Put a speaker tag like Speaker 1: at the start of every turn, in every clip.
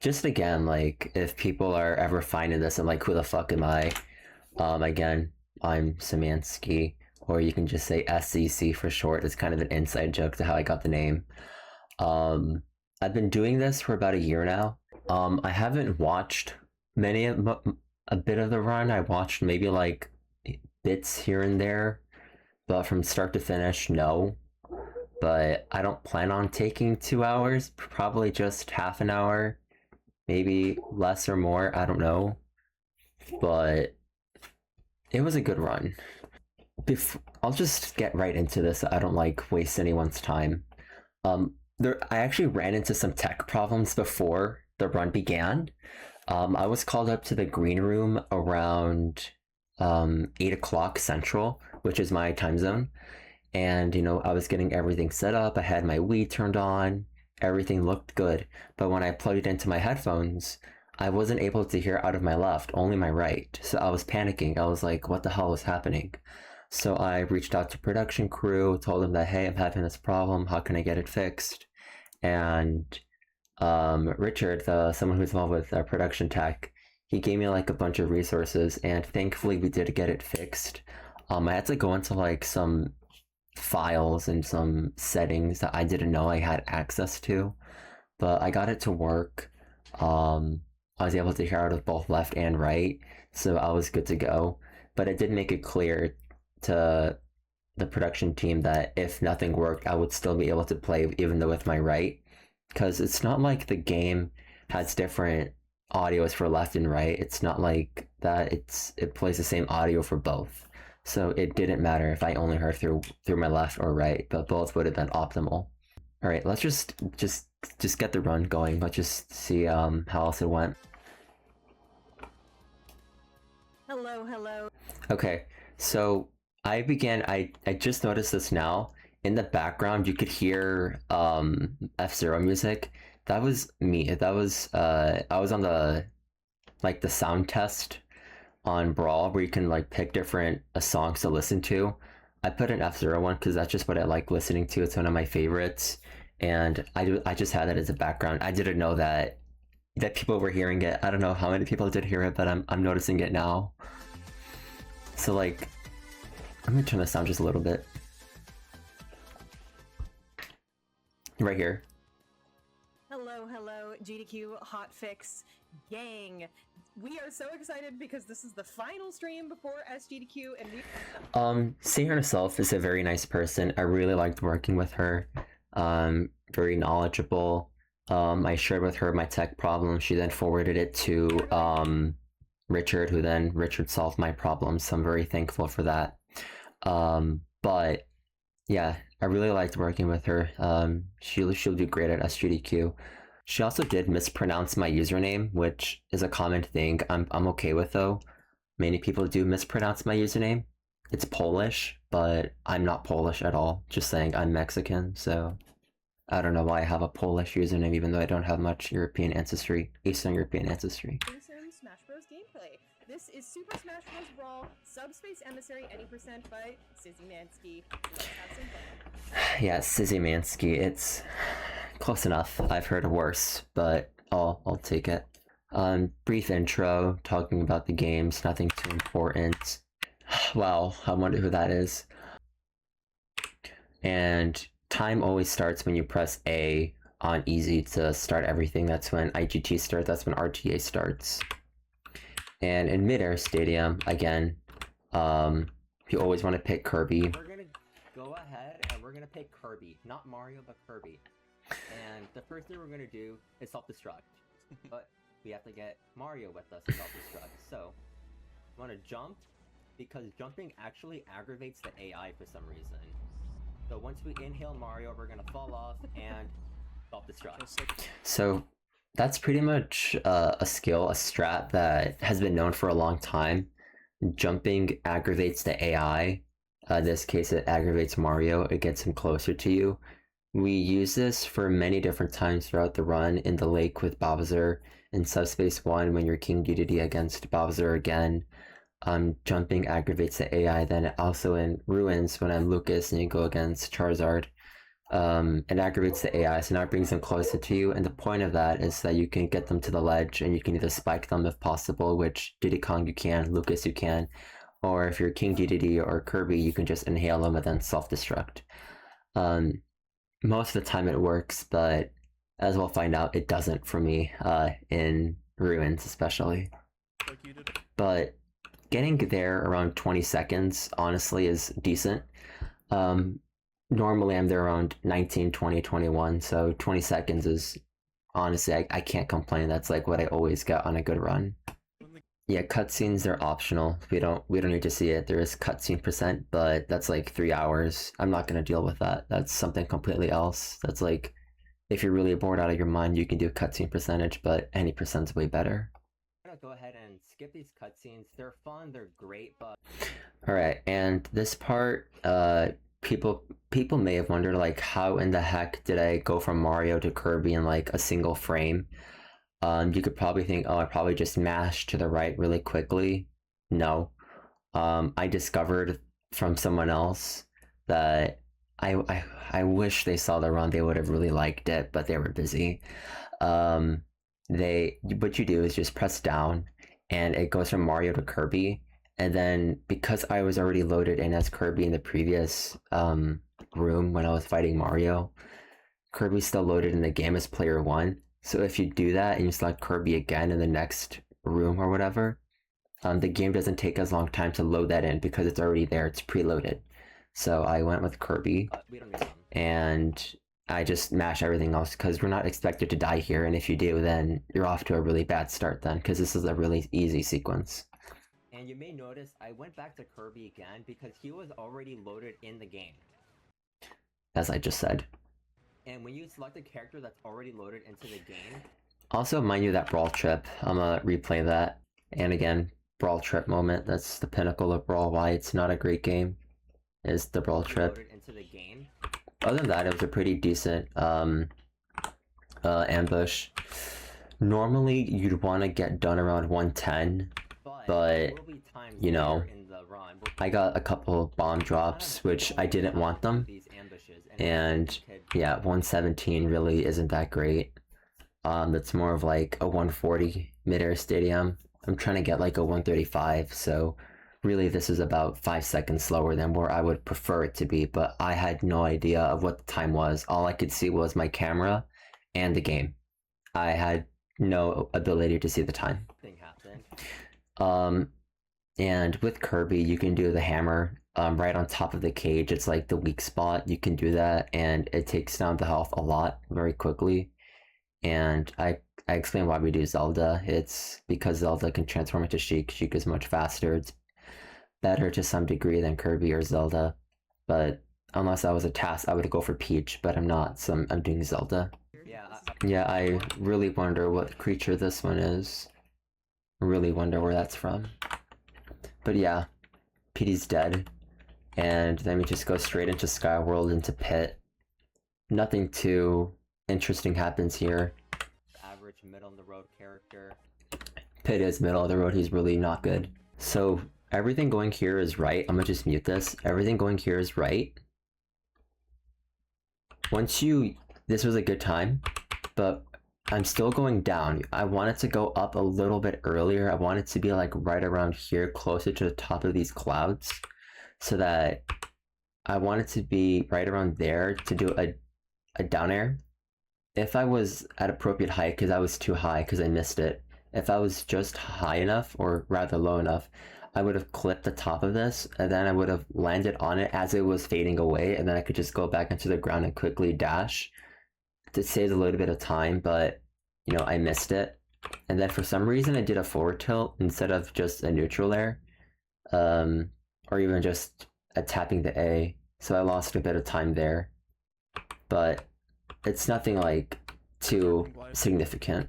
Speaker 1: just again, like if people are ever finding this and like, who the fuck am I? Again, I'm Szymanski, or you can just say SCC for short. It's kind of an inside joke to how I got the name. Um, I've been doing this for about a year now. I haven't watched many of a bit of the run. I watched maybe like bits here and there, but from start to finish, no. But I don't plan on taking 2 hours. Probably just half an hour, maybe less or more. I don't know, but it was a good run. I'll just get right into this. I don't like waste anyone's time. I actually ran into some tech problems before the run began. I was called up to the green room around 8 o'clock Central, which is my time zone. And, I was getting everything set up. I had my Wii turned on. Everything looked good. But when I plugged it into my headphones, I wasn't able to hear out of my left, only my right. So I was panicking. I was like, what the hell is happening? So I reached out to production crew, told them that, hey, I'm having this problem. How can I get it fixed? And Richard, someone who's involved with production tech, he gave me like a bunch of resources, and thankfully we did get it fixed. I had to go into like some files and some settings that I didn't know I had access to, but I got it to work. I was able to hear out of both left and right, so I was good to go. But it did make it clear to the production team that if nothing worked, I would still be able to play even though with my right, because it's not like the game has different audios for left and right. It's not like that. It plays the same audio for both. So it didn't matter if I only heard through my left or right, but both would have been optimal. All right, let's just get the run going. Let's just see how else it went.
Speaker 2: Hello.
Speaker 1: Okay, so I just noticed this now. In the background, you could hear F-Zero music. That was me. That was I was on the sound test on Brawl, where you can like pick different songs to listen to. I put an F-Zero one because that's just what I like listening to. It's one of my favorites, and I just had that as a background. I didn't know that people were hearing it. I don't know how many people did hear it, but I'm noticing it now. So like, I'm gonna turn this down just a little bit. Right here.
Speaker 2: Hello, GDQ Hotfix gang. We are so excited because this is the final stream before SGDQ, and
Speaker 1: Singer herself is a very nice person. I really liked working with her. Very knowledgeable. I shared with her my tech problem. She then forwarded it to Richard, who then Richard solved my problem. So I'm very thankful for that. But yeah, I really liked working with her. She'll do great at SGDQ. She also did mispronounce my username, which is a common thing. I'm okay with though. Many people do mispronounce my username. It's Polish, but I'm not Polish at all. Just saying, I'm Mexican, so I don't know why I have a Polish username, even though I don't have much European ancestry, Eastern European ancestry.
Speaker 2: Smash Bros gameplay. This is Super Smash Bros Brawl Subspace Emissary Any Percent by Szymanski. Let's have some fun.
Speaker 1: Yeah, Szymanski. It's close enough. I've heard worse, but I'll take it. Brief intro, talking about the games, nothing too important. Wow, I wonder who that is. And time always starts when you press A on easy to start everything. That's when IGT starts, that's when RTA starts. And in Mid-Air Stadium, again, you always want to pick Kirby. We're gonna go ahead and we're gonna pick Kirby. Not Mario, but Kirby. And the first thing we're gonna do is self-destruct. But we have to get Mario with us to self-destruct. So, you want to jump, because jumping actually aggravates the AI for some reason. So once we inhale Mario, we're gonna fall off and self-destruct. So that's pretty much a skill, a strat that has been known for a long time. Jumping aggravates the AI. In this case, it aggravates Mario. It gets him closer to you. We use this for many different times throughout the run, in the lake with Bowser, in Subspace 1 when you're King Dedede against Bowser again. Jumping aggravates the AI, then also in Ruins when I'm Lucas and you go against Charizard. It aggravates the AI, so now it brings them closer to you, and the point of that is that you can get them to the ledge, and you can either spike them if possible, which Diddy Kong you can, Lucas you can, or if you're King Dedede or Kirby, you can just inhale them and then self-destruct. Most of the time it works, but as we'll find out, it doesn't for me, in Ruins especially.
Speaker 3: Like you did.
Speaker 1: But getting there around 20 seconds, honestly, is decent. Normally I'm there around 19, 20, 21, so 20 seconds is, honestly, I can't complain. That's like what I always get on a good run. Yeah, cutscenes are optional. We don't need to see it. There is cutscene percent, but that's like 3 hours. I'm not gonna deal with that. That's something completely else. That's like, if you're really bored out of your mind, you can do cutscene percentage, but any percent's way better. I'm gonna go ahead and skip these cutscenes. They're fun, they're great, but... Alright, and this part, people may have wondered, like, how in the heck did I go from Mario to Kirby in like a single frame? You could probably think, oh, I probably just mashed to the right really quickly. No. I discovered from someone else that I wish they saw the run. They would have really liked it, but they were busy. What you do is just press down, and it goes from Mario to Kirby. And then because I was already loaded in as Kirby in the previous room when I was fighting Mario, Kirby's still loaded in the game as player 1. So if you do that and you select Kirby again in the next room or whatever, the game doesn't take as long time to load that in because it's already there, it's preloaded. So I went with Kirby, and I just mashed everything else because we're not expected to die here, and if you do, then you're off to a really bad start then, because this is a really easy sequence. And you may notice I went back to Kirby again because he was already loaded in the game, as I just said. And when you select a character that's already loaded into the game... Also, mind you, that Brawl Trip, I'm gonna replay that. And again, Brawl Trip moment, that's the pinnacle of Brawl. Why it's not a great game is the Brawl Trip. Loaded into the game. Other than that, it was a pretty decent ambush. Normally, you'd want to get done around 110, but, you know, I got a couple bomb drops, which I didn't want them. And yeah, 117 really isn't that great. That's more of like a 140 mid-air stadium. I'm trying to get like a 135, so really this is about 5 seconds slower than where I would prefer it to be, but I had no idea of what the time was. All I could see was my camera and the game. I had no ability to see the time. And with Kirby, you can do the hammer right on top of the cage. It's like the weak spot. You can do that, and it takes down the health a lot very quickly. And I explained why we do Zelda. It's because Zelda can transform into Sheik. Sheik is much faster. It's better to some degree than Kirby or Zelda. But unless I was a task, I would go for Peach, but I'm not, so I'm doing Zelda. Yeah, I really wonder what creature this one is. I really wonder where that's from. But yeah, Petey's dead. And then we just go straight into Skyworld, into Pit. Nothing too interesting happens here. Average middle-of-the-road character. Pit is middle of the road, he's really not good. So, everything going here is right. I'm gonna just mute this. Everything going here is right. This was a good time, but I'm still going down. I want it to go up a little bit earlier. I want it to be like right around here, closer to the top of these clouds, so that I want it to be right around there to do a down air. If I was at appropriate height, because I was too high because I missed it. If I was just high enough, or rather low enough, I would have clipped the top of this, and then I would have landed on it as it was fading away, and then I could just go back into the ground and quickly dash. It saves a little bit of time, but, you know, I missed it. And then for some reason I did a forward tilt instead of just a neutral air. Or even just tapping the A. So I lost a bit of time there. But it's nothing like too significant.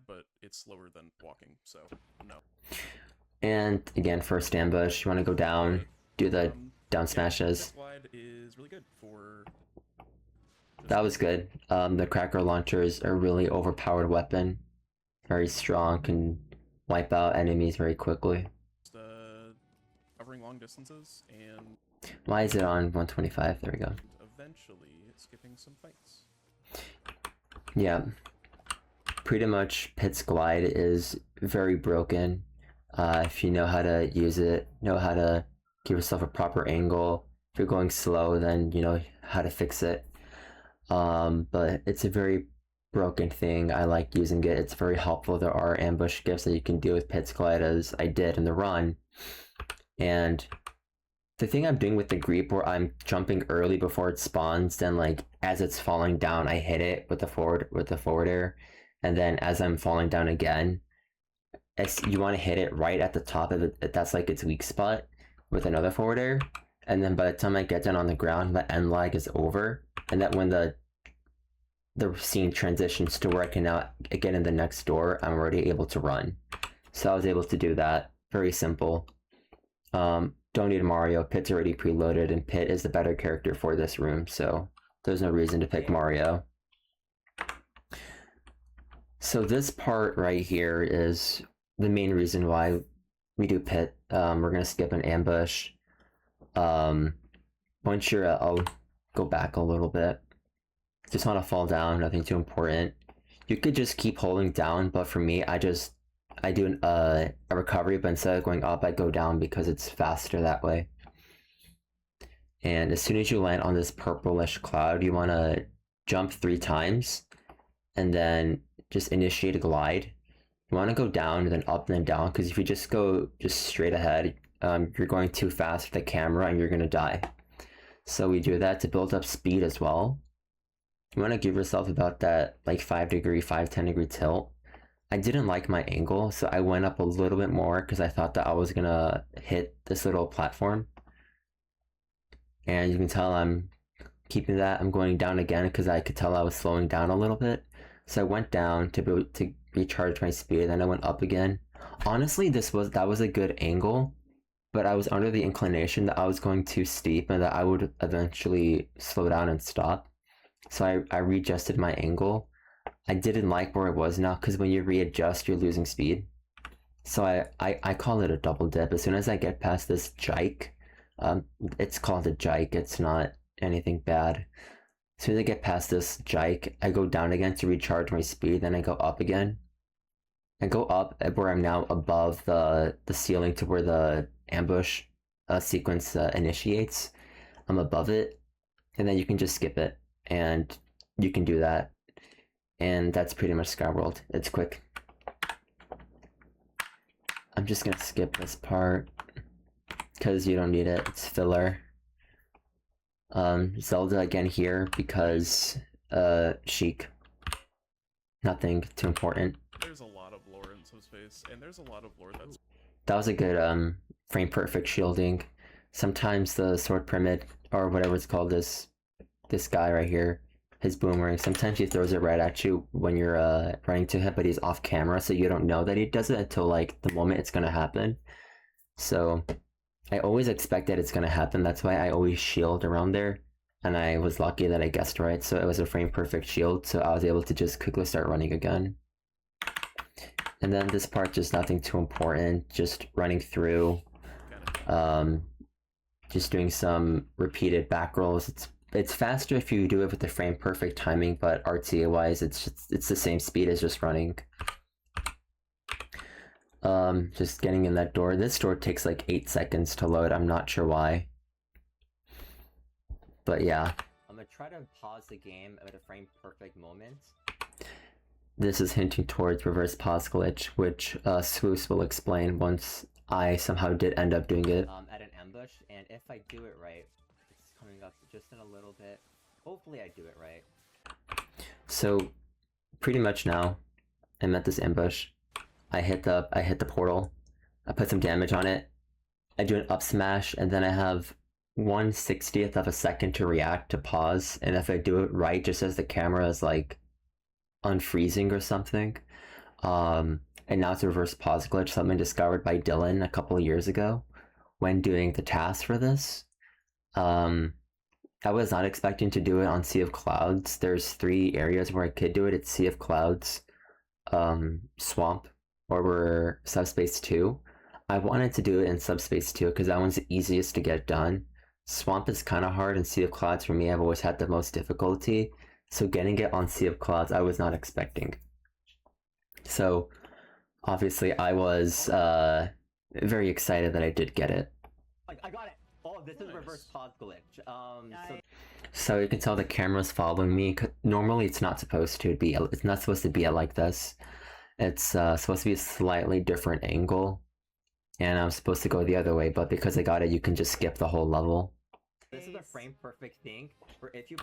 Speaker 3: But it's slower than walking, so no.
Speaker 1: And again, first ambush, you want to go down, do the down smashes.
Speaker 3: Slide is really good for...
Speaker 1: That was good. The cracker launcher is a really overpowered weapon. Very strong, can wipe out enemies very quickly.
Speaker 3: Just, covering long distances, and...
Speaker 1: Why is it on 125? There we go.
Speaker 3: Eventually, skipping some fights.
Speaker 1: Yeah. Pretty much Pit's glide is very broken. If you know how to use it, know how to give yourself a proper angle. If you're going slow, then you know how to fix it. But it's a very broken thing. I like using it. It's very helpful. There are ambush gifts that you can do with Pit's glide, as I did in the run. And the thing I'm doing with the Greep, where I'm jumping early before it spawns, then like as it's falling down, I hit it with the forward air, and then as I'm falling down again, you want to hit it right at the top of it. That's like its weak spot with another forward air, and then by the time I get down on the ground, my end lag is over, and that when the scene transitions to where I can now get in the next door, I'm already able to run. So I was able to do that. Very simple. Don't need Mario. Pit's already preloaded, and Pit is the better character for this room, so there's no reason to pick Mario. So this part right here is the main reason why we do Pit. We're gonna skip an ambush. Once you're I'll go back a little bit. Just want to fall down, nothing too important. You could just keep holding down, but for me, I do a recovery, but instead of going up, I go down because it's faster that way. And as soon as you land on this purplish cloud, you want to jump 3 times and then just initiate a glide. You want to go down and then up and then down, because if you just go straight ahead, you're going too fast with the camera and you're going to die. So we do that to build up speed as well. You want to give yourself about that like 10 degree tilt. I didn't like my angle, so I went up a little bit more because I thought that I was gonna hit this little platform. And you can tell I'm keeping that. I'm going down again because I could tell I was slowing down a little bit. So I went down to recharge my speed, then I went up again. Honestly, that was a good angle, but I was under the inclination that I was going too steep and that I would eventually slow down and stop. So I readjusted my angle. I didn't like where it was now, because when you readjust, you're losing speed. So I call it a double dip. As soon as I get past this jike, it's called a jike, it's not anything bad. As soon as I get past this jike, I go down again to recharge my speed, then I go up again. I go up where I'm now above the ceiling to where the ambush sequence initiates. I'm above it, and then you can just skip it, and you can do that. And that's pretty much Skyworld. It's quick. I'm just gonna skip this part because you don't need it. It's filler. Zelda again here because Sheik. Nothing too important.
Speaker 3: There's a lot of lore in Subspace, and there's a lot of lore that's...
Speaker 1: That was a good frame perfect shielding. Sometimes the sword pyramid, or whatever it's called, this guy right here, his boomerang, sometimes he throws it right at you when you're running to him, but he's off camera, so you don't know that he does it until like the moment it's gonna happen. So I always expect that it's gonna happen. That's why I always shield around there, and I was lucky that I guessed right. So it was a frame perfect shield, so I was able to just quickly start running again. And then this part, just nothing too important, just running through, just doing some repeated back rolls. It's faster if you do it with the frame perfect timing, but RTA wise, it's the same speed as just running. Just getting in that door. This door takes like 8 seconds to load. I'm not sure why. But yeah. I'm gonna try to pause the game at a frame perfect moment. This is hinting towards reverse pause glitch, which Swoos will explain once I somehow did end up doing it. At an ambush, and if I do it right, it's coming up just in a little bit. Hopefully I do it right. So pretty much now, I'm at this ambush. I hit the portal. I put some damage on it. I do an up smash, and then I have 1/60th of a second to react to pause. And if I do it right, just as the camera is like unfreezing or something. And now it's a reverse pause glitch, something discovered by Dylan a couple of years ago when doing the task for this. I was not expecting to do it on Sea of Clouds. There's 3 areas where I could do it. It's Sea of Clouds, Swamp, or Subspace 2. I wanted to do it in Subspace 2 because that one's the easiest to get done. Swamp is kind of hard, and Sea of Clouds for me, I've always had the most difficulty. So getting it on Sea of Clouds, I was not expecting. So obviously, I was very excited that I did get it. I got it. Oh, this is reverse pause glitch. So you can tell the camera's following me. Normally, it's not supposed to be. It's not supposed to be like this. It's supposed to be a slightly different angle, and I'm supposed to go the other way. But because I got it, you can just skip the whole level. This is a frame perfect thing. For if you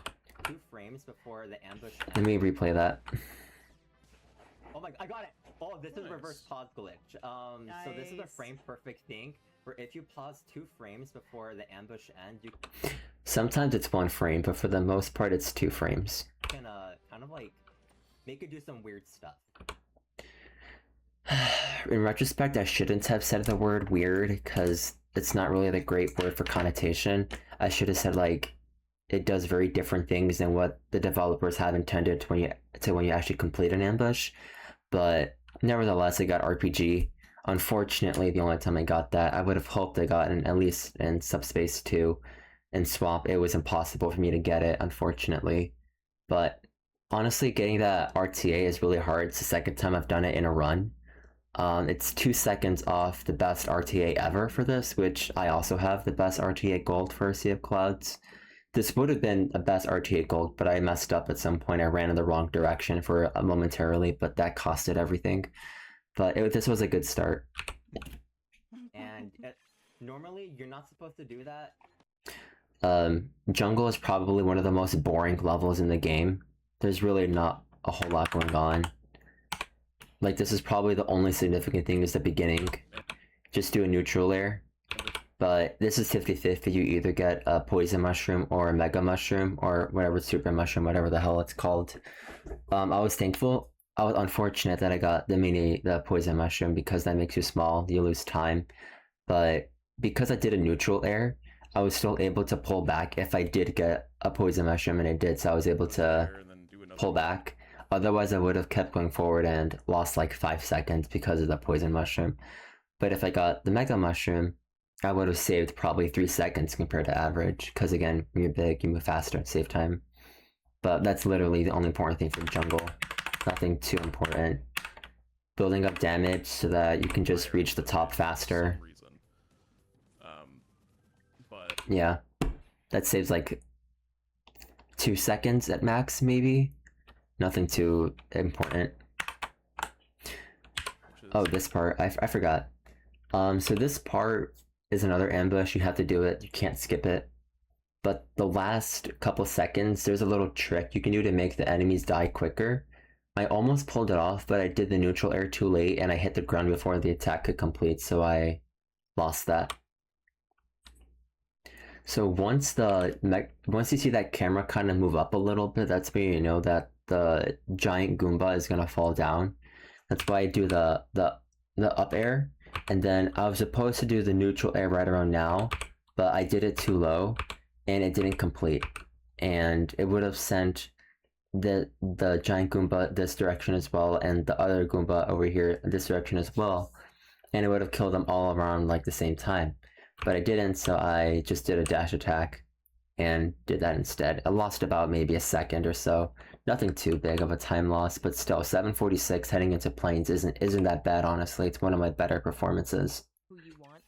Speaker 1: 2 frames before the ambush. Let me replay that. Oh my! I got it. Oh, this is reverse pause glitch. So this is a frame perfect thing. For if you pause 2 frames before the ambush ends, you. Sometimes it's 1 frame, but for the most part, it's 2 frames. You can kind of like make it do some weird stuff. In retrospect, I shouldn't have said the word weird because it's not really the great word for connotation. I should have said like it does very different things than what the developers have intended when you actually complete an ambush. But nevertheless, I got RPG. Unfortunately, the only time I got that, I would have hoped I got at least in Subspace 2 and Swamp. It was impossible for me to get it, unfortunately. But honestly, getting that RTA is really hard. It's the second time I've done it in a run. It's 2 seconds off the best RTA ever for this, which I also have the best RTA gold for Sea of Clouds. This would have been a best RTA gold, but I messed up at some point. I ran in the wrong direction for momentarily, but that costed everything. But this was a good start. And normally, you're not supposed to do that. Jungle is probably one of the most boring levels in the game. There's really not a whole lot going on. Like, this is probably the only significant thing is the beginning. Just do a neutral layer. But this is 50-50. You either get a poison mushroom or a mega mushroom or whatever, super mushroom, whatever the hell it's called. I was thankful. I was unfortunate that I got the poison mushroom because that makes you small. You lose time. But because I did a neutral air, I was still able to pull back if I did get a poison mushroom, and I did. So I was able to pull back. Otherwise, I would have kept going forward and lost like 5 seconds because of the poison mushroom. But if I got the mega mushroom, I would have saved probably 3 seconds compared to average. Because again, when you're big, you move faster and save time. But that's literally the only important thing for jungle. Nothing too important. Building up damage so that you can just reach the top faster. Yeah. That saves like 2 seconds at max, maybe. Nothing too important. Oh, this part. I forgot. So this part is another ambush. You have to do it. You can't skip it. But the last couple seconds, there's a little trick you can do to make the enemies die quicker. I almost pulled it off, but I did the neutral air too late, and I hit the ground before the attack could complete, so I lost that. So once you see that camera kind of move up a little bit, that's when you know that the giant Goomba is gonna fall down. That's why I do the up air, and then I was supposed to do the neutral air right around now, but I did it too low, and it didn't complete, and it would have sent the giant Goomba this direction as well, and the other Goomba over here this direction as well, and it would have killed them all around like the same time. But I didn't, so I just did a dash attack and did that instead. I lost about maybe a second or so. Nothing too big of a time loss, but still 746 heading into planes isn't that bad, honestly. It's one of my better performances.
Speaker 2: Who you want,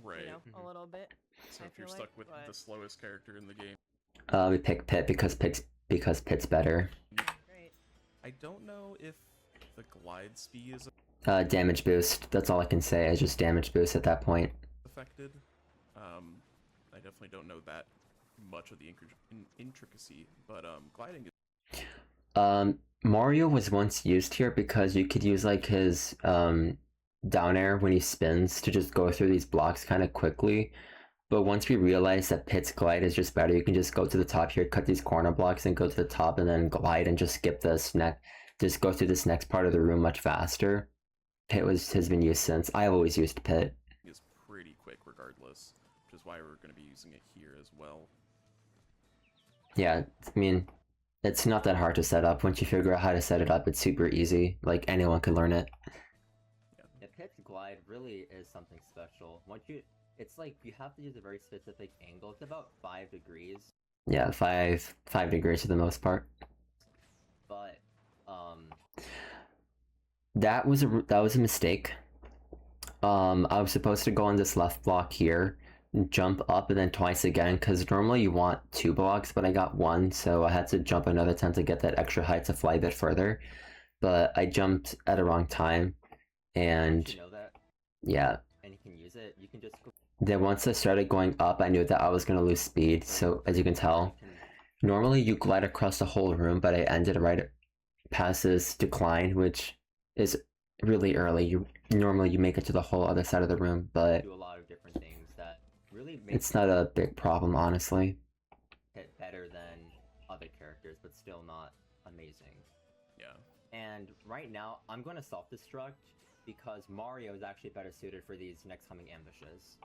Speaker 3: right?
Speaker 2: You know, a little bit.
Speaker 3: So if you're stuck with the slowest character in the game,
Speaker 1: we pick Pit because Pit's better.
Speaker 2: Great.
Speaker 3: I don't know if the glide speed is
Speaker 1: Damage boost. That's all I can say. I just damage boost at that point.
Speaker 3: affected. I definitely don't know that much of the intricacy, but gliding is...
Speaker 1: Mario was once used here because you could use like his down air when he spins to just go through these blocks kind of quickly. But once we realized that Pit's glide is just better, you can just go to the top here, cut these corner blocks, and go to the top, and then glide and just skip this just go through this next part of the room much faster. Pit has been used since. I've always used Pit.
Speaker 3: Is pretty quick regardless, which is why we're going to be using it here as well.
Speaker 1: Yeah, I mean, it's not that hard to set up. Once you figure out how to set it up, it's super easy. Like, anyone can learn it. Yeah, Pit's glide really is something special. It's like you have to use a very specific angle. It's about 5 degrees. Yeah, 5 degrees for the most part. But that was a mistake. I was supposed to go on this left block here, jump up and then twice again, because normally you want 2 blocks, but I got 1, so I had to jump another time to get that extra height to fly a bit further. But I jumped at the wrong time, and you know that? Yeah, and you can use it. You can just go. Then once I started going up, I knew that I was gonna lose speed. So as you can tell, normally you glide across the whole room, but I ended right past this decline, which is really early. Normally you make it to the whole other side of the room, but do a lot of different things that really it's not a big problem, honestly. Hit better than other characters, but still not amazing.
Speaker 3: Yeah.
Speaker 1: And right now, I'm going to self-destruct because Mario is actually better suited for these next coming ambushes.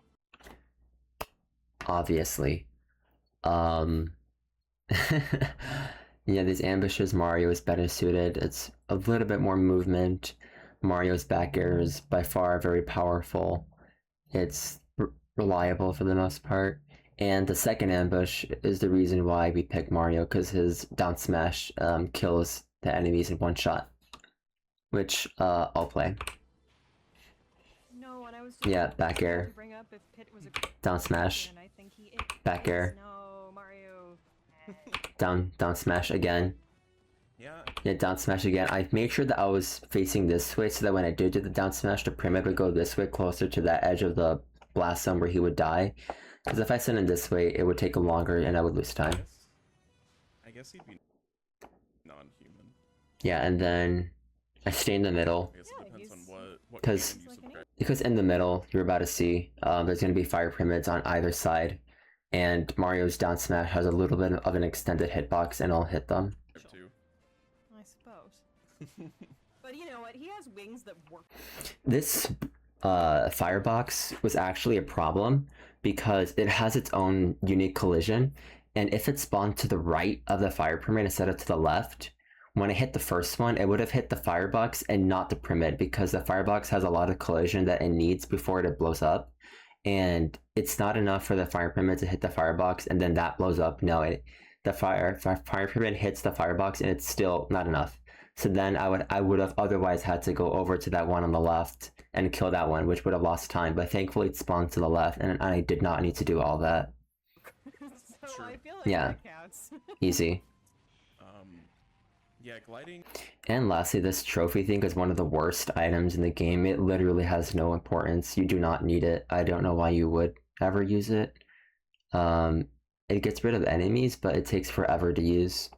Speaker 1: Obviously. Yeah, these ambushes, Mario is better suited. It's a little bit more movement. Mario's back air is by far very powerful. It's reliable for the most part. And the second ambush is the reason why we picked Mario, because his down smash kills the enemies in one shot. Which I'll play.
Speaker 2: No, and I was
Speaker 1: yeah, back air.
Speaker 2: bring up if Pit was a
Speaker 1: down smash.
Speaker 2: and I think he
Speaker 1: back air.
Speaker 2: No, Mario.
Speaker 1: Down smash again. Yeah, down smash again. I made sure that I was facing this way so that when I did do the down smash, the pyramid would go this way, closer to that edge of the blast zone where he would die. Because if I sent him this way, it would take him longer and I would lose time.
Speaker 3: I guess he'd be non-human.
Speaker 1: Yeah, and then I stay in the middle.
Speaker 3: I guess it depends on what
Speaker 1: because in the middle, you're about to see there's going to be fire pyramids on either side. And Mario's down smash has a little bit of an extended hitbox and I'll hit them.
Speaker 2: I suppose. But you know what? He has wings that work.
Speaker 1: This firebox was actually a problem because it has its own unique collision, and if it spawned to the right of the fire pyramid instead of to the left, when I hit the first one, it would have hit the firebox and not the pyramid, because the firebox has a lot of collision that it needs before it blows up, and it's not enough for the fire pyramid to hit the firebox and then that blows up. No, the fire pyramid hits the firebox and it's still not enough. So then I would have otherwise had to go over to that one on the left and kill that one, which would have lost time. But thankfully it spawned to the left, and I did not need to do all that.
Speaker 2: So I feel like
Speaker 1: yeah,
Speaker 2: that counts.
Speaker 1: easy.
Speaker 3: Yeah, gliding.
Speaker 1: And lastly, this trophy thing is one of the worst items in the game. It literally has no importance. You do not need it. I don't know why you would ever use it. It gets rid of enemies, but it takes forever to use.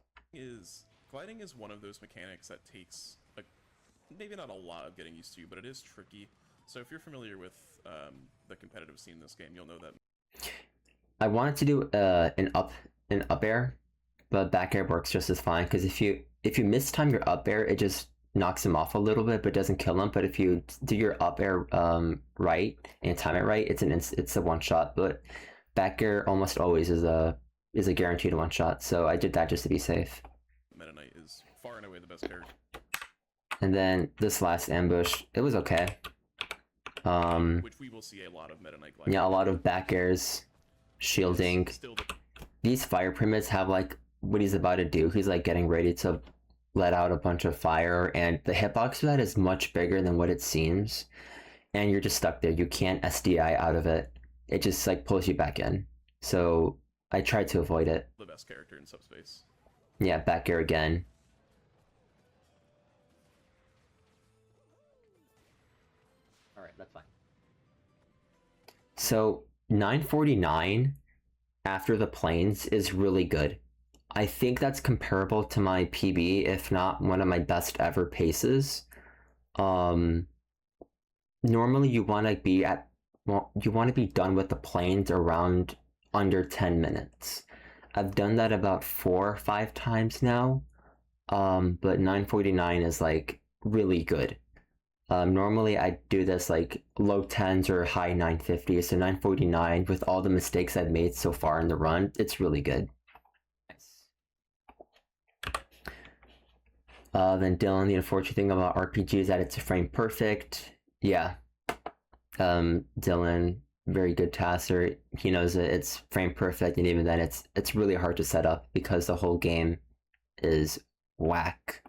Speaker 3: Gliding is one of those mechanics that takes maybe not a lot of getting used to, but it is tricky. So if you're familiar with the competitive scene in this game, you'll know that.
Speaker 1: I wanted to do an up air, but back air works just as fine, because if you mistime your up air, it just knocks him off a little bit, but doesn't kill him. But if you do your up air right and time it right, it's a one shot. But back air almost always is a guaranteed one shot. So I did that just to be safe.
Speaker 3: Meta Knight is far and away the best character.
Speaker 1: And then this last ambush, it was okay.
Speaker 3: Which we will see a lot of Meta Knight gliding.
Speaker 1: Yeah, a lot of back airs, shielding. These fire pyramids have like what he's about to do. He's like getting ready to let out a bunch of fire, and the hitbox for that is much bigger than what it seems. And you're just stuck there. You can't SDI out of it. It just like pulls you back in. So I tried to avoid it.
Speaker 3: The best character in Subspace.
Speaker 1: Yeah, back air again. Alright, that's fine. So 949 after the planes is really good. I think that's comparable to my PB, if not one of my best ever paces. Normally you want to be done with the planes around under 10 minutes. I've done that about 4 or 5 times now, but 949 is like really good. Normally I do this like low 10s or high 950s, so 949 with all the mistakes I've made so far in the run, it's really good. Then Dylan, the unfortunate thing about RPG is that it's frame perfect. Yeah. Dylan, very good taster. He knows that it's frame perfect, and even then, it's really hard to set up because the whole game is whack.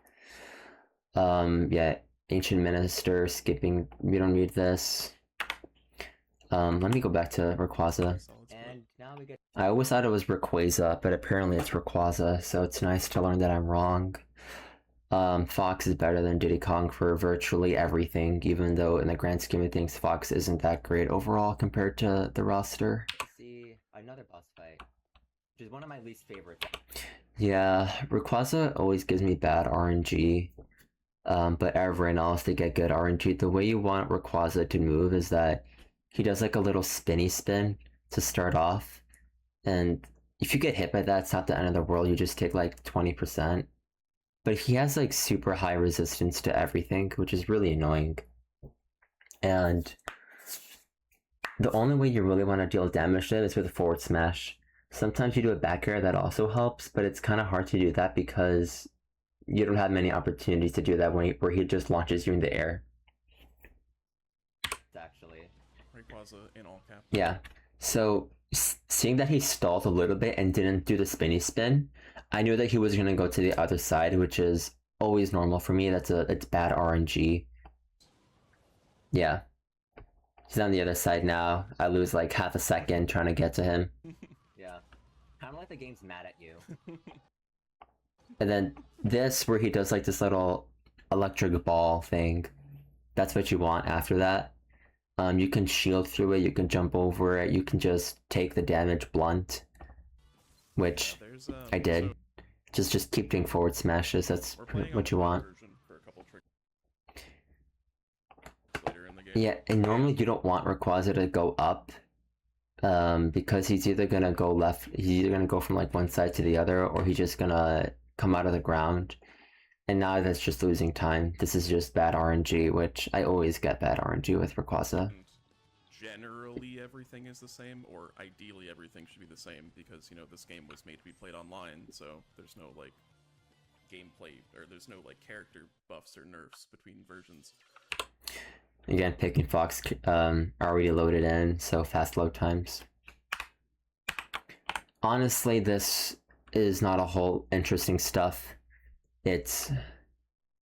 Speaker 1: Yeah, Ancient Minister, skipping, we don't need this. Let me go back to Rayquaza. And now we get... I always thought it was Rayquaza, but apparently it's Rayquaza, so it's nice to learn that I'm wrong. Fox is better than Diddy Kong for virtually everything, even though in the grand scheme of things, Fox isn't that great overall compared to the roster. See, another boss fight, which is one of my least favorites. Yeah, Rayquaza always gives me bad RNG, but everyone else they get good RNG. The way you want Rayquaza to move is that he does like a little spinny spin to start off, and if you get hit by that, it's not the end of the world, you just take like 20%. But he has like super high resistance to everything, which is really annoying. And the only way you really want to deal damage to it is with a forward smash. Sometimes you do a back air that also helps, but it's kind of hard to do that because you don't have many opportunities to do that where he just launches you in the air. Actually,
Speaker 3: Rayquaza in all caps.
Speaker 1: Yeah. So seeing that he stalled a little bit and didn't do the spinny spin, I knew that he was gonna go to the other side, which is always normal for me. It's bad RNG. Yeah. He's on the other side now. I lose like half a second trying to get to him. Yeah. Kind of like the game's mad at you. And then this, where he does like this little electric ball thing, that's what you want after that. You can shield through it, you can jump over it, you can just take the damage blunt, which I did. Just keep doing forward smashes, that's what you want. Yeah, and normally you don't want Rayquaza to go up, because he's either gonna go left, he's either gonna go from like one side to the other, or he's just gonna come out of the ground. And now that's just losing time. This is just bad RNG, which I always get bad RNG with Rayquaza.
Speaker 3: Generally everything is the same, or ideally everything should be the same, because, you know, this game was made to be played online, so there's no, like, gameplay, or there's no, like, character buffs or nerfs between versions.
Speaker 1: Again, picking Fox already loaded in, so fast load times. Honestly, this is not a whole interesting stuff. It's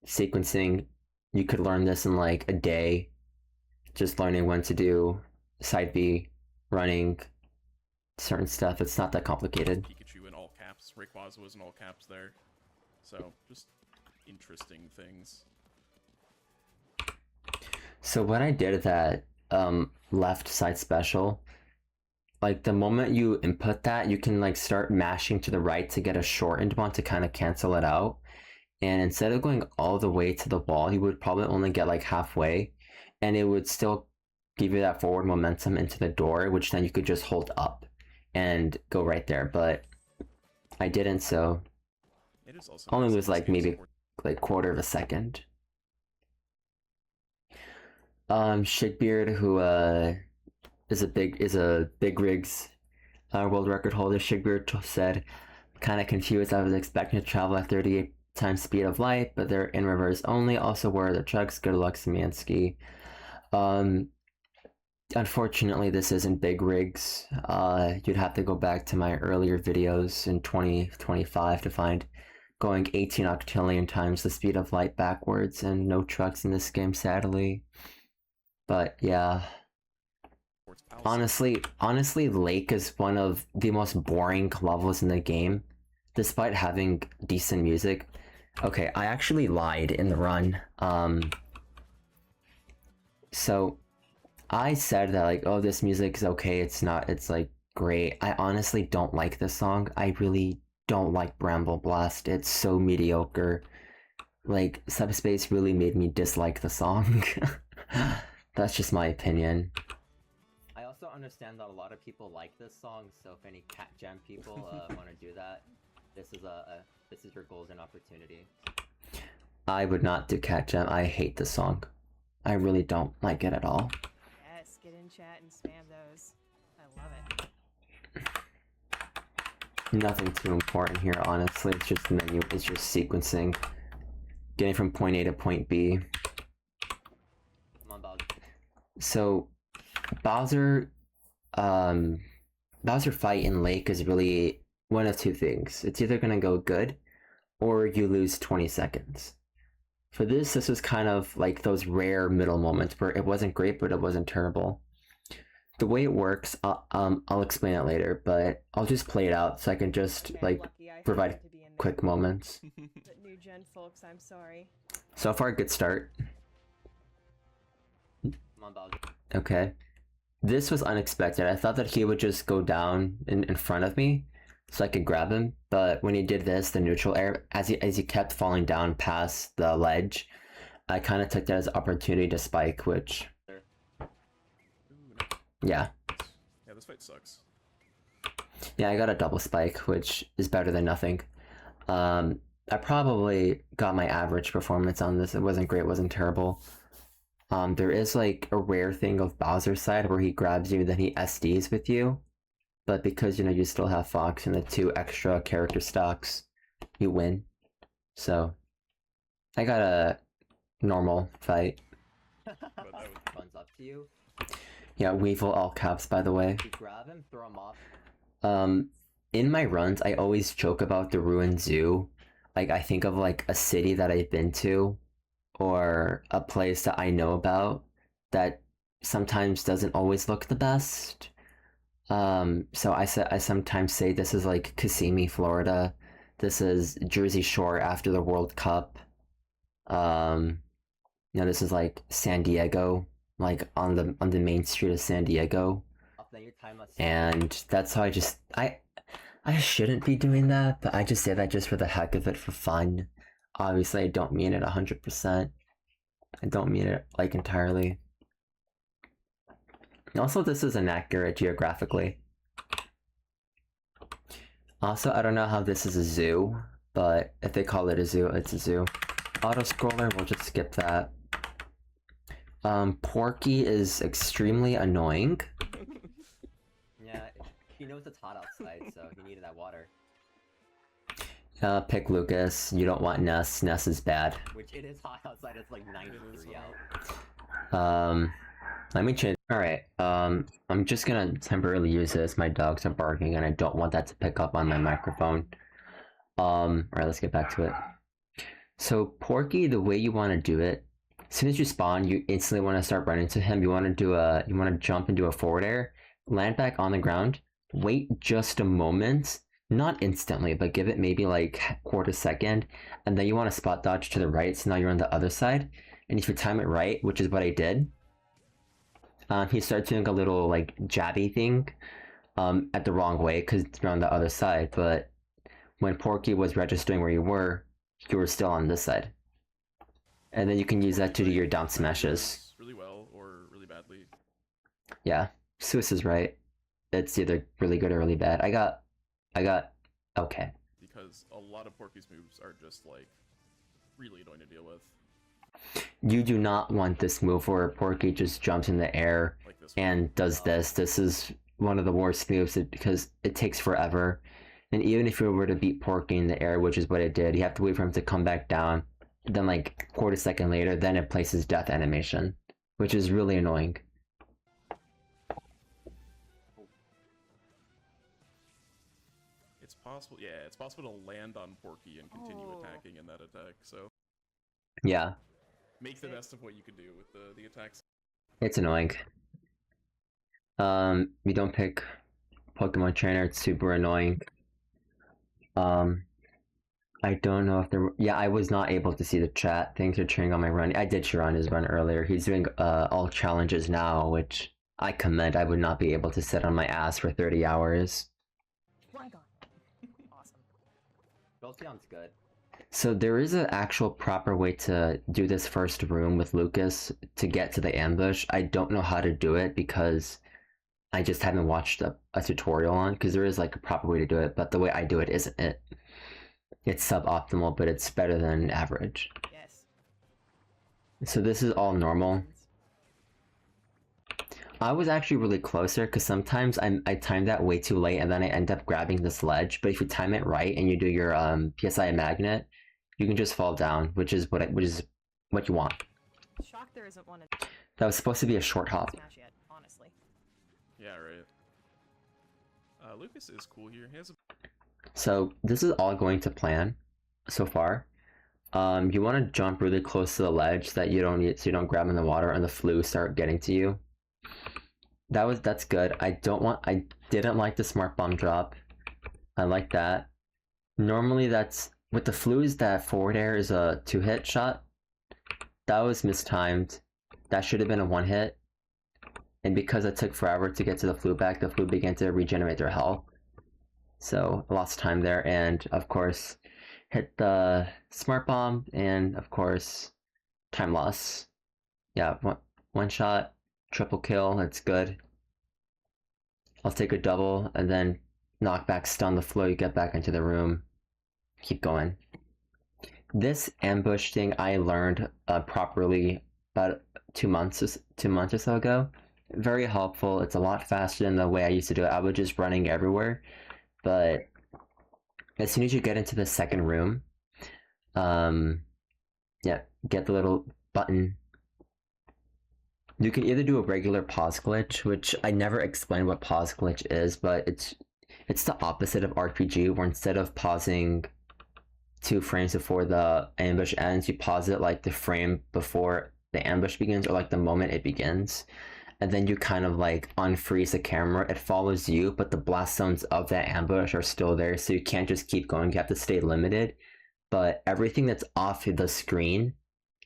Speaker 1: sequencing. You could learn this in like a day. Just learning when to do side B, running certain stuff. It's not that complicated.
Speaker 3: Pikachu in all caps. Rayquaza was in all caps there. So, just interesting things.
Speaker 1: So what I did that left side special, like the moment you input that, you can like start mashing to the right to get a shortened one to kind of cancel it out. And instead of going all the way to the wall, you would probably only get like halfway, and it would still give you that forward momentum into the door, which then you could just hold up and go right there. But I didn't, so
Speaker 3: it is also
Speaker 1: only was like maybe like quarter of a second. Shigbeard, who is a big rigs world record holder, Shigbeard said, kind of confused. I was expecting to travel at 38 times speed of light, but they're in reverse only. Also, where are the trucks? Good luck, Szymanski. Unfortunately, this isn't big rigs. You'd have to go back to my earlier videos in 2025 to find going 18 octillion times the speed of light backwards, and no trucks in this game, sadly. But yeah, honestly, Lake is one of the most boring levels in the game, despite having decent music. Okay, I actually lied in the run. So I said that like, oh, this music is okay, it's not, it's like great. I honestly don't like this song. I really don't like Bramble Blast. It's so mediocre. Like, Subspace really made me dislike the song. That's just my opinion. I also understand that a lot of people like this song, so if any Cat Jam people want to do that, this is your golden opportunity. I would not do Cat Jam. I hate this song. I really don't like it at all.
Speaker 2: Yes, get in chat and spam those. I love it.
Speaker 1: Nothing too important here, honestly. It's just the menu. It's just sequencing. Getting from point A to point B. Come on, Bowser. So, Bowser Bowser fight in Lake is really one of two things. It's either gonna go good, or you lose 20 seconds. For this was kind of like those rare middle moments where it wasn't great, but it wasn't terrible. The way it works, I'll explain it later, but I'll just play it out so I can just
Speaker 2: Very
Speaker 1: like
Speaker 2: lucky I
Speaker 1: provide
Speaker 2: happened to be in there.
Speaker 1: quick moments.
Speaker 2: But new gen folks, I'm sorry.
Speaker 1: So far, good start. Come on, Bowser. Okay. This was unexpected. I thought that he would just go down in front of me so I could grab him, but when he did this, the neutral air, as he kept falling down past the ledge, I kind of took that as an opportunity to spike, which,
Speaker 3: Ooh, nice.
Speaker 1: yeah.
Speaker 3: Yeah, this fight sucks.
Speaker 1: Yeah, I got a double spike, which is better than nothing. I probably got my average performance on this. It wasn't great, wasn't terrible. There is like a rare thing of Bowser's side where he grabs you, then he SDs with you. But because, you know, you still have Fox and the 2 extra character stocks, you win. So, I got a normal fight.
Speaker 3: But that was
Speaker 1: Runs up to you. Yeah, Weevil all caps, by the way. You grab him, throw him off. In my runs, I always joke about the Ruined Zoo. Like, I think of like a city that I've been to, or a place that I know about that sometimes doesn't always look the best. So I sometimes say this is like Kissimmee, Florida. This is Jersey Shore after the World Cup. You know, this is like San Diego, like on the main street of San Diego. And that's how I shouldn't be doing that, but I just say that just for the heck of it, for fun. Obviously, I don't mean it 100%. I don't mean it like entirely. Also, this is inaccurate geographically. Also, I don't know how this is a zoo, but if they call it a zoo, it's a zoo. Auto scroller, we'll just skip that. Porky is extremely annoying. Yeah, he knows it's hot outside, so he needed that water. Pick Lucas. You don't want Ness. Ness is bad. Which it is hot outside. It's like 93 out. Let me change. Alright, I'm just gonna temporarily use this. My dogs are barking and I don't want that to pick up on my microphone. Alright, let's get back to it. So, Porky, the way you want to do it, as soon as you spawn, you instantly want to start running to him. You want to jump and do a forward air, land back on the ground, wait just a moment, not instantly, but give it maybe like quarter second, and then you want to spot dodge to the right, so now you're on the other side. And if you time it right, which is what I did, he starts doing a little like jabby thing at the wrong way because you're on the other side. But when Porky was registering where you were still on this side. And then you can use that to do your down smashes.
Speaker 3: really well or really badly.
Speaker 1: Yeah, Swiss is right. It's either really good or really bad. I got okay.
Speaker 3: Because a lot of Porky's moves are just like really annoying to deal with.
Speaker 1: You do not want this move where Porky just jumps in the air
Speaker 3: Like this one.
Speaker 1: and does this. This is one of the worst moves because it takes forever. And even if you were to beat Porky in the air, which is what it did, you have to wait for him to come back down. Then like quarter second later, then it places death animation, which is really annoying.
Speaker 3: It's possible, yeah, it's possible to land on Porky and continue attacking in that attack, so
Speaker 1: Yeah,
Speaker 3: make the best of what you can do with the attacks.
Speaker 1: it's annoying. You don't pick Pokemon Trainer, it's super annoying. I don't know if there. Yeah, I was not able to see the chat. Thanks for cheering on my run. I did cheer on his run earlier. He's doing all challenges now, which I commend. I would not be able to sit on my ass for 30 hours.
Speaker 2: Flygon. Awesome.
Speaker 1: Jolteon's good. So there is an actual proper way to do this first room with Lucas to get to the ambush. I don't know how to do it because I just haven't watched a tutorial on, because there is like a proper way to do it, but the way I do it isn't it. It's suboptimal, but it's better than average.
Speaker 2: Yes.
Speaker 1: So this is all normal. I was actually really closer because sometimes I time that way too late and then I end up grabbing this ledge. But if you time it right and you do your PSI magnet, you can just fall down, which is what you want.
Speaker 2: Shocked there isn't one.
Speaker 1: That was supposed to be a short hop.
Speaker 2: Smash yet, honestly.
Speaker 3: Yeah, right. Lucas is cool here. He has a
Speaker 1: So this is all going to plan so far. You want to jump really close to the ledge that you don't need, so you don't grab in the water and the flu start getting to you. That's good. I didn't like the smart bomb drop. I like that. Normally that's with the flues, that forward air is a 2-hit shot. That was mistimed. That should have been a 1-hit. And because it took forever to get to the flu back, the flu began to regenerate their health. So I lost time there, and of course hit the smart bomb, and of course time loss. Yeah, one shot, triple kill, that's good. I'll take a double and then knockback stun the flow, you get back into the room. Keep going. This ambush thing I learned properly about 2 months or so ago. Very helpful. It's a lot faster than the way I used to do it. I was just running everywhere. But as soon as you get into the second room, yeah, get the little button. You can either do a regular pause glitch, which I never explained what pause glitch is, but it's the opposite of RPG, where instead of pausing 2 frames before the ambush ends, you pause it like the frame before the ambush begins, or like the moment it begins. And then you kind of like unfreeze the camera. It follows you, but the blast zones of that ambush are still there, so you can't just keep going. You have to stay limited. But everything that's off the screen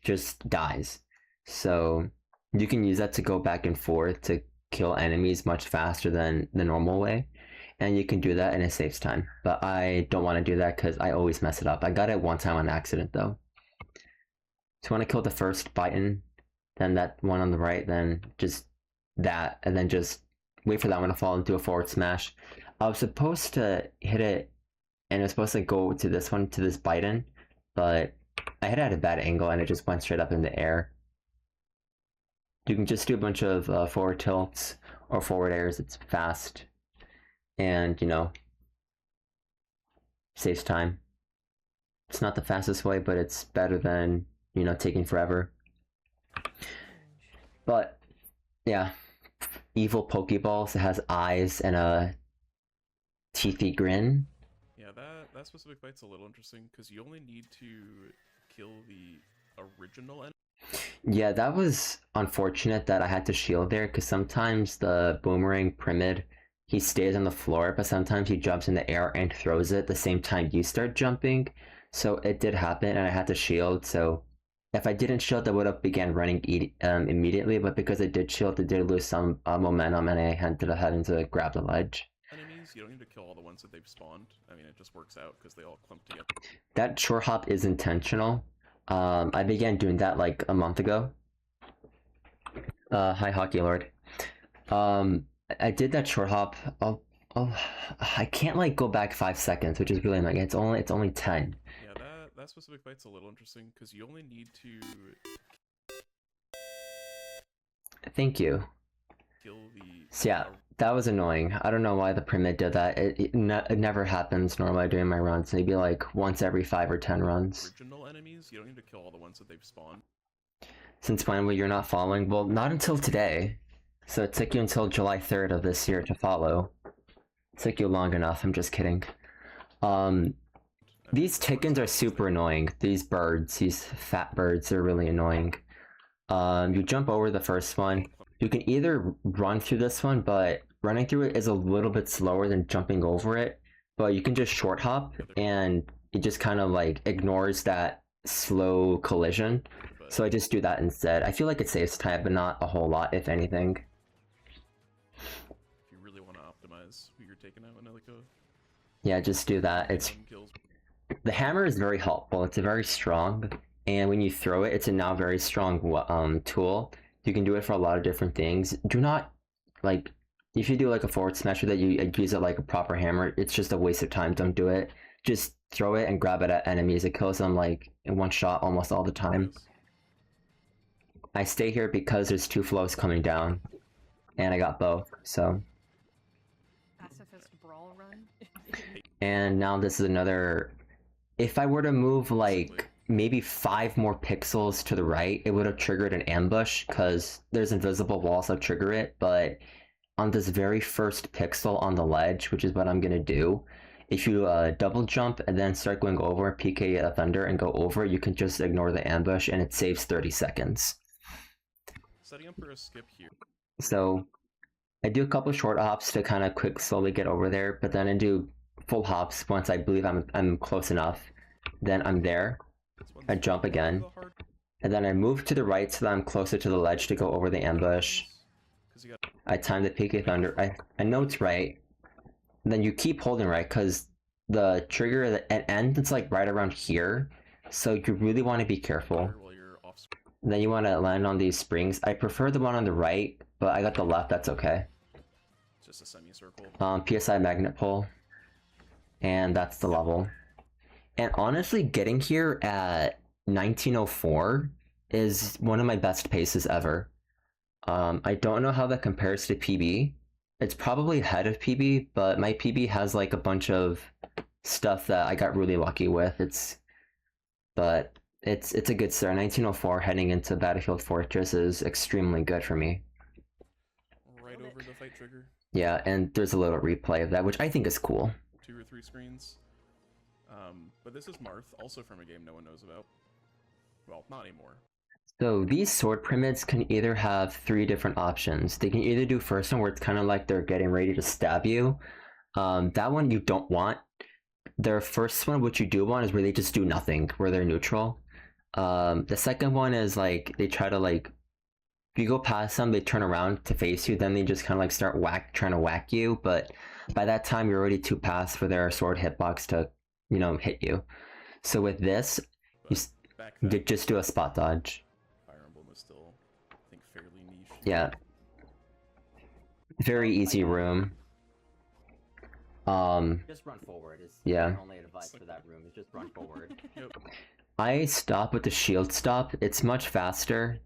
Speaker 1: just dies. So you can use that to go back and forth to kill enemies much faster than the normal way. And you can do that and it saves time. But I don't want to do that because I always mess it up. I got it one time on accident though. So you want to kill the first Biden, then that one on the right, then just that, and then just wait for that one to fall into a forward smash. I was supposed to hit it, and it was supposed to go to this one, to this Biden, but I hit it at a bad angle and it just went straight up in the air. You can just do a bunch of forward tilts or forward airs. It's fast, and you know, saves time. It's not the fastest way, but it's better than, you know, taking forever. But yeah, evil Pokeballs. It has eyes and a teethy grin.
Speaker 3: Yeah, that specific fight's a little interesting because you only need to kill the original enemy.
Speaker 1: Yeah, that was unfortunate that I had to shield there, because sometimes the boomerang Primid, he stays on the floor, but sometimes he jumps in the air and throws it the same time you start jumping. So it did happen, and I had to shield. So if I didn't shield, I would have began running immediately, but because I did shield, it did lose some momentum, and I ended up having to grab the ledge.
Speaker 3: Enemies, you don't need to kill all the ones that they've spawned. I mean, it just works out because they all clump together.
Speaker 1: That short hop is intentional. I began doing that like a month ago. Hi, Hockey Lord. I did that short hop. I can't like go back 5 seconds, which is really annoying. It's only 10.
Speaker 3: Yeah, that specific fight's a little interesting because you only need to
Speaker 1: Thank you.
Speaker 3: kill the.
Speaker 1: So yeah, that was annoying. I don't know why the Primid did that. It never happens normally during my runs. Maybe like once every 5 or 10 runs.
Speaker 3: Original enemies, you don't need to kill all the ones that they've spawned.
Speaker 1: Since when will you're not following? Well, not until today. So it took you until July 3rd of this year to follow. It took you long enough. I'm just kidding. These chickens are super annoying. These birds, these fat birds, are really annoying. You jump over the first one. You can either run through this one, but running through it is a little bit slower than jumping over it. But you can just short hop, and it just kind of like ignores that slow collision. So I just do that instead. I feel like it saves time, but not a whole lot, if anything.
Speaker 3: If you really want to optimize who you're taking out in like a
Speaker 1: Yeah, just do that. The hammer is very helpful. It's very strong, and when you throw it, it's a now very strong tool. You can do it for a lot of different things. Do not, like, if you do like a forward smasher that you use it like a proper hammer, it's just a waste of time. Don't do it. Just throw it and grab it at enemies. It kills them like in one shot almost all the time. I stay here because there's 2 flows coming down, and I got both, so.
Speaker 2: Pacifist brawl run.
Speaker 1: And now this is another. If I were to move like maybe 5 more pixels to the right, it would have triggered an ambush, because there's invisible walls that trigger it, but on this very first pixel on the ledge, which is what I'm gonna do. If you double jump and then start going over, PK a thunder and go over, you can just ignore the ambush and it saves 30 seconds.
Speaker 3: Setting up for a skip here.
Speaker 1: So I do a couple short hops to kind of slowly get over there, but then I do full hops once I believe I'm close enough. Then I'm there. I jump again. And then I move to the right so that I'm closer to the ledge to go over the ambush. I time the PK thunder. I know it's right. And then you keep holding right because the trigger at end it's like right around here. So you really want to be careful. And then you want to land on these springs. I prefer the one on the right, but I got the left, that's okay.
Speaker 3: Just a semicircle.
Speaker 1: PSI magnet pull. And that's the level. And honestly, getting here at 1904 is one of my best paces ever. I don't know how that compares to PB. It's probably ahead of PB, but my PB has like a bunch of stuff that I got really lucky with. It's a good start. 1904 heading into Battlefield Fortress is extremely good for me.
Speaker 3: Right over the fight trigger.
Speaker 1: Yeah, and there's a little replay of that, which I think is cool.
Speaker 3: 2 or 3 screens. But this is Marth, also from a game no one knows about. Well, not anymore.
Speaker 1: So these sword pyramids can either have 3 different options. They can either do first one where it's kind of like they're getting ready to stab you. That one you don't want. Their first one, which you do want, is where they just do nothing, where they're neutral. The second one is like they try to like, if you go past them, they turn around to face you, then they just kind of like start trying to whack you. But by that time, you're already too past for their sword hitbox to, you know, hit you. So with this, you just do a spot dodge.
Speaker 3: Fire Emblem was still, I think, fairly niche.
Speaker 1: Yeah. Very easy room. Just run forward is my only advice for that room, is just run forward.
Speaker 3: Yep.
Speaker 1: I stop with the shield stop. It's much faster.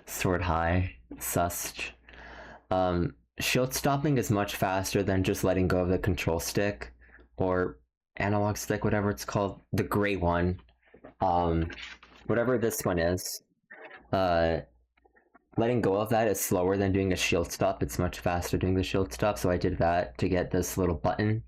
Speaker 1: Sword high. Sussed. Shield stopping is much faster than just letting go of the control stick. Or analog stick, whatever it's called. The gray one. Whatever this one is. Letting go of that is slower than doing a shield stop. It's much faster doing the shield stop, so I did that to get this little button.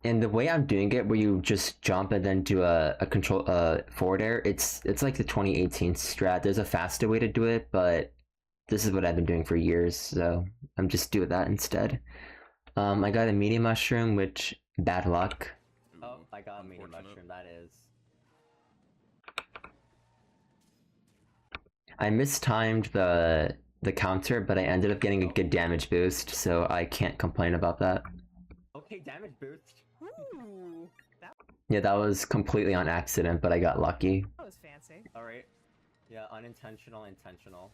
Speaker 1: And the way I'm doing it, where you just jump and then do a control forward air, it's like the 2018 strat. There's a faster way to do it, but this is what I've been doing for years, so I'm just doing that instead. I got a medium mushroom, which bad luck.
Speaker 3: Ooh,
Speaker 1: Oh, I got a medium mushroom. That is. I mistimed the counter, but I ended up getting a good damage boost, so I can't complain about that. Okay, damage boost.
Speaker 2: Ooh, that
Speaker 1: Yeah, that was completely on accident, but I got lucky.
Speaker 2: was fancy.
Speaker 1: Alright. Yeah, unintentional, intentional.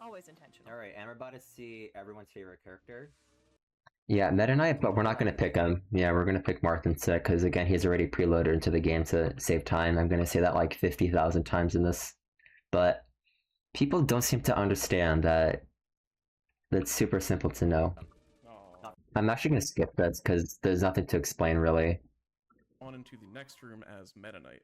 Speaker 2: Always intentional.
Speaker 1: Alright, and we're about to see everyone's favorite character. Yeah, Meta Knight, but we're not going to pick him. Yeah, we're going to pick Marth instead, because again, he's already preloaded into the game to save time. I'm going to say that like 50,000 times in this. But people don't seem to understand that that's super simple to know.
Speaker 3: Aw.
Speaker 1: I'm actually going to skip this because there's nothing to explain really.
Speaker 3: On into the next room as Meta Knight,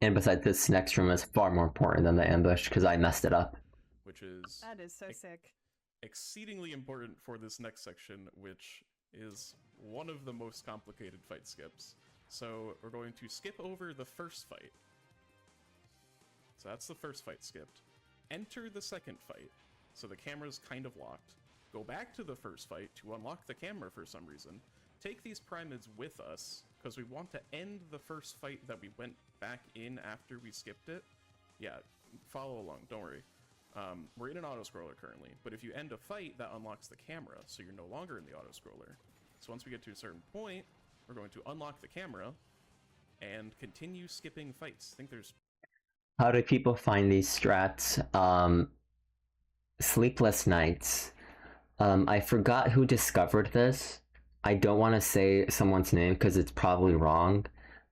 Speaker 1: And besides, this next room is far more important than the ambush because I messed it up.
Speaker 3: which is
Speaker 2: That is so sick.
Speaker 3: exceedingly important for this next section, which is one of the most complicated fight skips. So we're going to skip over the first fight. So that's the first fight skipped. Enter the second fight. So the camera's kind of locked. Go back to the first fight to unlock the camera for some reason. Take these pyramids with us, because we want to end the first fight that we went back in after we skipped it. Yeah, follow along, don't worry. We're in an auto-scroller currently, but if you end a fight, that unlocks the camera, so you're no longer in the auto-scroller. So once we get to a certain point, we're going to unlock the camera and continue skipping fights. I think there's...
Speaker 1: How do people find these strats? Sleepless Nights. I forgot who discovered this. I don't want to say someone's name because it's probably wrong,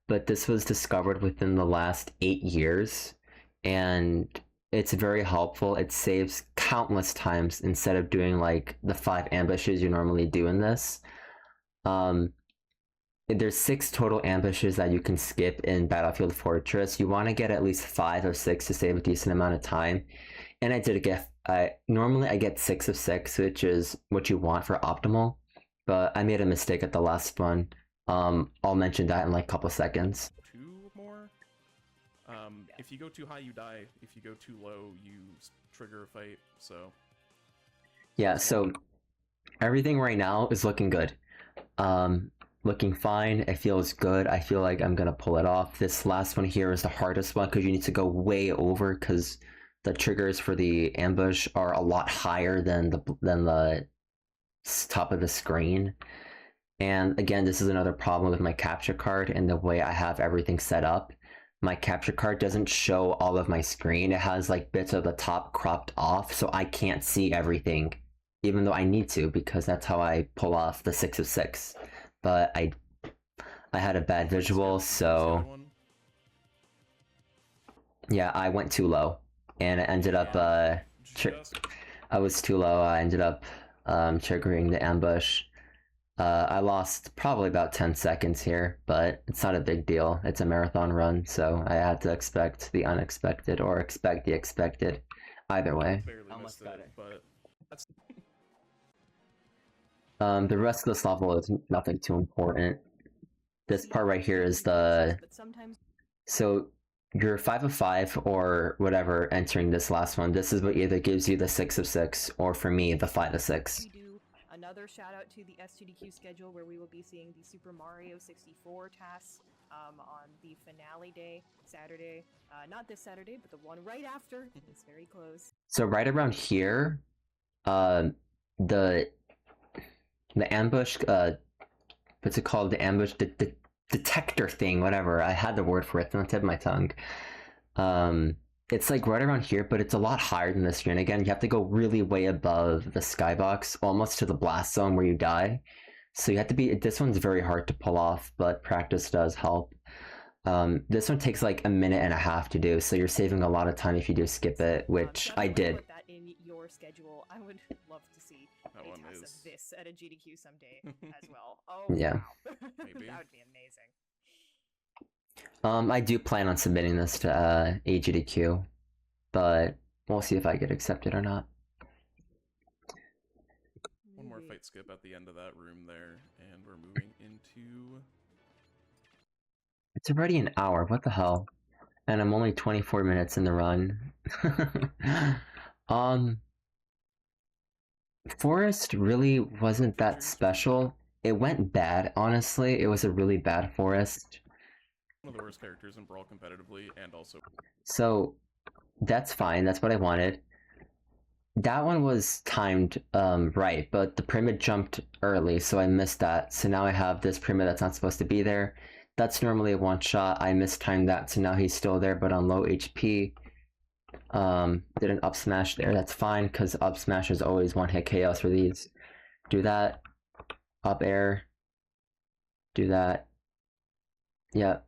Speaker 1: but this was discovered within the last 8 years, and it's very helpful. It saves countless times instead of doing like the 5 ambushes you normally do in this. there's 6 total ambushes that you can skip in Battlefield Fortress. You want to get at least 5 or 6 to save a decent amount of time. And I did get, normally I get 6 of 6, which is what you want for optimal. But I made a mistake at the last one. I'll mention that in like a couple seconds.
Speaker 3: 2 more. If you go too high, you die. If you go too low, you trigger a fight. So
Speaker 1: Yeah, so everything right now is looking good. Looking fine. It feels good. I feel like I'm gonna pull it off. This last one here is the hardest one because you need to go way over because the triggers for the ambush are a lot higher than the top of the screen. And again, this is another problem with my capture card and the way I have everything set up. My capture card doesn't show all of my screen. It has like bits of the top cropped off, so I can't see everything, even though I need to, because that's how I pull off the 6 of 6. But I had a bad visual, so yeah, I went too low, and it ended up I was too low. I ended up triggering the ambush. I lost probably about 10 seconds here, but it's not a big deal. It's a marathon run, so I had to expect the unexpected or expect the expected. Either way.
Speaker 3: Almost got it, but that's...
Speaker 1: The rest of this level is nothing too important. This part right here is the... So you're 5 of 5 or whatever entering this last one. This is what either gives you the 6 of 6 or for me the 5 of 6.
Speaker 2: Another shout out to the S2DQ schedule where we will be seeing the Super Mario 64 tasks on the finale day, Saturday. Not this Saturday, but the one right after. It's very close.
Speaker 1: So right around here, the ambush, what's it called? The ambush, the detector thing, whatever. I had the word for it, it's on the tip of my tongue. It's like right around here, but it's a lot higher than this screen. Again, you have to go really way above the skybox, almost to the blast zone where you die. So you have to be, this one's very hard to pull off, but practice does help. This one takes like a minute and a half to do, so you're saving a lot of time if you do skip it, which I did.
Speaker 2: Put that in your schedule. I would love to see
Speaker 3: that
Speaker 2: a
Speaker 3: one
Speaker 2: task
Speaker 3: is...
Speaker 2: of this at a GDQ someday as well. Oh,
Speaker 1: yeah.
Speaker 2: Wow.
Speaker 3: Maybe.
Speaker 2: That would be amazing.
Speaker 1: I do plan on submitting this to GDQ, but we'll see if I get accepted or not.
Speaker 3: One more fight skip at the end of that room there, and we're moving into...
Speaker 1: It's already an hour, what the hell? And I'm only 24 minutes in the run. Forest really wasn't that special. It went bad, honestly. It was a really bad Forest.
Speaker 3: One of the worst characters in Brawl competitively, and also...
Speaker 1: So, that's fine, that's what I wanted. That one was timed right, but the Primid jumped early, so I missed that. So now I have this Primid that's not supposed to be there. That's normally a one-shot. I mistimed that, so now he's still there, but on low HP. Did an up smash there. That's fine, because up smash is always one-hit KOs for these. Do that. Up air. Do that. Yep.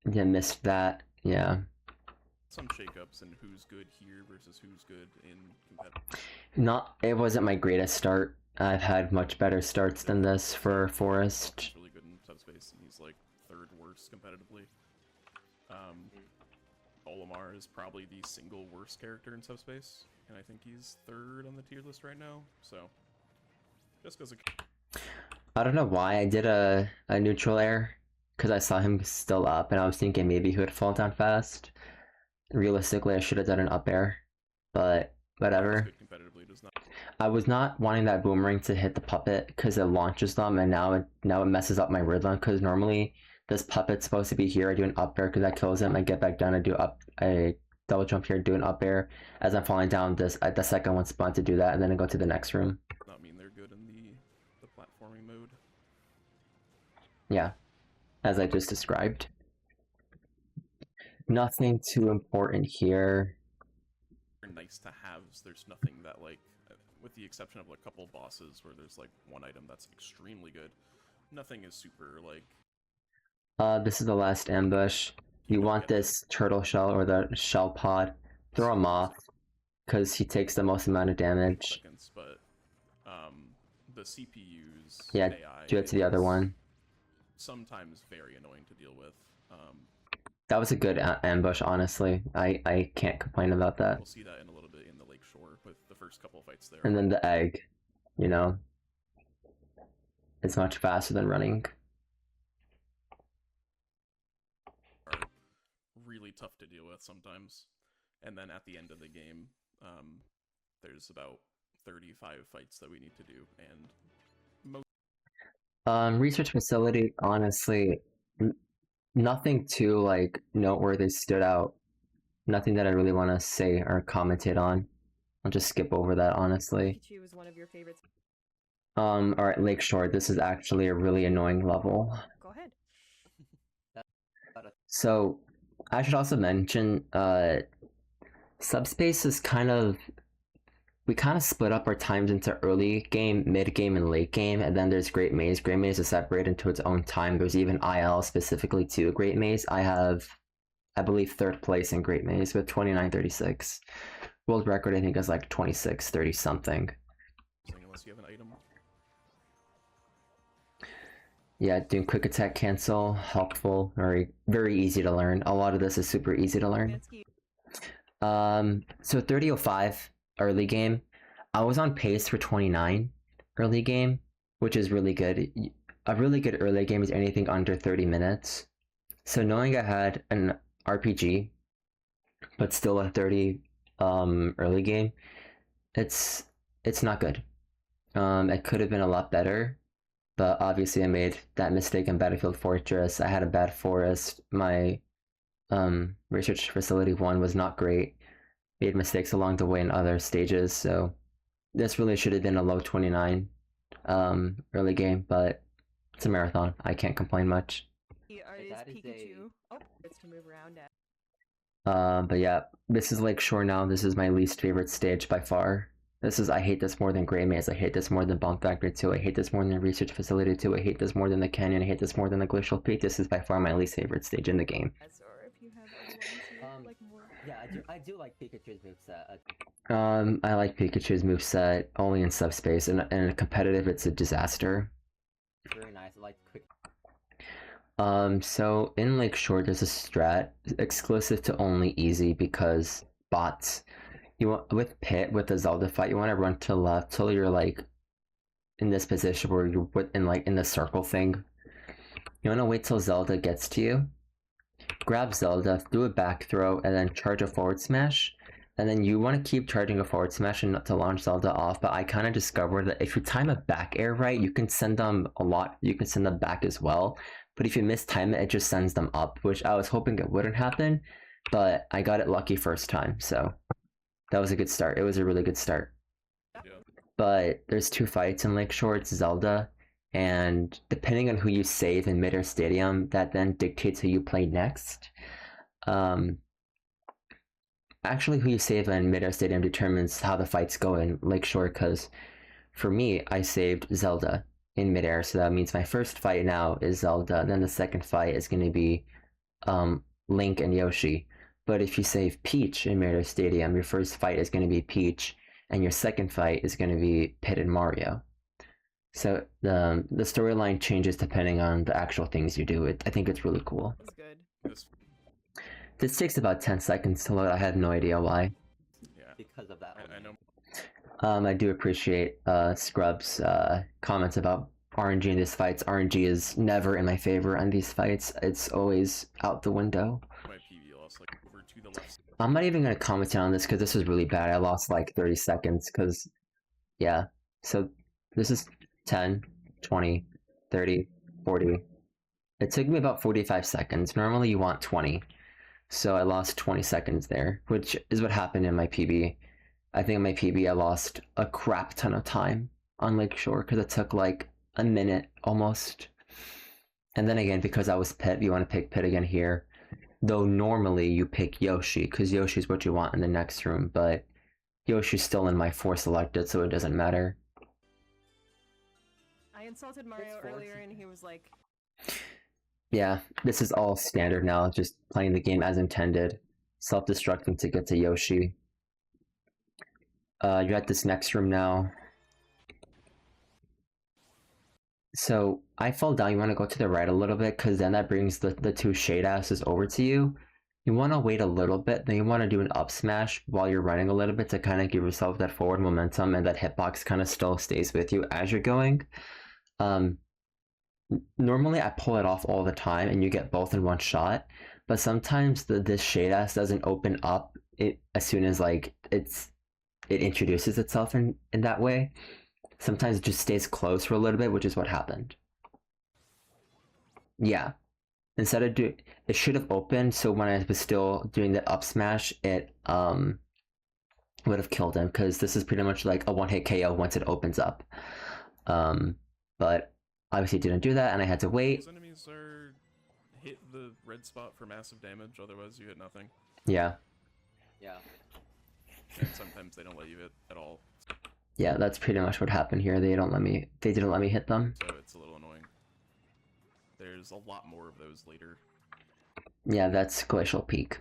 Speaker 1: Yeah, missed that. Yeah.
Speaker 3: Some shakeups in who's good here versus who's good in
Speaker 1: competitive. It wasn't my greatest start. I've had much better starts than this for Forest.
Speaker 3: He's really good in Subspace, and he's like 3rd worst competitively. Olimar is probably the single worst character in Subspace, and I think he's 3rd on the tier list right now, so just because
Speaker 1: I don't know why I did a neutral air, because I saw him still up, and I was thinking maybe he would fall down fast. Realistically, I should have done an up air, but whatever. I was not wanting that boomerang to hit the puppet, because it launches them, and now it messes up my rhythm, because normally this puppet's supposed to be here. I do an up air because that kills him. I get back down. I double jump here, do an up air as I'm falling down. The second one spawned to do that, and then I go to the next room.
Speaker 3: Not mean they're good in the platforming mode.
Speaker 1: Yeah, as I just described. Nothing too important here.
Speaker 3: They're nice to have. There's nothing that like, with the exception of a couple bosses where there's like one item that's extremely good. Nothing is super like.
Speaker 1: This is the last ambush. You want this turtle shell or the shell pod. Throw him off, because he takes the most amount of damage.
Speaker 3: Seconds, but the CPU's
Speaker 1: yeah,
Speaker 3: AI
Speaker 1: do it to the other one.
Speaker 3: sometimes very annoying to deal with.
Speaker 1: That was a good ambush, honestly. I can't complain about that.
Speaker 3: We'll see that in a little bit in the Lakeshore with the first couple of fights there.
Speaker 1: And then the egg, you know, it's much faster than running.
Speaker 3: Are really tough to deal with sometimes. And then at the end of the game, there's about 35 fights that we need to do, and
Speaker 1: Research facility, honestly, nothing too like noteworthy stood out. Nothing that I really want to say or commentate on. I'll just skip over that, honestly.
Speaker 2: Pikachu was one of your favorites.
Speaker 1: Alright, Lakeshore, this is actually a really annoying level.
Speaker 2: Go ahead.
Speaker 1: So, I should also mention, Subspace is we kind of split up our times into early game, mid game, and late game, and then there's Great Maze. Great Maze is separated into its own time. There's even IL specifically to Great Maze. I have, I believe, 3rd place in Great Maze with 29:36. World record, I think, is like 26:30 something.
Speaker 3: unless you have an item.
Speaker 1: Yeah, doing quick attack cancel, helpful, very easy to learn. A lot of this is super easy to learn. So 30:05 early game. I was on pace for 29 early game, which is really good. A really good early game is anything under 30 minutes. So knowing I had an RPG, but still a 30 early game, it's not good. It could have been a lot better, but obviously I made that mistake in Battlefield Fortress. I had a bad forest. My research facility 1 was not great. Made mistakes along the way in other stages, so this really should have been a low 29 early game, but it's a marathon. I can't complain much.
Speaker 2: Is Pikachu. Oh, it's to move around at.
Speaker 1: But yeah, this is Lakeshore now. This is my least favorite stage by far. I hate this more than Grey Maze. I hate this more than Bomb Factory 2. I hate this more than Research Facility 2. I hate this more than the Canyon. I hate this more than the Glacial Peak. This is by far my least favorite stage in the game.
Speaker 2: Or if you have other ones you like more.
Speaker 1: Yeah, I do like Pikachu's moveset. I like Pikachu's moveset only in Subspace, and in competitive it's a disaster. Very nice, I like quick. So in Lakeshore there's a strat exclusive to only easy because bots. You want with the Zelda fight, you want to run to the left till you're like in this position where you're in the circle thing. You want to wait till Zelda gets to you. Grab Zelda, do a back throw, and then charge a forward smash. And then you want to keep charging a forward smash and not to launch Zelda off, but I kind of discovered that if you time a back air right, you can send them you can send them back as well. But if you mistime it, it just sends them up, which I was hoping it wouldn't happen, but I got it lucky first time, so that was a good start. It was a really good start.
Speaker 3: Yeah.
Speaker 1: But there's 2 fights in Lakeshore, it's Zelda, and depending on who you save in Mid-Air Stadium, that then dictates who you play next. Actually, who you save in Mid-Air Stadium determines how the fights go in Lakeshore, because for me, I saved Zelda in Mid-Air, so that means my first fight now is Zelda, and then the second fight is going to be Link and Yoshi. But if you save Peach in Mid-Air Stadium, your first fight is going to be Peach, and your second fight is going to be Pit and Mario. So the storyline changes depending on the actual things you do. I think it's really cool.
Speaker 2: That's good.
Speaker 1: This takes about 10 seconds to load. I have no idea why.
Speaker 3: Yeah.
Speaker 1: Because of that.
Speaker 3: I know.
Speaker 1: I do appreciate Scrub's comments about RNG in these fights. RNG is never in my favor on these fights. It's always out the window.
Speaker 3: My PV lost like over to the left.
Speaker 1: I'm not even going to comment on this because this was really bad. I lost like 30 seconds because, yeah. So this is 10, 20, 30, 40. It took me about 45 seconds. Normally you want 20. So I lost 20 seconds there, which is what happened in my PB. I think in my PB I lost a crap ton of time on Lakeshore because it took like a minute almost. And then again, because I was Pit, you want to pick Pit again here. Though normally you pick Yoshi because Yoshi's what you want in the next room, but Yoshi's still in my 4 selected, so it doesn't matter.
Speaker 2: I insulted Mario earlier and he was like...
Speaker 1: Yeah, this is all standard now, just playing the game as intended. Self-destructing to get to Yoshi. You're at this next room now. So I fall down. You want to go to the right a little bit because then that brings the two shade asses over to you. You want to wait a little bit, then you want to do an up smash while you're running a little bit to kind of give yourself that forward momentum and that hitbox kind of still stays with you as you're going. Normally I pull it off all the time and you get both in one shot, but sometimes this shade ass doesn't open up as soon as like it introduces itself in that way. Sometimes it just stays closed for a little bit, which is what happened. Yeah. Instead of it should have opened, so when I was still doing the up smash, it would have killed him, because this is pretty much like a one-hit KO once it opens up. But obviously didn't do that, and I had to wait.
Speaker 3: Those enemies are hit the red spot for massive damage, otherwise you hit nothing.
Speaker 1: Yeah. Yeah.
Speaker 3: And sometimes they don't let you hit at all.
Speaker 1: Yeah, that's pretty much what happened here. They didn't let me hit them.
Speaker 3: So it's a little annoying. There's a lot more of those later.
Speaker 1: Yeah, that's Glacial Peak.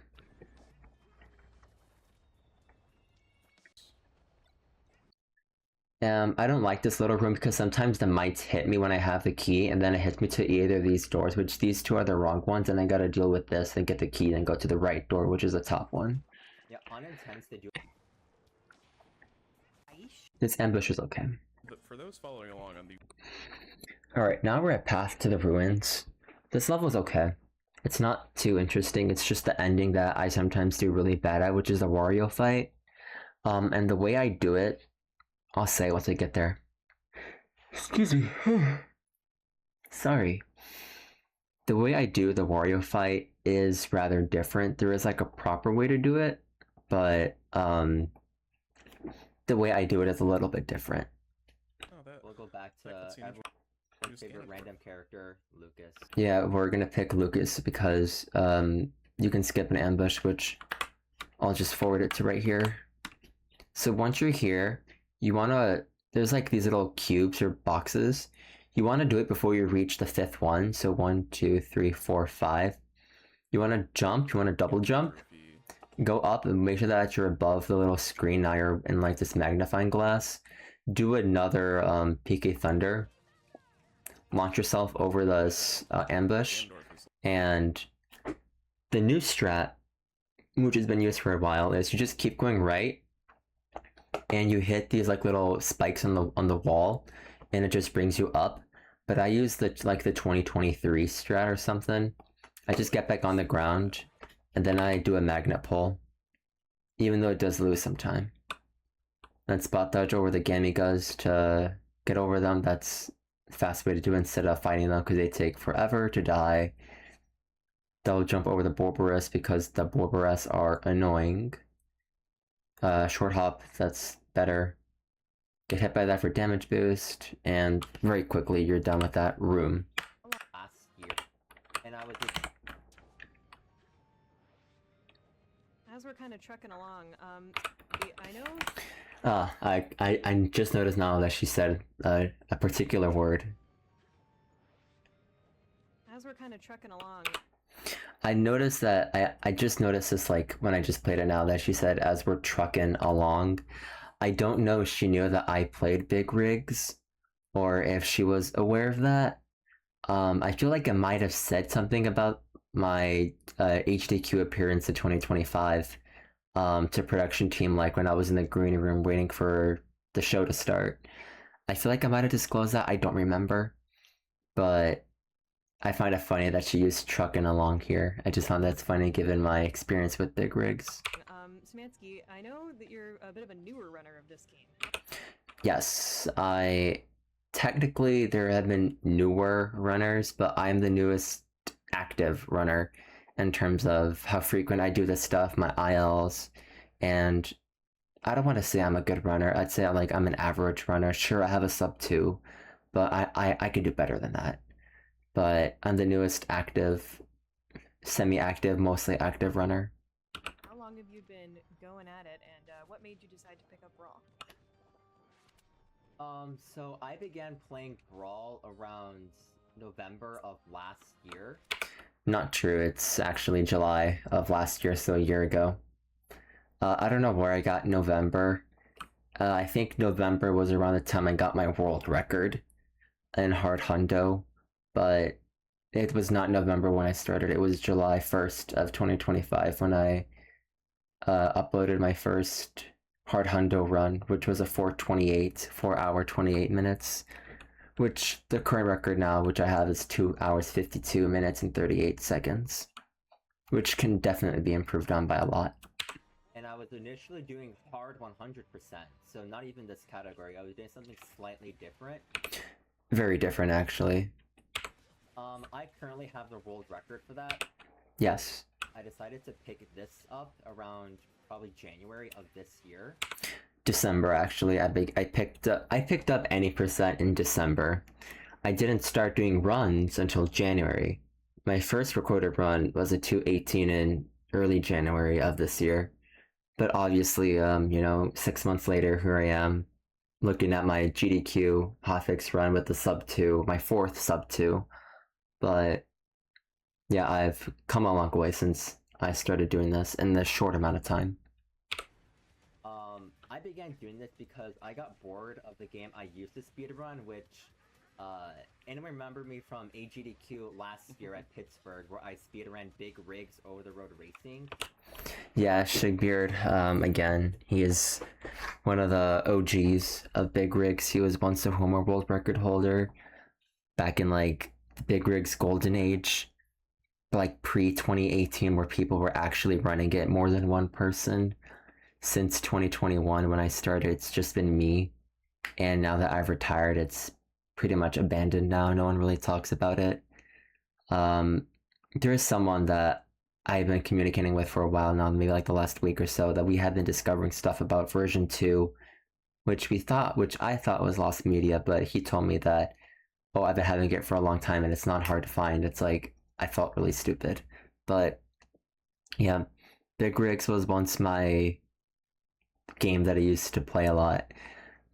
Speaker 1: I don't like this little room because sometimes the mites hit me when I have the key, and then it hits me to either of these doors, which these two are the wrong ones, and I gotta deal with this, then get the key, then go to the right door, which is the top one. Yeah, unintense to do. This ambush is okay.
Speaker 3: But for those following along on the...
Speaker 1: Alright, now we're at Path to the Ruins. This level is okay. It's not too interesting, it's just the ending that I sometimes do really bad at, which is the Wario fight. And the way I do it, I'll say once I get there. Excuse me. Sorry. The way I do the Wario fight is rather different. There is like a proper way to do it, but the way I do it is a little bit different.
Speaker 3: Oh,
Speaker 1: We'll go back to everyone's favorite random character, Lucas. Yeah, we're gonna pick Lucas because you can skip an ambush, which I'll just forward it to right here. So once you're here, you wanna, there's like these little cubes or boxes. You wanna do it before you reach the fifth one. So 1, 2, 3, 4, 5. You wanna jump, you wanna double jump. Go up and make sure that you're above the little screen. Now you're in like this magnifying glass. Do another PK Thunder. Launch yourself over this ambush. And the new strat, which has been used for a while, is you just keep going right, and you hit these like little spikes on the wall, and it just brings you up. But I use the 2023 strat or something. I just get back on the ground, and then I do a magnet pull, even though it does lose some time. Then spot dodge over the Gamigas to get over them. That's a fast way to do it instead of fighting them because they take forever to die. Double jump over the Borborus because the Borborus are annoying. Short hop, that's better. Get hit by that for damage boost, and very quickly you're done with that room. Last year, and I was just...
Speaker 2: As we're kind of trucking along, I know...
Speaker 1: I just noticed now that she said a particular word.
Speaker 2: As we're kind of trucking along...
Speaker 1: I noticed that, I just noticed this like when I just played it now, that she said as we're trucking along. I don't know if she knew that I played Big Rigs, or if she was aware of that. I feel like I might have said something about my HDQ appearance in 2025 to production team, like when I was in the green room waiting for the show to start. I feel like I might have disclosed that, I don't remember. But I find it funny that she used trucking along here. I just found that's funny given my experience with Big Rigs.
Speaker 2: Samansky, I know that you're a bit of a newer runner of this game.
Speaker 1: Yes, technically there have been newer runners, but I'm the newest active runner in terms of how frequent I do this stuff, my ILs, and I don't want to say I'm a good runner. I'd say I'm an average runner. Sure, I have a sub 2, but I could do better than that. But I'm the newest active, semi-active, mostly active runner.
Speaker 2: How long have you been going at it, and what made you decide to pick up Brawl?
Speaker 1: So I began playing Brawl around November of last year. Not true, it's actually July of last year, so a year ago. I don't know where I got November. I think November was around the time I got my world record. in hard hundo, but it was not November when I started. It was July 1st of 2025 when I uploaded my first hard hundo run, which was a 4 hour 28 minutes, which the current record now, which I have, is 2 hours 52 minutes and 38 seconds, which can definitely be improved on by a lot. And I was initially doing hard 100%, so not even this category. I was doing something slightly different. Very different, actually. I currently have the world record for that. Yes. I decided to pick this up around probably January of this year. December, actually. I picked up any percent in December. I didn't start doing runs until January. My first recorded run was a 218 in early January of this year. But obviously, 6 months later, here I am, looking at my GDQ Hotfix run with the sub 2, my fourth sub 2. But yeah, I've come a long way since I started doing this in this short amount of time. I began doing this because I got bored of the game I used to speedrun, which, anyone remember me from AGDQ last year at Pittsburgh, where I speedran big rigs over the road racing? Yeah, Shigbeard, again, he is one of the OGs of big rigs. He was once a former world record holder back in, like, the big rigs golden age, like pre-2018, where people were actually running it more than one person. Since 2021, when I started, it's just been me, and now that I've retired, it's pretty much abandoned now. No one really talks about it. There is someone that I've been communicating with for a while now, maybe like the last week or so, that we have been discovering stuff about version 2, which I thought was lost media, but he told me that, oh, I've been having it for a long time and it's not hard to find. It's like, I felt really stupid. But yeah, Big Rigs was once my game that I used to play a lot,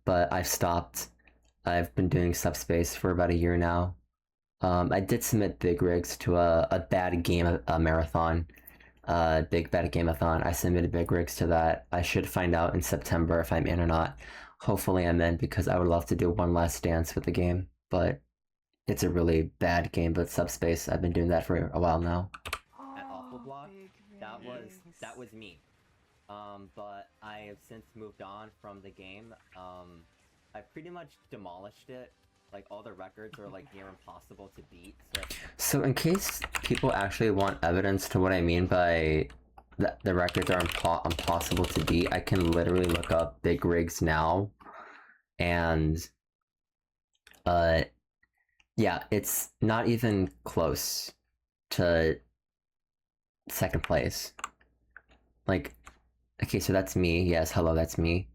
Speaker 1: but I've stopped. I've been doing Subspace for about a year now. I did submit Big Rigs to a bad game marathon, big bad game-a-thon. I submitted Big Rigs to that. I should find out in September if I'm in or not. Hopefully I'm in, because I would love to do one last dance with the game, but it's a really bad game. But Subspace, I've been doing that for a while now. At Awful Block, that was me. But I have since moved on from the game. I pretty much demolished it. Like, all the records are like near impossible to beat. So in case people actually want evidence to what I mean by the records are impossible to beat, I can literally look up Big Rigs now, and yeah, it's not even close to second place. Like, okay, so that's me. Yes, hello, that's me.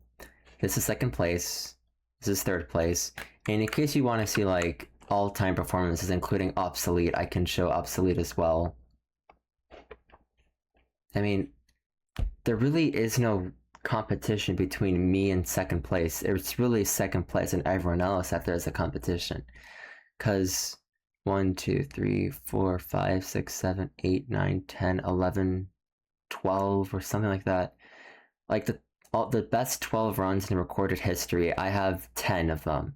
Speaker 1: This is second place. This is third place. And in case you want to see, like, all-time performances, including Obsolete, I can show Obsolete as well. I mean, there really is no competition between me and second place. It's really second place and everyone else that there's a competition. Because 1, 2, 3, 4, 5, 6, 7, 8, 9, 10, 11, 12, or something like that. Like, the best 12 runs in recorded history, I have 10 of them.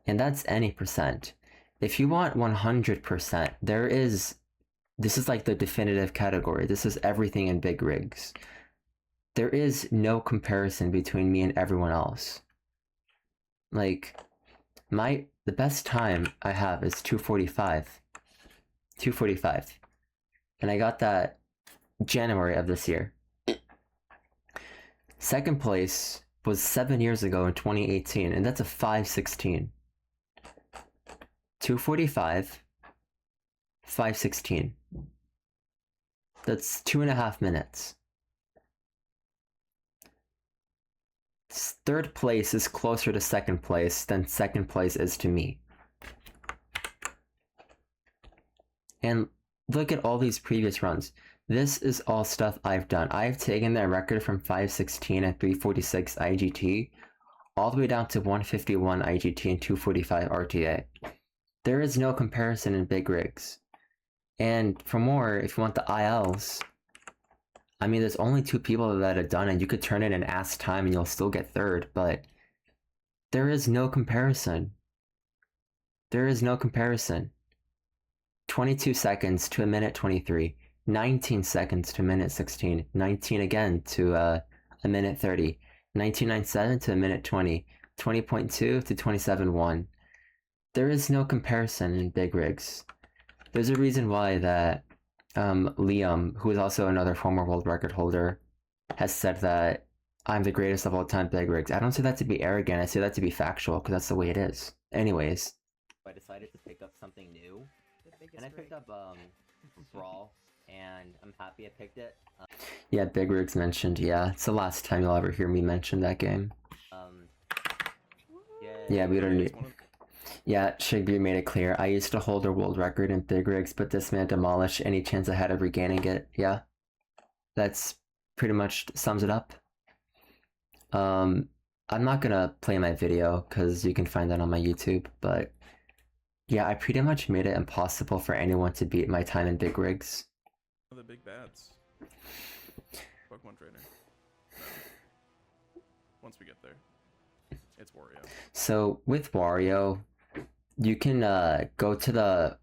Speaker 1: And that's any percent. If you want 100%, this is like the definitive category. This is everything in big rigs. There is no comparison between me and everyone else. Like, the best time I have is 2:45. 2:45. And I got that January of this year. Second place was 7 years ago in 2018, and that's a 5:16. 2:45, 5:16. That's 2.5 minutes. Third place is closer to second place than second place is to me. And look at all these previous runs. This is all stuff I've done. I've taken that record from 5:16 and 3:46 IGT all the way down to 1:51 IGT and 2:45 RTA. There is no comparison in big rigs. And for more, if you want the ILs, I mean, there's only 2 people that have done it. You could turn it in ass time and you'll still get third, but there is no comparison. There is no comparison. 22 seconds to a minute 23. 19 seconds to a minute 16. 19 again to a minute 30. 19.97 to a minute 20. 20.2 to 27.1. There is no comparison in big rigs. There's a reason why that Liam, who is also another former world record holder, has said that I'm the greatest of all time big rigs. I don't say that to be arrogant, I say that to be factual, because that's the way it is. Anyways. I decided to pick up something new, and I picked up Brawl, and I'm happy I picked it. Yeah, big rigs mentioned, yeah. It's the last time you'll ever hear me mention that game. Yeah, we don't need... Yeah, Shigby made it clear. I used to hold a world record in big rigs, but this man demolished any chance I had of regaining it. Yeah. That's pretty much sums it up. I'm not gonna play my video, because you can find that on my YouTube, but yeah, I pretty much made it impossible for anyone to beat my time in big rigs.
Speaker 3: The big bads. Pokemon trainer. Once we get there. It's Wario.
Speaker 1: So, with Wario, you can go to the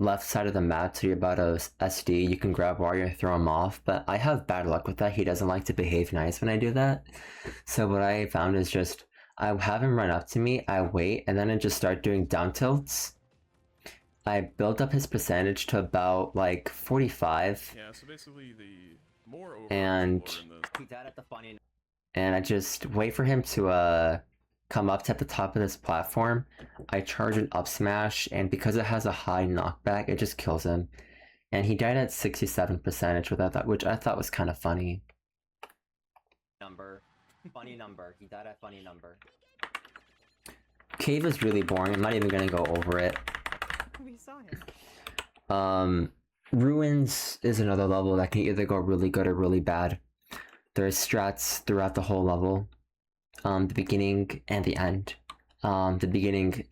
Speaker 1: left side of the map to your about a SD. You can grab Wario and throw him off, but I have bad luck with that. He doesn't like to behave nice when I do that. So what I found is just, I have him run up to me, I wait, and then I just start doing down tilts. I build up his percentage to about like 45.
Speaker 3: Yeah, so basically the more over
Speaker 1: and I just wait for him to come up to at the top of this platform. I charge an up smash, and because it has a high knockback, it just kills him. And he died at 67% without that, which I thought was kind of funny. Funny number. He died at funny number. Cave is really boring. I'm not even gonna go over it.
Speaker 2: We saw him.
Speaker 1: Ruins is another level that can either go really good or really bad. There's strats throughout the whole level. The beginning and the end. The beginning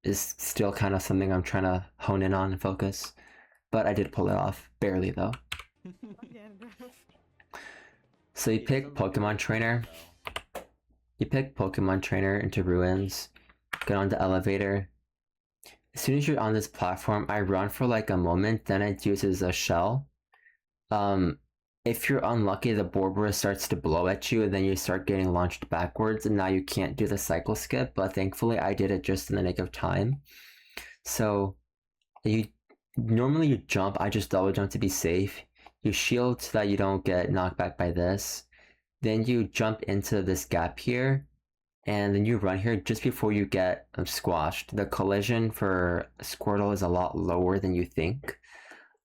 Speaker 1: is still kind of something I'm trying to hone in on and focus, but I did pull it off, barely though. So you pick Pokemon Trainer. You pick Pokemon Trainer into Ruins, get on the elevator. As soon as you're on this platform, I run for like a moment, then it uses a shell. If you're unlucky, the Borborus starts to blow at you, and then you start getting launched backwards, and now you can't do the cycle skip, but thankfully I did it just in the nick of time. So, normally you jump, I just double jump to be safe. You shield so that you don't get knocked back by this. Then you jump into this gap here, and then you run here just before you get squashed. The collision for Squirtle is a lot lower than you think.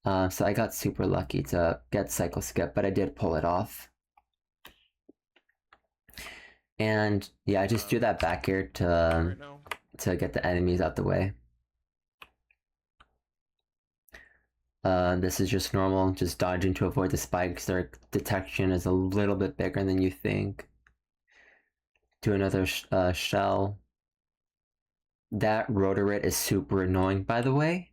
Speaker 1: So I got super lucky to get cycle skip, but I did pull it off. And yeah, I just do that back air to get the enemies out the way. This is just normal, just dodging to avoid the spikes. Their detection is a little bit bigger than you think. Do another shell. That Rotorite is super annoying, by the way.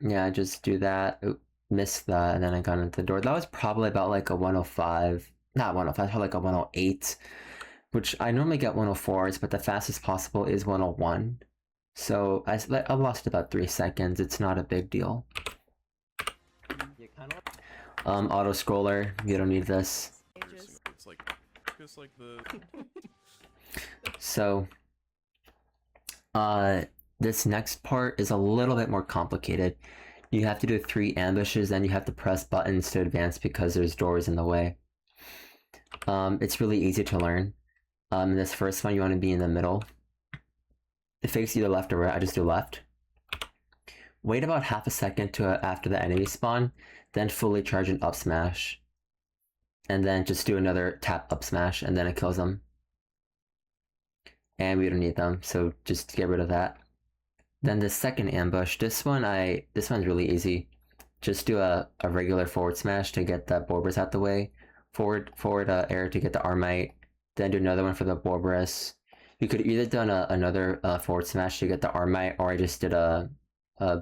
Speaker 1: Yeah, just do that. Oop, missed that, and then I got into the door. That was probably about like a 105. Not 105, probably like a 108. Which I normally get 104s, but the fastest possible is 101. So I lost about 3 seconds. It's not a big deal. Auto scroller. You don't need this.
Speaker 3: It's like just like the.
Speaker 1: So, this next part is a little bit more complicated. You have to do 3 ambushes, and you have to press buttons to advance because there's doors in the way. It's really easy to learn. This first one, you want to be in the middle. It fakes either left or right. I just do left. Wait about half a second to after the enemy spawn, then fully charge an up smash. And then just do another tap up smash, and then it kills them. And we don't need them, so just get rid of that. Then the second ambush, this one's really easy. Just do a regular forward smash to get the Borborus out the way. Forward air to get the Armite. Then do another one for the Borborus. You could either done another forward smash to get the Armite, or I just did a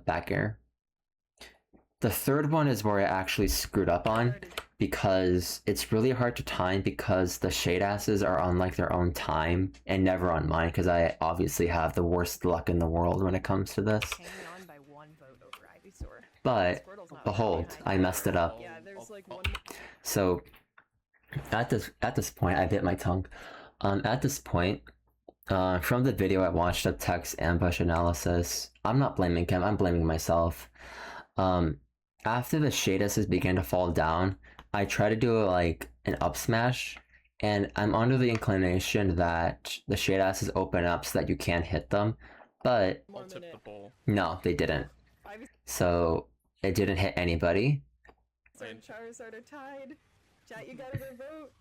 Speaker 1: back air. The third one is where I actually screwed up on. because it's really hard to time because the shade asses are on like their own time and never on mine because I obviously have the worst luck in the world when it comes to this.
Speaker 2: Hanging on by 1 vote over Ivysaur.
Speaker 1: But
Speaker 2: Squirtle's not
Speaker 1: behold,
Speaker 2: far
Speaker 1: I
Speaker 2: behind
Speaker 1: messed it up.
Speaker 2: Yeah, there's like one.
Speaker 1: So at this point, I bit my tongue. At this point, from the video I watched of Tech's ambush analysis, I'm not blaming him. I'm blaming myself. After the shade asses began to fall down, I try to do like an up smash, and I'm under the inclination that the shade asses open up so that you can't hit them, but
Speaker 3: I'll tip the bowl.
Speaker 1: no, they didn't. So it didn't hit anybody.
Speaker 2: And Charizard are tied. Chat, you gotta go vote.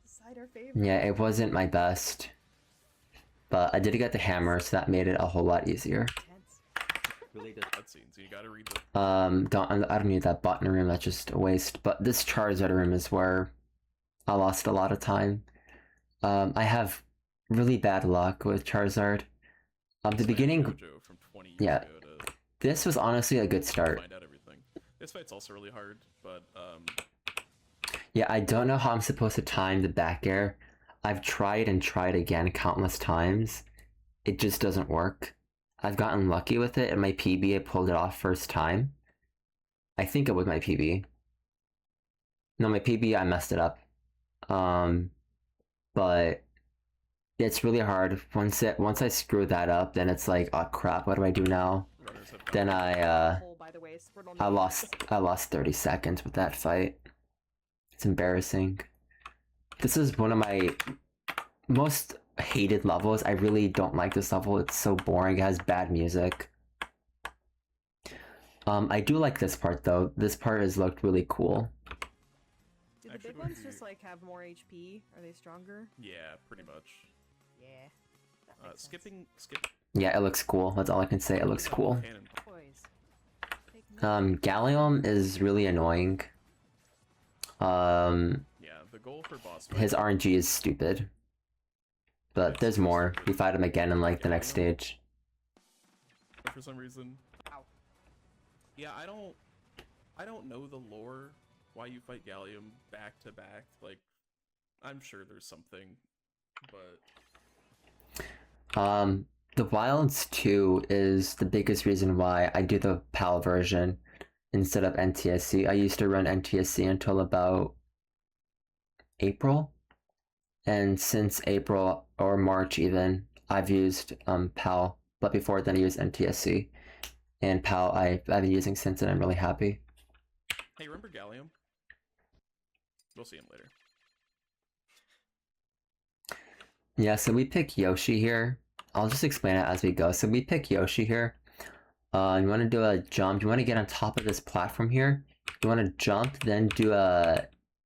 Speaker 2: Decide our favorite.
Speaker 1: Yeah, it wasn't my best, but I did get the hammer, so that made it a whole lot easier.
Speaker 3: Really good cutscenes. You gotta read the.
Speaker 1: I don't need that button room. That's just a waste. But this Charizard room is where I lost a lot of time. I have really bad luck with Charizard. The beginning,
Speaker 3: From 20 years
Speaker 1: yeah,
Speaker 3: ago to
Speaker 1: this was honestly a good start.
Speaker 3: find out everything. This fight's also really hard, but
Speaker 1: Yeah, I don't know how I'm supposed to time the back air. I've tried and tried again countless times. It just doesn't work. I've gotten lucky with it, and my PB, I pulled it off first time. I think it was my PB. No, my PB, I messed it up. But it's really hard. Once I screw that up, then it's like, oh crap, what do I do now? Then I lost 30 seconds with that fight. It's embarrassing. This is one of my most hated levels. I really don't like this level. It's so boring. It has bad music. I do like this part though. This part has looked really cool.
Speaker 2: Do the big ones just like have more HP? Are they stronger?
Speaker 3: Yeah, pretty much.
Speaker 2: Yeah. That makes sense.
Speaker 1: Yeah, it looks cool. That's all I can say. It looks cool.
Speaker 3: Cannon.
Speaker 2: Boys. Take note.
Speaker 1: Gallium is really annoying.
Speaker 3: Yeah, the goal for boss fight.
Speaker 1: His RNG is stupid. But there's more. We fight him again in like the next stage.
Speaker 3: For some reason.
Speaker 2: Ow.
Speaker 3: Yeah, I don't know the lore why you fight Gallium back to back. Like, I'm sure there's something, but
Speaker 1: The Wilds 2 is the biggest reason why I do the PAL version instead of NTSC. I used to run NTSC until about April. And since April or March even, I've used PAL, but before then I used NTSC. And PAL I've been using since, and I'm really happy.
Speaker 3: hey, remember Gallium? We'll see him later.
Speaker 1: Yeah, so we pick Yoshi here. I'll just explain it as we go. So we pick Yoshi here. You want to do a jump. You want to get on top of this platform here. You want to jump, then do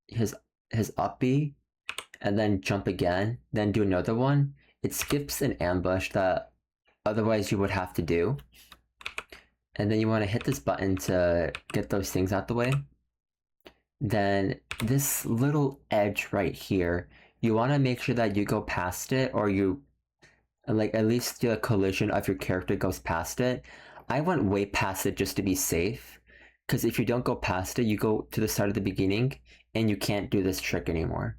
Speaker 1: his up B, and then jump again, then do another one. It skips an ambush that otherwise you would have to do. And then you want to hit this button to get those things out the way. Then this little edge right here, you want to make sure that you go past it, or you, like, at least the collision of your character goes past it. I went way past it just to be safe, because if you don't go past it, you go to the start of the beginning, and you can't do this trick anymore.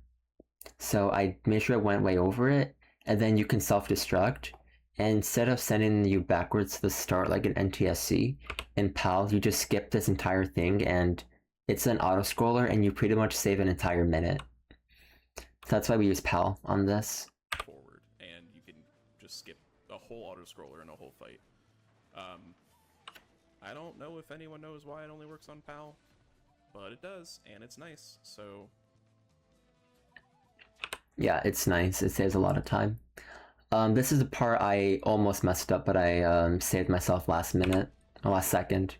Speaker 1: So I made sure I went way over it, and then you can self-destruct. And instead of sending you backwards to the start like an NTSC, in PAL, you just skip this entire thing, and it's an auto-scroller, and you pretty much save an entire minute. So that's why we use PAL on this.
Speaker 3: Forward, and you can just skip a whole auto-scroller in a whole fight. I don't know if anyone knows why it only works on PAL, but it does, and it's nice, so...
Speaker 1: Yeah, it's nice. It saves a lot of time. This is the part I almost messed up, but I saved myself last second.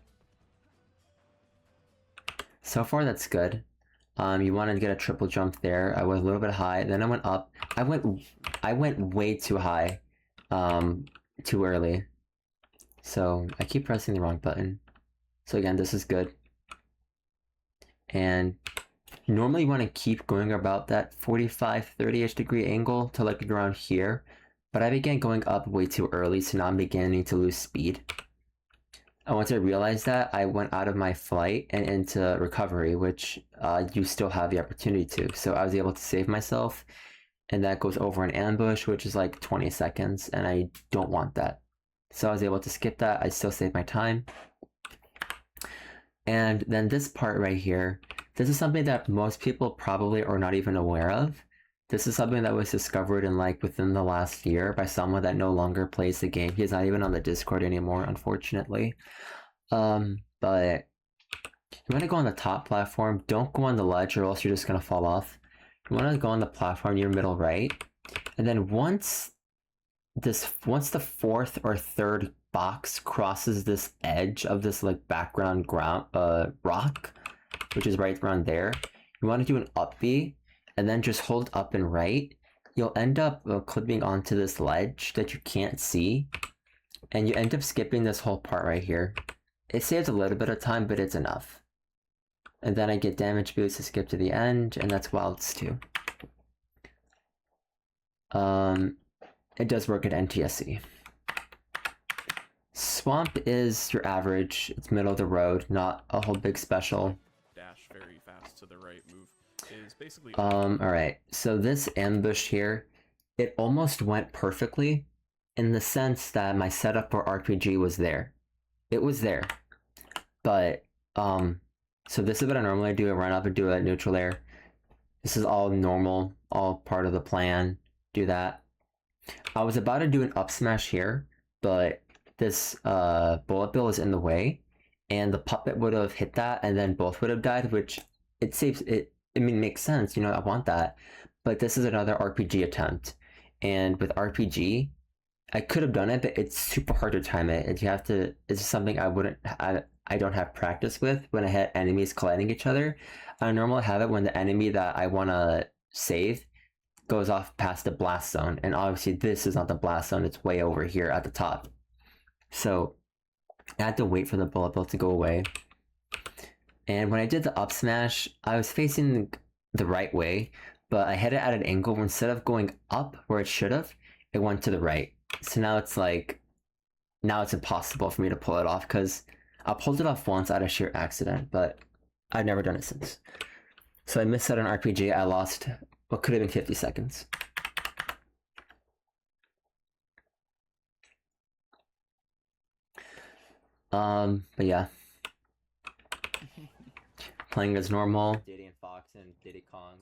Speaker 1: So far, that's good. You want to get a triple jump there. I was a little bit high, then I went up. I went way too high, too early. So I keep pressing the wrong button. So again, this is good. And normally you want to keep going about that 45-30ish degree angle to like around here. But I began going up way too early, so now I'm beginning to lose speed. And once I realized that, I went out of my flight and into recovery, which you still have the opportunity to. So I was able to save myself, and that goes over an ambush, which is like 20 seconds, and I don't want that. So I was able to skip that. I still saved my time. And then this part right here, this is something that most people probably are not even aware of. This is something that was discovered in like within the last year by someone that no longer plays the game. He's not even on the Discord anymore, unfortunately. But you want to go on the top platform. Don't go on the ledge or else you're just going to fall off. You want to go on the platform near middle right. And then once the fourth or third box crosses this edge of this like background rock, which is right around there, you want to do an up B and then just hold up and right. You'll end up clipping onto this ledge that you can't see, and you end up skipping this whole part right here. It saves a little bit of time, but it's enough. And then I get damage boost to skip to the end, and that's wilds too. It does work at NTSC. Swamp is your average. It's middle of the road, not a whole big special.
Speaker 3: Dash very fast to the right move is basically.
Speaker 1: Alright, so this ambush here, it almost went perfectly in the sense that my setup for RPG was there. It was there. But, so this is what I normally do. I run up and do a neutral air. This is all normal, all part of the plan. Do that. I was about to do an up smash here, but this bullet bill is in the way, and the puppet would have hit that, and then both would have died, which it saves it. I mean, makes sense. You know, I want that, but this is another RPG attempt, and with RPG, I could have done it, but it's super hard to time it. And you have to. It's something I don't have practice with when I had enemies colliding each other. I normally have it when the enemy that I want to save goes off past the blast zone, and obviously this is not the blast zone. It's way over here at the top. So I had to wait for the bullet bill to go away. And when I did the up smash, I was facing the right way, but I had it at an angle where instead of going up where it should have, it went to the right. So now it's like, now it's impossible for me to pull it off, because I pulled it off once out of sheer accident, but I've never done it since. So I missed out on RPG. I lost what could have been 50 seconds. But yeah. Playing as normal. Diddy and Fox and Diddy Kong,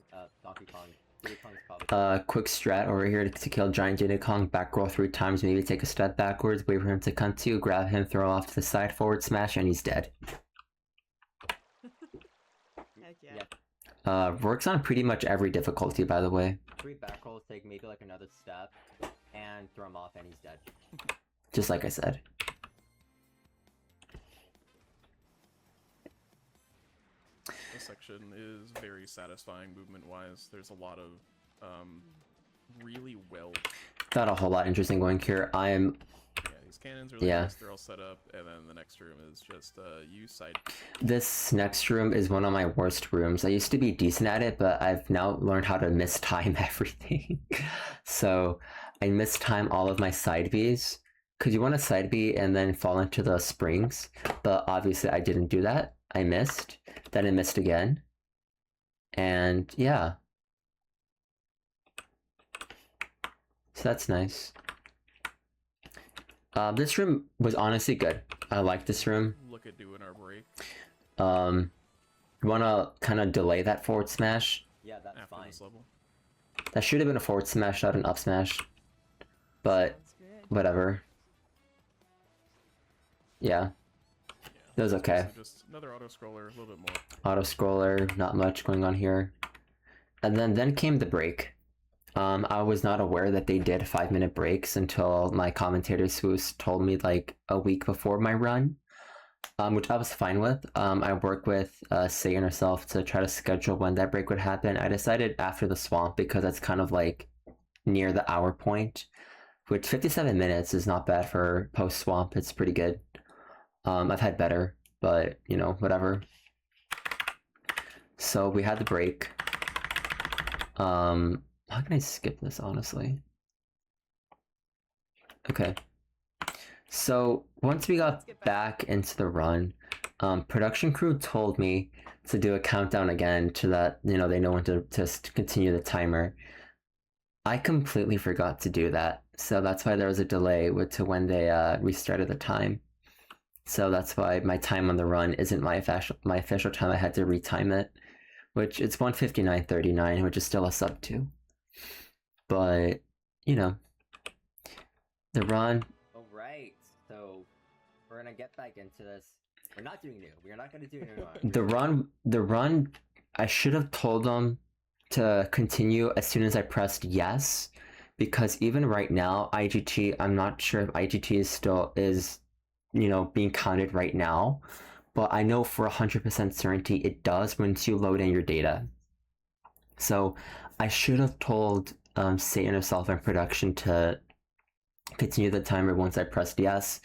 Speaker 1: Donkey Kong. Diddy Kong's probably quick strat over here to kill Giant Diddy Kong, back roll 3 times, maybe take a step backwards, wait for him to come to, grab him, throw off to the side, forward smash, and he's dead.
Speaker 2: Heck yeah.
Speaker 1: Works on pretty much every difficulty, by the way. 3 back rolls, take maybe like another step, and throw him off, and he's dead. Just like I said.
Speaker 3: This section is very satisfying movement-wise. There's a lot of really well.
Speaker 1: Not a whole lot interesting going here.
Speaker 3: Yeah, these cannons are nice. They're all set up, and then the next room is just use side.
Speaker 1: This next room is one of my worst rooms. I used to be decent at it, but I've now learned how to mistime everything. So I mistime all of my side Bs, because you want to side B and then fall into the springs, but obviously I didn't do that. I missed, then I missed again, and yeah. So that's nice. This room was honestly good. I like this room.
Speaker 3: Look at doing our break.
Speaker 1: You wanna kind of delay that forward smash? Yeah, that's
Speaker 3: after
Speaker 1: fine.
Speaker 3: This level.
Speaker 1: That should have been a forward smash, not an up smash. But whatever. Yeah. That was okay.
Speaker 3: Just another auto scroller, a little bit more.
Speaker 1: Auto scroller, not much going on here. And then came the break. I was not aware that they did 5-minute breaks until my commentator Swoos told me like a week before my run, which I was fine with. I worked with Say and herself to try to schedule when that break would happen. I decided after the swamp because that's kind of like near the hour point, which 57 minutes is not bad for post swamp. It's pretty good. I've had better, but you know, whatever. So we had the break. How can I skip this, honestly? Okay. So once we
Speaker 2: Let's
Speaker 1: got
Speaker 2: get
Speaker 1: back into the run, production crew told me to do a countdown again to that, you know, they know when to continue the timer. I completely forgot to do that, so that's why there was a delay to when they restarted the time. So that's why my time on the run isn't my official time. I had to retime it, which it's 1:59:39, which is still a sub 2. But you know, the run. All right, so we're gonna get back into this. We're not doing new. We're not gonna do new run. The run. I should have told them to continue as soon as I pressed yes, because even right now, IGT. I'm not sure if IGT is you know, being counted right now, but I know for 100% certainty it does once you load in your data. So I should have told Satan herself in production to continue the timer once I pressed yes,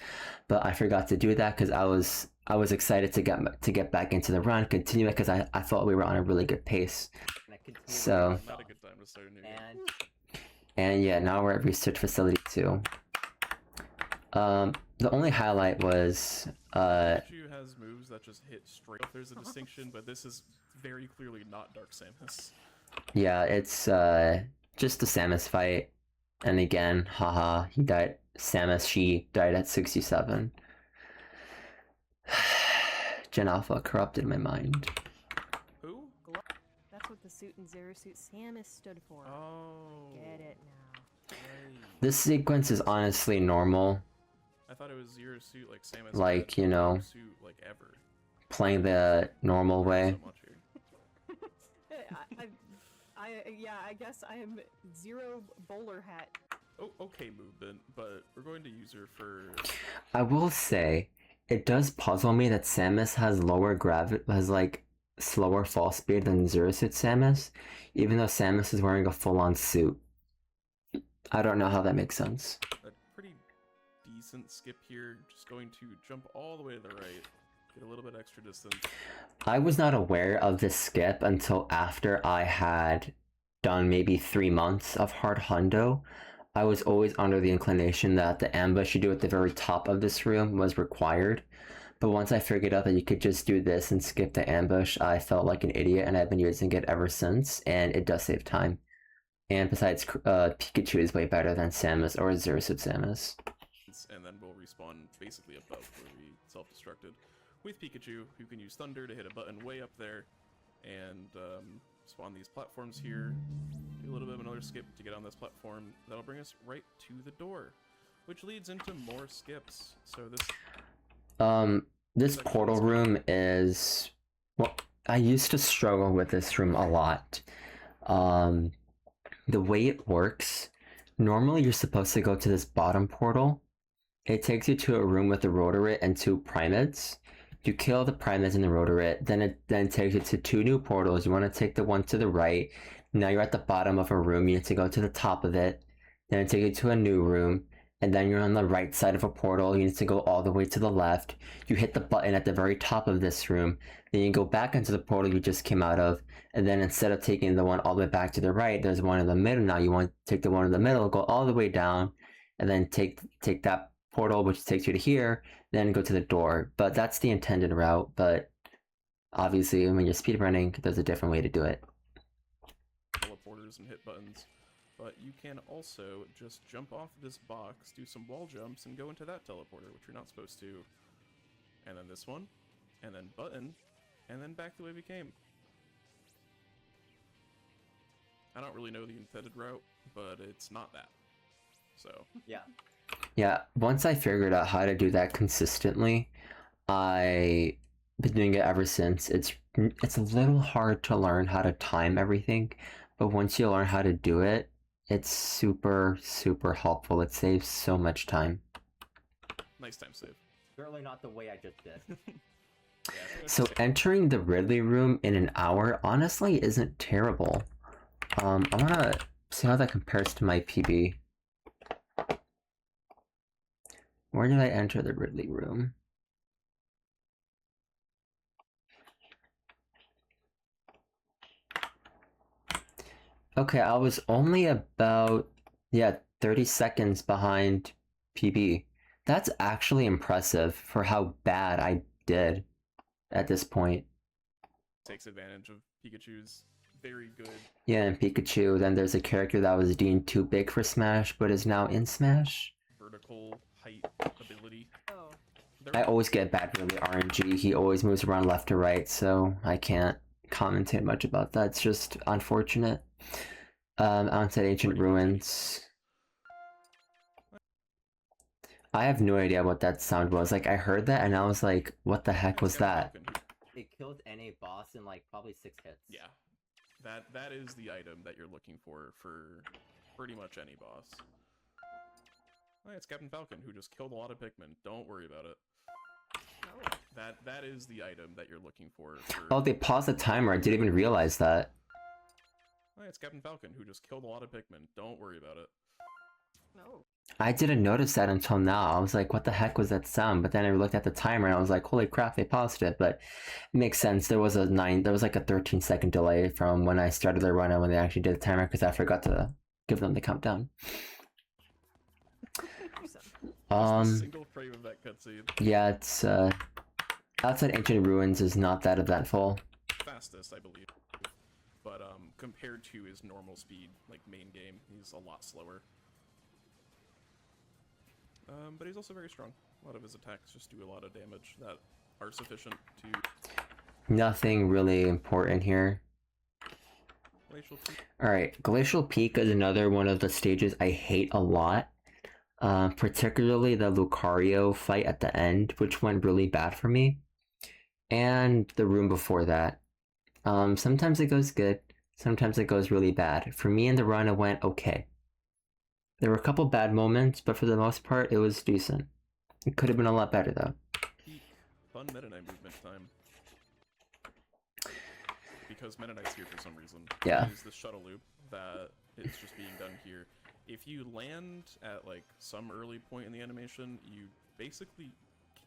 Speaker 1: but I forgot to do that because I was excited to get back into the run, continue it because I thought we were on a really good pace. So
Speaker 3: Not a good time to start a new game.
Speaker 1: and yeah, now we're at Research Facility 2. The only highlight was
Speaker 3: Pikachu has moves that just hit straight. There's a distinction, but this is very clearly not Dark Samus.
Speaker 1: yeah, it's just a Samus fight, and again, haha, he died. She died at 67. Gen Alpha corrupted my mind.
Speaker 3: Who?
Speaker 2: That's what the suit and Zero Suit Samus stood for.
Speaker 3: Oh.
Speaker 2: Get it now.
Speaker 3: Right.
Speaker 1: This sequence is honestly normal.
Speaker 3: I thought it was Zero Suit like Samus.
Speaker 1: Like, you know,
Speaker 3: Zero Suit like ever.
Speaker 1: Playing the normal way.
Speaker 3: So much here.
Speaker 2: Yeah, I guess I am Zero Bowler Hat.
Speaker 3: Oh, okay, movement, but we're going to use her for.
Speaker 1: I will say, it does puzzle me that Samus has like slower fall speed than Zero Suit Samus, even though Samus is wearing a full-on suit. I don't know how that makes sense.
Speaker 3: A pretty decent skip here. Just going to jump all the way to the right, get a little bit extra distance.
Speaker 1: I was not aware of this skip until after I had done maybe 3 months of hard hundo. I was always under the inclination that the ambush you do at the very top of this room was required. But once I figured out that you could just do this and skip the ambush, I felt like an idiot, and I've been using it ever since, and it does save time. And besides, Pikachu is way better than Samus or Zero Suit Samus.
Speaker 3: And then we'll respawn basically above where we self-destructed with Pikachu, who can use Thunder to hit a button way up there and spawn these platforms here. Do a little bit of another skip to get on this platform. That'll bring us right to the door, which leads into more skips. So
Speaker 1: this portal room is, well, I used to struggle with this room a lot. The way it works, normally you're supposed to go to this bottom portal. It takes you to a room with a Rotorite and 2 Primates. You kill the Primates and the Rotorite, then it takes you to 2 new portals. You want to take the one to the right. Now you're at the bottom of a room. You need to go to the top of it. Then it takes you to a new room. And then you're on the right side of a portal. You need to go all the way to the left. You hit the button at the very top of this room. Then you go back into the portal you just came out of. And then instead of taking the one all the way back to the right, there's one in the middle. Now you want to take the one in the middle, go all the way down, and then take that portal, which takes you to here, then go to the door. But that's the intended route. But obviously, when you're speedrunning, there's a different way to do it.
Speaker 3: teleporters and hit buttons. But you can also just jump off this box, do some wall jumps, and go into that teleporter, which you're not supposed to. And then this one, and then button, and then back the way we came. I don't really know the intended route, but it's not that. So
Speaker 1: Yeah, once I figured out how to do that consistently, I've been doing it ever since. It's a little hard to learn how to time everything, but once you learn how to do it, it's super, super helpful. It saves so much time.
Speaker 3: nice time save.
Speaker 1: Certainly not the way I just did.
Speaker 3: Yeah,
Speaker 1: So entering the Ridley room in an hour honestly isn't terrible. I wanna see how that compares to my PB. Where did I enter the Ridley room? Okay, I was only about, 30 seconds behind PB. That's actually impressive for how bad I did at this point.
Speaker 3: Takes advantage of Pikachu's very good.
Speaker 1: Yeah, and Pikachu. Then there's a character that was deemed too big for Smash, but is now in Smash.
Speaker 3: Vertical height ability.
Speaker 2: Oh,
Speaker 1: I always get bad for the RNG. He always moves around left to right, so I can't commentate much about that. It's just unfortunate. Outside Ancient Ruins. I have no idea what that sound was. Like, I heard that and I was like, what the heck was that? It killed NA boss in like probably 6 hits.
Speaker 3: Yeah, that is the item that you're looking for pretty much any boss. Oh, it's Captain Falcon, who just killed a lot of Pikmin. Don't worry about it.
Speaker 2: no.
Speaker 3: That is the item that you're looking for.
Speaker 1: Oh, they paused the timer. I didn't even realize that.
Speaker 3: Oh, it's Captain Falcon, who just killed a lot of Pikmin. Don't worry about it.
Speaker 2: No.
Speaker 1: I didn't notice that until now. I was like, what the heck was that sound? But then I looked at the timer and I was like, holy crap, they paused it. But it makes sense. There was like a 13-second delay from when I started the run and when they actually did the timer because I forgot to give them the countdown.
Speaker 3: Just a single frame of that cutscene.
Speaker 1: Yeah, it's Outside Ancient Ruins is not that eventful.
Speaker 3: Fastest, I believe. But compared to his normal speed, like main game, he's a lot slower. But he's also very strong. A lot of his attacks just do a lot of damage that are sufficient to...
Speaker 1: Nothing really important here.
Speaker 3: Glacial Peak.
Speaker 1: Alright, Glacial Peak is another one of the stages I hate a lot. Particularly the Lucario fight at the end, which went really bad for me. And the room before that. Sometimes it goes good, sometimes it goes really bad. For me in the run, it went okay. There were a couple bad moments, but for the most part, it was decent. It could have been a lot better, though.
Speaker 3: Peak. Fun Meta Knight movement time. Because Meta Knight's here for some reason.
Speaker 1: Yeah.
Speaker 3: There's this shuttle loop that is just being done here. If you land at like some early point in the animation, you basically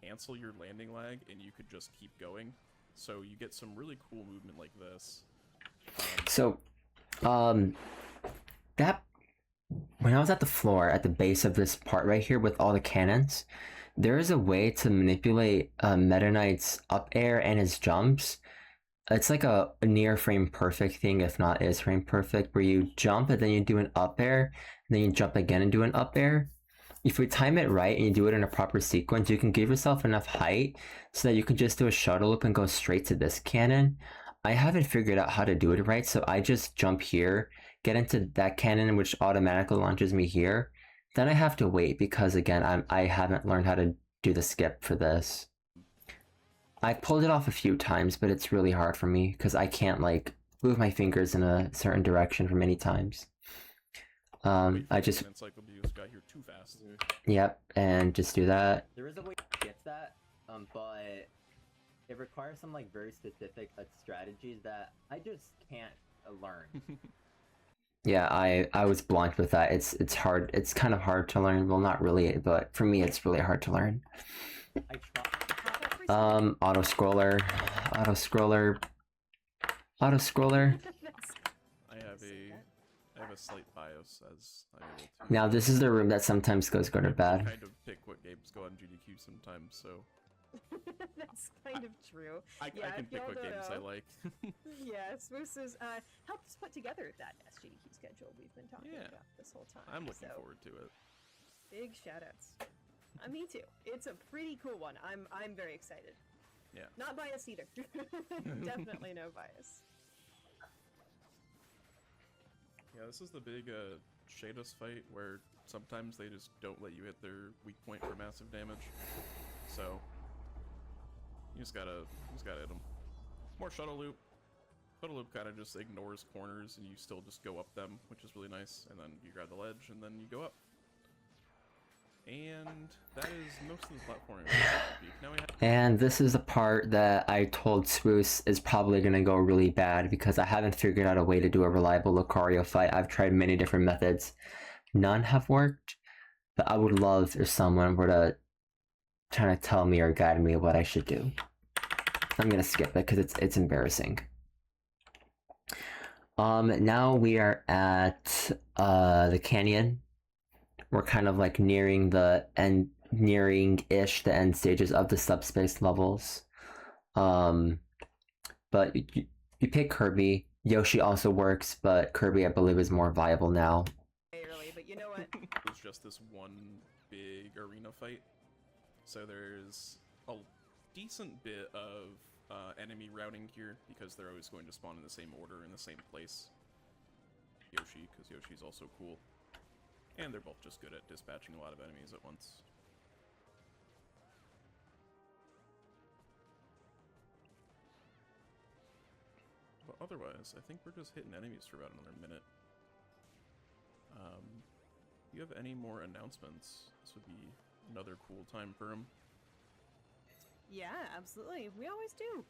Speaker 3: cancel your landing lag and you could just keep going. So you get some really cool movement like this.
Speaker 1: That when I was at the floor at the base of this part right here with all the cannons, there is a way to manipulate Meta Knight's up air and his jumps. It's like a near frame perfect thing, if not is frame perfect, where you jump and then you do an up air, and then you jump again and do an up air. If you time it right and you do it in a proper sequence, you can give yourself enough height so that you can just do a shuttle loop and go straight to this cannon. I haven't figured out how to do it right, so I just jump here, get into that cannon, which automatically launches me here. Then I have to wait because, again, I haven't learned how to do the skip for this. I pulled it off a few times, but it's really hard for me because I can't, like, move my fingers in a certain direction for many times. I just...
Speaker 3: Encyclopedia's got here too fast.
Speaker 1: Yep, and just do that. There is a way to skip that, but it requires some, like, very specific strategies that I just can't learn. Yeah, I was blunt with that. It's hard. It's kind of hard to learn. Well, not really, but for me, it's really hard to learn. I tried. Auto scroller.
Speaker 3: I have a slight bias as I'm able to.
Speaker 1: Now this is the room that sometimes goes good or bad.
Speaker 3: Kind of pick what games go on GDQ sometimes, so.
Speaker 2: That's kind of true.
Speaker 3: I can pick what games I like.
Speaker 2: Yes, this is helped us put together that SGDQ schedule we've been talking about this whole time.
Speaker 3: I'm looking forward to it.
Speaker 2: Big shoutouts. Me too. It's a pretty cool one. I'm very excited.
Speaker 3: Yeah.
Speaker 2: Not biased either. Definitely no bias.
Speaker 3: Yeah, this is the big Shados fight where sometimes they just don't let you hit their weak point for massive damage. So you just gotta hit them. More shuttle loop. Shuttle loop kind of just ignores corners and you still just go up them, which is really nice. And then you grab the ledge and then you go up. And that is most of the platforming.
Speaker 1: And this is the part that I told Swoose is probably going to go really bad because I haven't figured out a way to do a reliable Lucario fight. I've tried many different methods. None have worked, but I would love if someone were to try to tell me or guide me what I should do. I'm going to skip it because it's embarrassing. Now we are at the canyon. We're kind of like nearing the end, nearing-ish the end stages of the Subspace levels. But you pick Kirby. Yoshi also works, but Kirby I believe is more viable now.
Speaker 2: Early, but you know what?
Speaker 3: It's just this one big arena fight. So there's a decent bit of enemy routing here because they're always going to spawn in the same order in the same place. Yoshi, because Yoshi's also cool. And they're both just good at dispatching a lot of enemies at once. But otherwise, I think we're just hitting enemies for about another minute. Do you have any more announcements? This would be another cool time for them.
Speaker 2: Yeah, absolutely. We always do.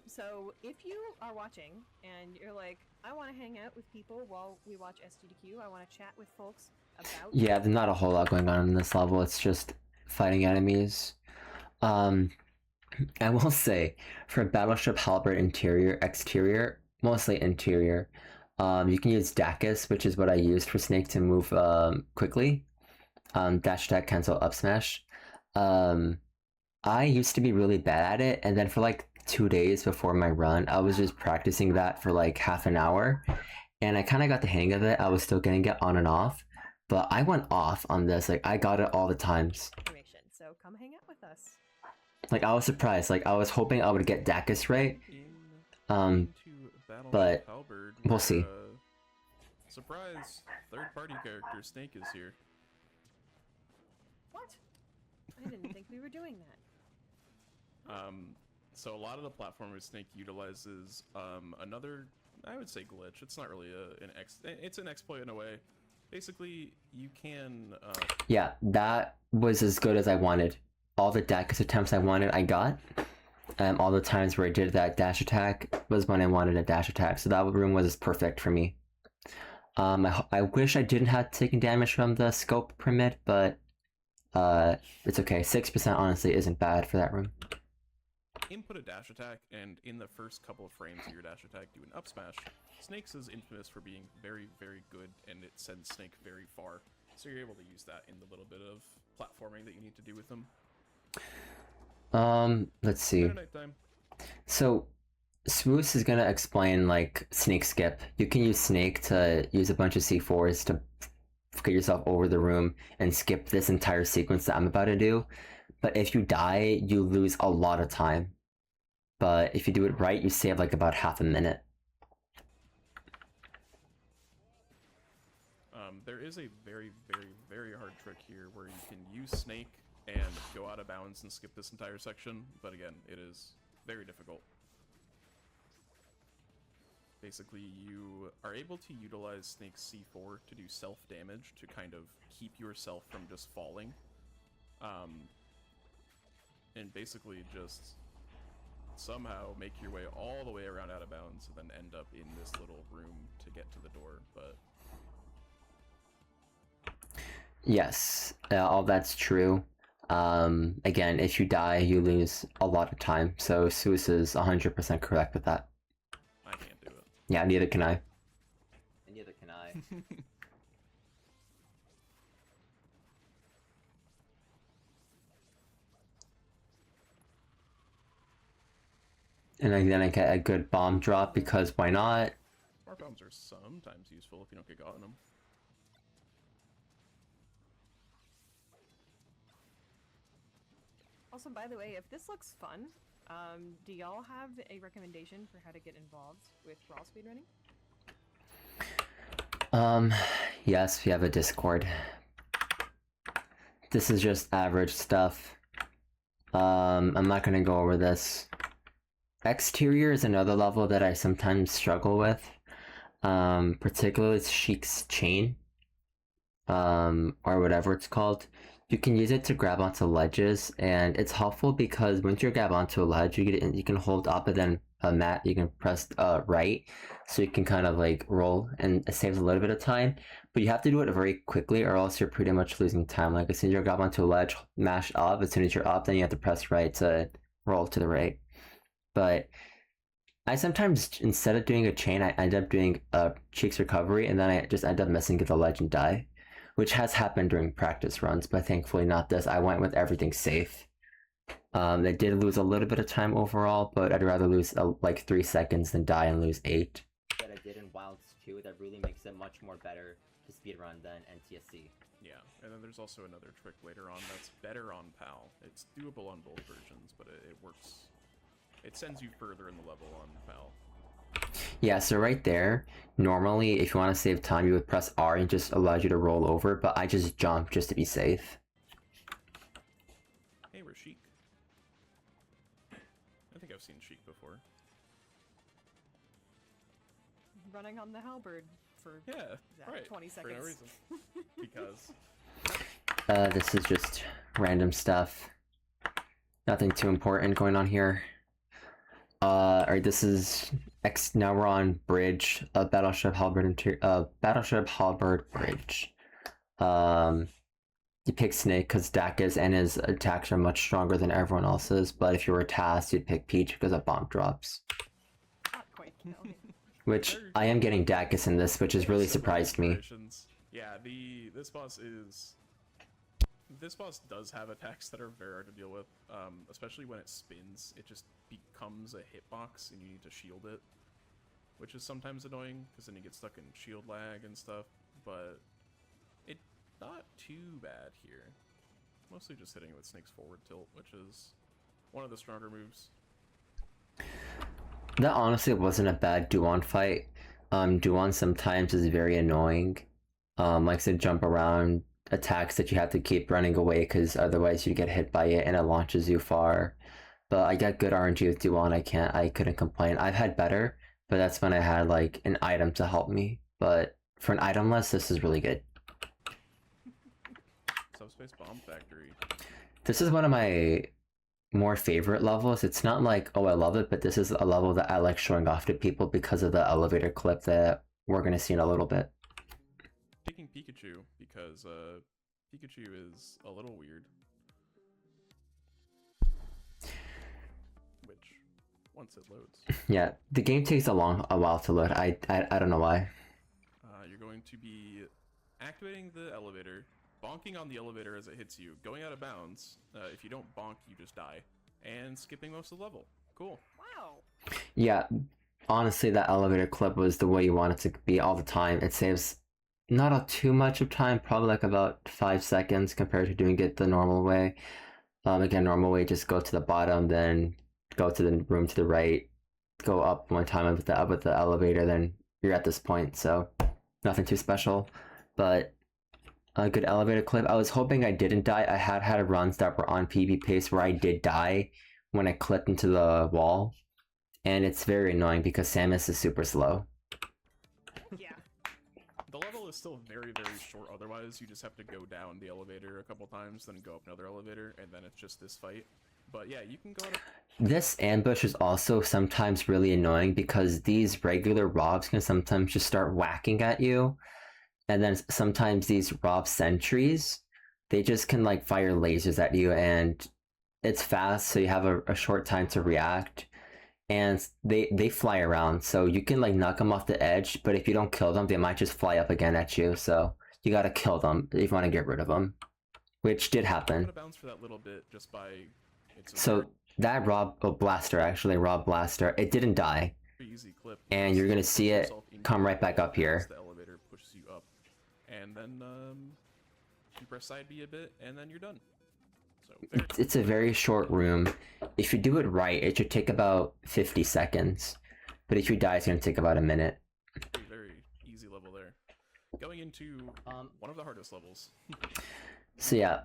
Speaker 2: So if you are watching and you're like, I want to hang out with people while we watch SGDQ, I want to chat with folks about...
Speaker 1: Yeah, there's not a whole lot going on in this level. It's just fighting enemies. I will say, for Battleship Halberd exterior, mostly interior, you can use Dacus, which is what I used for Snake to move quickly. Dash attack, cancel, up smash. I used to be really bad at it, and then for like 2 days before my run, I was just practicing that for like half an hour, and I kind of got the hang of it. I was still getting it on and off, but I went off on this. Like, I got it all the times.
Speaker 2: So come hang out with us.
Speaker 1: Like, I was surprised. Like, I was hoping I would get Dacus right. But
Speaker 3: Halberd,
Speaker 1: we'll see.
Speaker 3: Surprise! Third-party character Snake is here.
Speaker 2: What? I didn't think we were doing that.
Speaker 3: So a lot of the platformers Snake utilizes another, I would say, glitch. It's not really it's an exploit in a way. Basically, you can.
Speaker 1: Yeah, that was as good as I wanted. All the Dacus attempts I wanted, I got. All the times where I did that dash attack was when I wanted a dash attack, so that room was perfect for me. I wish I didn't have taken damage from the scope permit, but it's okay. 6% honestly isn't bad for that room.
Speaker 3: Input a dash attack, and in the first couple of frames of your dash attack, do an up smash. Snake's is infamous for being very, very good, and it sends Snake very far. So you're able to use that in the little bit of platforming that you need to do with them.
Speaker 1: Let's see. So, Swoos is gonna explain, like, Snake Skip. You can use Snake to use a bunch of C4s to get yourself over the room and skip this entire sequence that I'm about to do. But if you die, you lose a lot of time. But if you do it right, you save, like, about half a minute.
Speaker 3: There is a very, very, very hard trick here where you can use Snake and go out of bounds and skip this entire section, but again, it is very difficult. Basically, you are able to utilize Snake's C4 to do self-damage to kind of keep yourself from just falling. And basically just somehow make your way all the way around out of bounds and then end up in this little room to get to the door, but...
Speaker 1: Yes, all that's true. Again, if you die, you lose a lot of time, so Suis is 100% correct with that.
Speaker 3: I can't do it.
Speaker 1: Yeah, neither can I. And neither can I. And then I get a good bomb drop, because why not?
Speaker 3: Smart bombs are sometimes useful if you don't get caught in them.
Speaker 2: Also, by the way, if this looks fun, do y'all have a recommendation for how to get involved with brawl speedrunning?
Speaker 1: Yes, we have a Discord. This is just average stuff. I'm not gonna go over this. Exterior is another level that I sometimes struggle with. Particularly Sheik's Chain. Or whatever it's called. You can use it to grab onto ledges, and it's helpful because once you grab onto a ledge, you can hold up and then a mat, you can press right, so you can kind of like roll, and it saves a little bit of time. But you have to do it very quickly, or else you're pretty much losing time. Like, as soon as you grab onto a ledge, mash up. As soon as you're up, then you have to press right to roll to the right. But I sometimes, instead of doing a chain, I end up doing a Cheeks recovery, and then I just end up missing the ledge and die, which has happened during practice runs, but thankfully not this. I went with everything safe. It did lose a little bit of time overall, but I'd rather lose like 3 seconds than die and lose 8. That I did in Wilds 2 that really makes it much more better to speedrun than NTSC.
Speaker 3: Yeah, and then there's also another trick later on that's better on PAL. It's doable on both versions, but it works. It sends you further in the level on PAL.
Speaker 1: Yeah, so right there, normally if you want to save time, you would press R and just allows you to roll over, but I just jump just to be safe.
Speaker 3: Hey, we're Sheik. I think I've seen Sheik before.
Speaker 2: Running on the halberd for
Speaker 3: right,
Speaker 2: 20 seconds.
Speaker 3: For no reason. Because
Speaker 1: This is just random stuff. Nothing too important going on here. Alright, this is now we're on bridge, Battleship Halberd Bridge. You pick Snake because Dacus and his attacks are much stronger than everyone else's, but if you were tasked, you'd pick Peach because of bomb drops.
Speaker 2: Not quite killing.
Speaker 1: Which I am getting Dacus in this, which has really surprised me.
Speaker 3: Yeah, this boss does have attacks that are very hard to deal with, especially when it spins. It just becomes a hitbox and you need to shield it, which is sometimes annoying because then you get stuck in shield lag and stuff, but it's not too bad here. Mostly just hitting with Snake's forward tilt, which is one of the stronger moves.
Speaker 1: That honestly wasn't a bad Duan fight. Duan sometimes is very annoying. Likes to jump around attacks that you have to keep running away because otherwise you get hit by it and it launches you far. But I got good RNG with Duan. I couldn't complain. I've had better, but that's when I had like an item to help me. But for an itemless, this is really good.
Speaker 3: Subspace Bomb Factory.
Speaker 1: This is one of my more favorite levels. It's not like, oh, I love it, but this is a level that I like showing off to people because of the elevator clip that we're going to see in a little bit.
Speaker 3: Picking Pikachu because Pikachu is a little weird. Which, once it loads.
Speaker 1: Yeah, the game takes a while to load. I don't know why.
Speaker 3: You're going to be activating the elevator, bonking on the elevator as it hits you, going out of bounds. If you don't bonk, you just die, and skipping most of the level. Cool.
Speaker 2: Wow.
Speaker 1: Yeah, honestly, that elevator clip was the way you want it to be all the time. It saves not too much of time, probably like about 5 seconds compared to doing it the normal way. Again, normal way, just go to the bottom, then go to the room to the right, go up one time with the elevator, then you're at this point. So nothing too special, but a good elevator clip. I was hoping I didn't die. I had runs that were on PB pace where I did die when I clipped into the wall, and it's very annoying because Samus is super slow.
Speaker 2: Yeah.
Speaker 3: The level is still very, very short otherwise. You just have to go down the elevator a couple times, then go up another elevator, and then it's just this fight. But yeah, you can go on
Speaker 1: This ambush is also sometimes really annoying because these regular Robs can sometimes just start whacking at you. And then sometimes these Rob sentries, they just can like fire lasers at you, and it's fast, so you have a short time to react. And they fly around, so you can like knock them off the edge, but if you don't kill them, they might just fly up again at you. So you gotta kill them if you want to get rid of them, which did happen.
Speaker 3: I'm gonna bounce for that little bit just by.
Speaker 1: So that Rob Blaster, it didn't die,
Speaker 3: easy clip,
Speaker 1: and you're gonna see it come right back up here.
Speaker 3: The elevator pushes you up, and then you press side B a bit, and then you're done. So
Speaker 1: it's a very short room. If you do it right, it should take about 50 seconds. But if you die, it's going to take about a minute.
Speaker 3: Very easy level there. Going into one of the hardest levels.
Speaker 1: So yeah,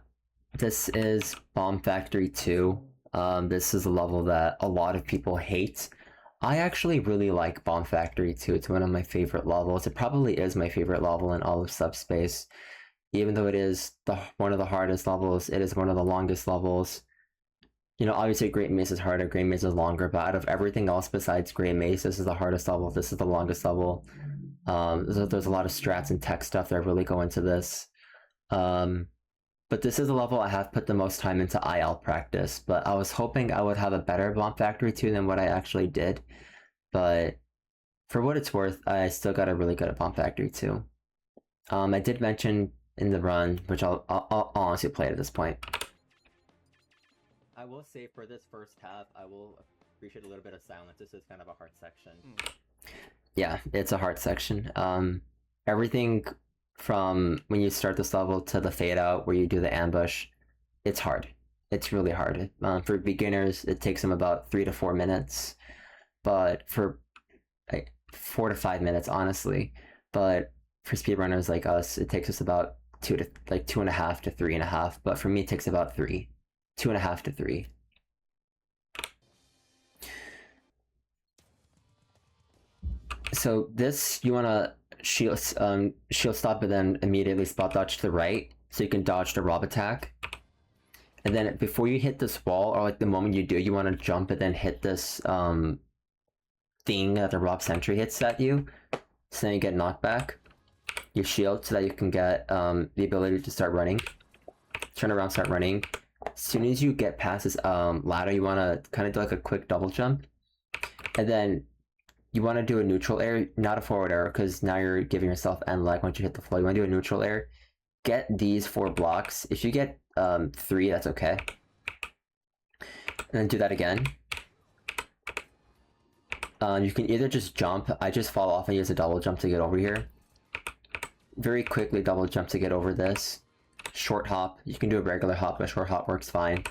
Speaker 1: this is Bomb Factory 2. This is a level that a lot of people hate. I actually really like Bomb Factory 2. It's one of my favorite levels. It probably is my favorite level in all of Subspace. Even though it is one of the hardest levels, it is one of the longest levels. You know, obviously Great Maze is harder, Great Maze is longer, but out of everything else besides Great Maze, this is the hardest level, this is the longest level. There's a lot of strats and tech stuff that really go into this. But this is the level I have put the most time into IL practice, but I was hoping I would have a better Bomb Factory 2 than what I actually did. But for what it's worth, I still got a really good at Bomb Factory 2. I did mention in the run, which I'll honestly play at this point. I will say for this first half, I will appreciate a little bit of silence. This is kind of a hard section. Yeah, it's a hard section. Everything from when you start this level to the fade out where you do the ambush, it's hard. It's really hard. For beginners, it takes them about 3 to 4 minutes, but for 4 to 5 minutes, honestly. But for speedrunners like us, it takes us about 2.5 to 3.5. But for me, it takes about 3, 2.5 to 3. So this, you want to shield stop and then immediately spot dodge to the right, so you can dodge the rob attack. And then before you hit this wall, or like the moment you do, you want to jump and then hit this thing that the rob sentry hits at you. So then you get knocked back. You shield so that you can get the ability to start running. Turn around, start running. As soon as you get past this ladder, you want to kind of do like a quick double jump. And then you want to do a neutral air, not a forward air, because now you're giving yourself end lag once you hit the floor. You want to do a neutral air. Get these 4 blocks. If you get 3, that's okay. And then do that again. You can either just jump. I just fall off and use a double jump to get over here. Very quickly double jump to get over this. Short hop. You can do a regular hop, but short hop works fine.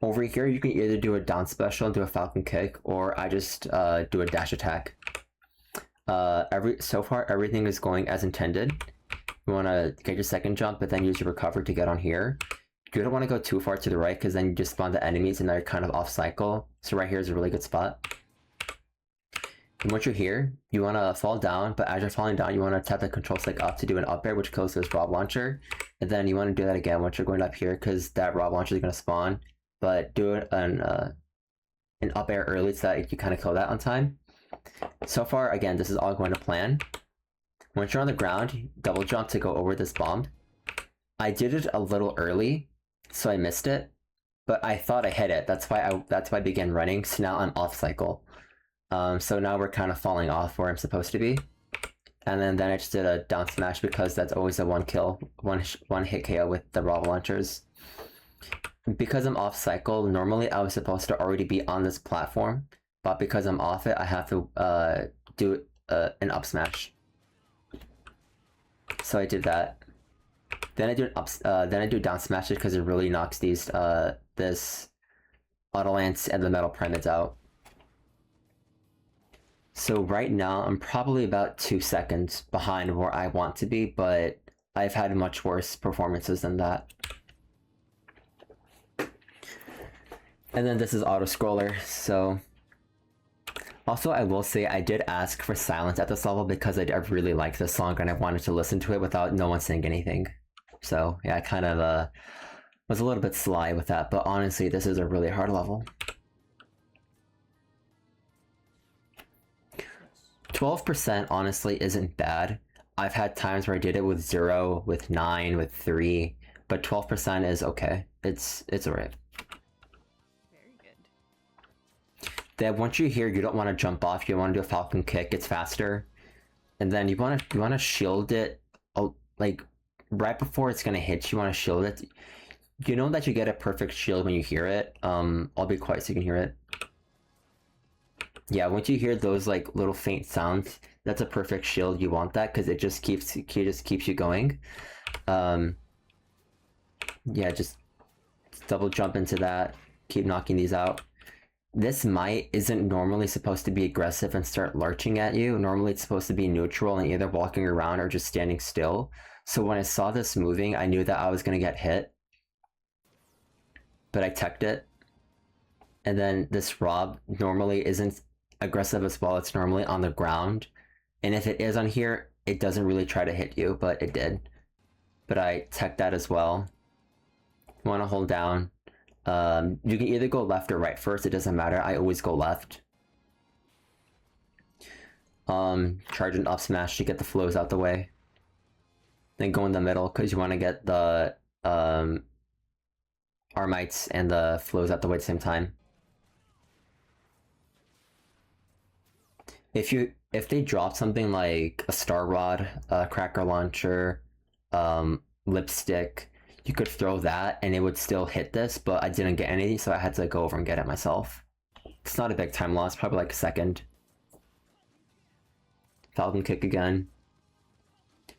Speaker 1: Over here, you can either do a down special and do a falcon kick, or I just do a dash attack. So far, everything is going as intended. You want to get your second jump, but then use your recover to get on here. You don't want to go too far to the right, because then you just spawn the enemies and they're kind of off cycle. So right here is a really good spot. And once you're here, you want to fall down, but as you're falling down, you want to tap the control stick up to do an up air, which kills this rob launcher. And then you want to do that again once you're going up here, because that rob launcher is going to spawn. But do it an up air early so that you kind of kill that on time. So far, again, this is all going to plan. Once you're on the ground, double jump to go over this bomb. I did it a little early, so I missed it, but I thought I hit it. That's why I began running. So now I'm off cycle. So now we're kind of falling off where I'm supposed to be. And then I just did a down smash, because that's always a one hit KO with the rob launchers. Because I'm off cycle, normally I was supposed to already be on this platform, but because I'm off it, I have to do an up smash. So I did that. Then I do down smashes, because it really knocks these this Autolance and the Metal Pyramids out. So right now I'm probably about 2 seconds behind where I want to be, but I've had much worse performances than that. And then this is auto scroller. So also, I will say I did ask for silence at this level because I really like this song and I wanted to listen to it without no one saying anything. So yeah, I kind of was a little bit sly with that, but honestly, this is a really hard level. 12% honestly isn't bad. I've had times where I did it with 0, with 9, with 3, but 12% is okay. It's alright.
Speaker 2: Very good.
Speaker 1: Then once you're here, you don't want to jump off. You want to do a falcon kick. It's faster. And then you want to shield it, like right before it's gonna hit. You want to shield it. You know that you get a perfect shield when you hear it. I'll be quiet so you can hear it. Yeah, once you hear those like little faint sounds, that's a perfect shield. You want that because it just keeps you going. Yeah, just double jump into that. Keep knocking these out. This might isn't normally supposed to be aggressive and start lurching at you. Normally it's supposed to be neutral and either walking around or just standing still. So when I saw this moving, I knew that I was gonna get hit. But I teched it. And then this rob normally isn't aggressive as well. It's normally on the ground. And if it is on here, it doesn't really try to hit you, but it did. But I teched that as well. You want to hold down. You can either go left or right first, it doesn't matter. I always go left. Charge an up smash to get the flows out the way. Then go in the middle because you want to get the Armites and the flows out the way at the same time. If they drop something like a Star Rod, a Cracker Launcher, lipstick, you could throw that and it would still hit this, but I didn't get any, so I had to go over and get it myself. It's not a big time loss, probably like a second. Falcon kick again.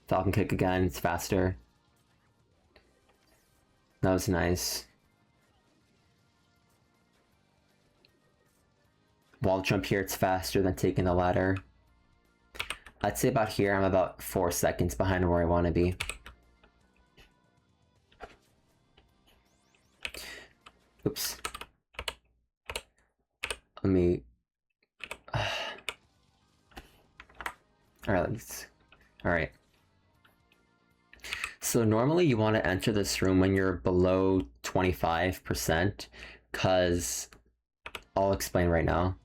Speaker 1: Falcon kick again, it's faster. That was nice. Wall jump here, it's faster than taking the ladder. I'd say about here, I'm about 4 seconds behind where I want to be. Oops. Let me... Alright. So normally you want to enter this room when you're below 25%, because I'll explain right now.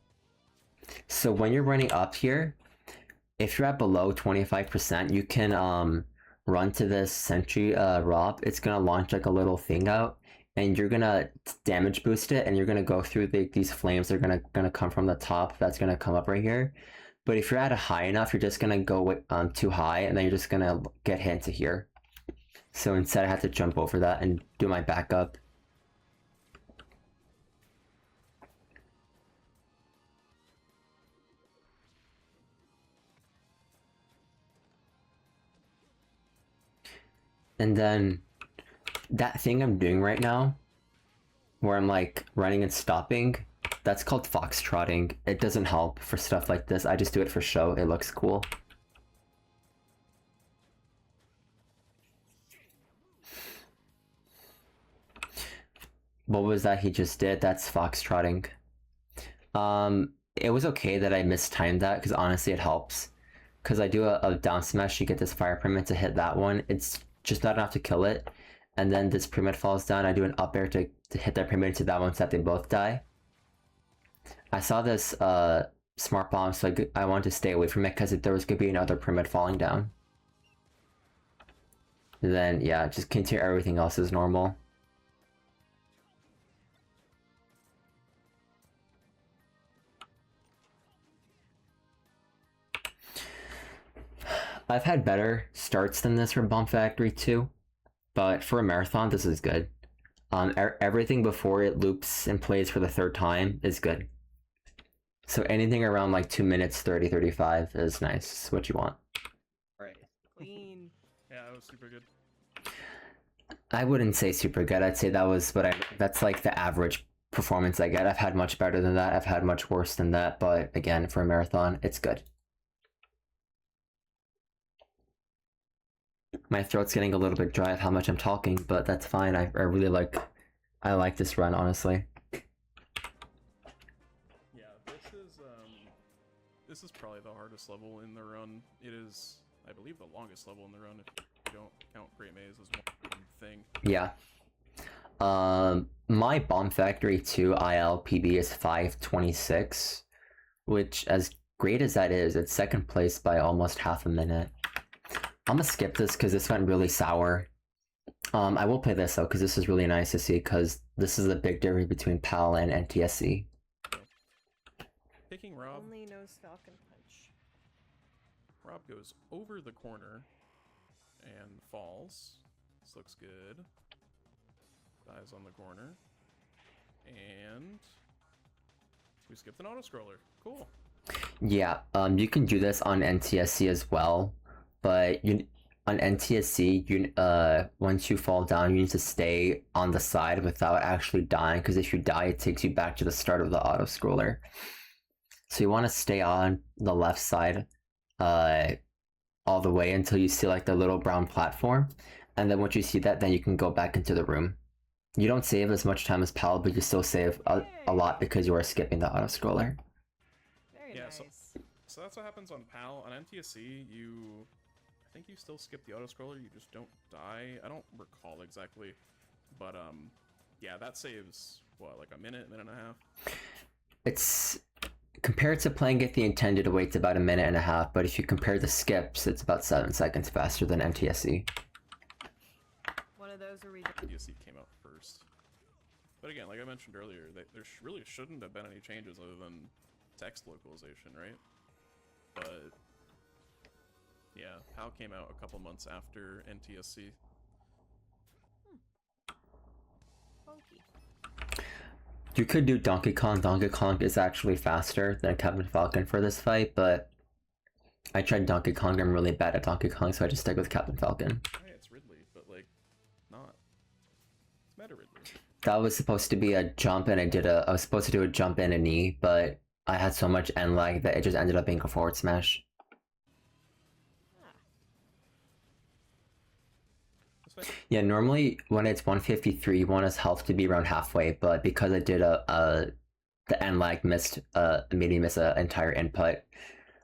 Speaker 1: So when you're running up here, if you're at below 25%, you can run to this sentry rob. It's gonna launch like a little thing out, and you're gonna damage boost it, and you're gonna go through these flames. They're gonna come from the top. That's gonna come up right here. But if you're at a high enough, you're just gonna go too high, and then you're just gonna get hit into here. So instead, I had to jump over that and do my backup. And then that thing I'm doing right now, where I'm like running and stopping, that's called foxtrotting. It doesn't help for stuff like this. I just do it for show. It looks cool. What was that he just did? That's foxtrotting. It was okay that I mistimed that, because honestly it helps. Because I do a down smash, you get this fire pyramid to hit that one. It's just not enough to kill it. And then this pyramid falls down. I do an up air to hit that pyramid to that one so that they both die. I saw this smart bomb, so I wanted to stay away from it because there was going to be another pyramid falling down. And then, yeah, just continue everything else as normal. I've had better starts than this for Bomb Factory 2, but for a marathon, this is good. Everything before it loops and plays for the third time is good. So anything around like 2 minutes 30, 35 is nice. It's what you want.
Speaker 3: Right.
Speaker 2: Clean.
Speaker 3: Yeah, that was super good.
Speaker 1: I wouldn't say super good. I'd say that's like the average performance I get. I've had much better than that. I've had much worse than that, but again, for a marathon, it's good. My throat's getting a little bit dry of how much I'm talking, but that's fine. I really like this run, honestly.
Speaker 3: Yeah, this is probably the hardest level in the run. It is, I believe, the longest level in the run if you don't count Great Maze as one thing.
Speaker 1: Yeah. My Bomb Factory 2 IL PB is 5:26, which, as great as that is, it's second place by almost half a minute. I'm gonna skip this because this went really sour. I will play this though because this is really nice to see, because this is a big difference between PAL and NTSC.
Speaker 3: Picking Rob.
Speaker 2: Only knows Falcon Punch.
Speaker 3: Rob goes over the corner and falls. This looks good. Dies on the corner. And we skipped an auto-scroller. Cool.
Speaker 1: Yeah, you can do this on NTSC as well, but on NTSC, once you fall down, you need to stay on the side without actually dying, because if you die, it takes you back to the start of the auto-scroller. So you want to stay on the left side all the way until you see like the little brown platform, and then once you see that, then you can go back into the room. You don't save as much time as PAL, but you still save a lot because you are skipping the auto-scroller.
Speaker 2: Very
Speaker 3: Yeah,
Speaker 2: nice.
Speaker 3: So that's what happens on PAL. On NTSC, I think you still skip the auto-scroller, you just don't die. I don't recall exactly, but yeah, that saves, what, like a minute and a half?
Speaker 1: It's, compared to playing it the intended way, it's about a minute and a half, but if you compare the skips, it's about 7 seconds faster than NTSC.
Speaker 2: One of those where we
Speaker 3: NTSC came out first. But again, like I mentioned earlier, there really shouldn't have been any changes other than text localization, right? But yeah, PAL came out a couple months after NTSC.
Speaker 1: You could do Donkey Kong. Donkey Kong is actually faster than Captain Falcon for this fight, but I tried Donkey Kong. I'm really bad at Donkey Kong, so I just stick with Captain Falcon.
Speaker 3: Hey, it's Ridley, but like, not. It's Meta Ridley.
Speaker 1: That was supposed to be a jump, and I was supposed to do a jump and a knee, but I had so much end lag that it just ended up being a forward smash. Yeah, normally when it's 153, you want his health to be around halfway, but because I did the end lag made me miss an entire input,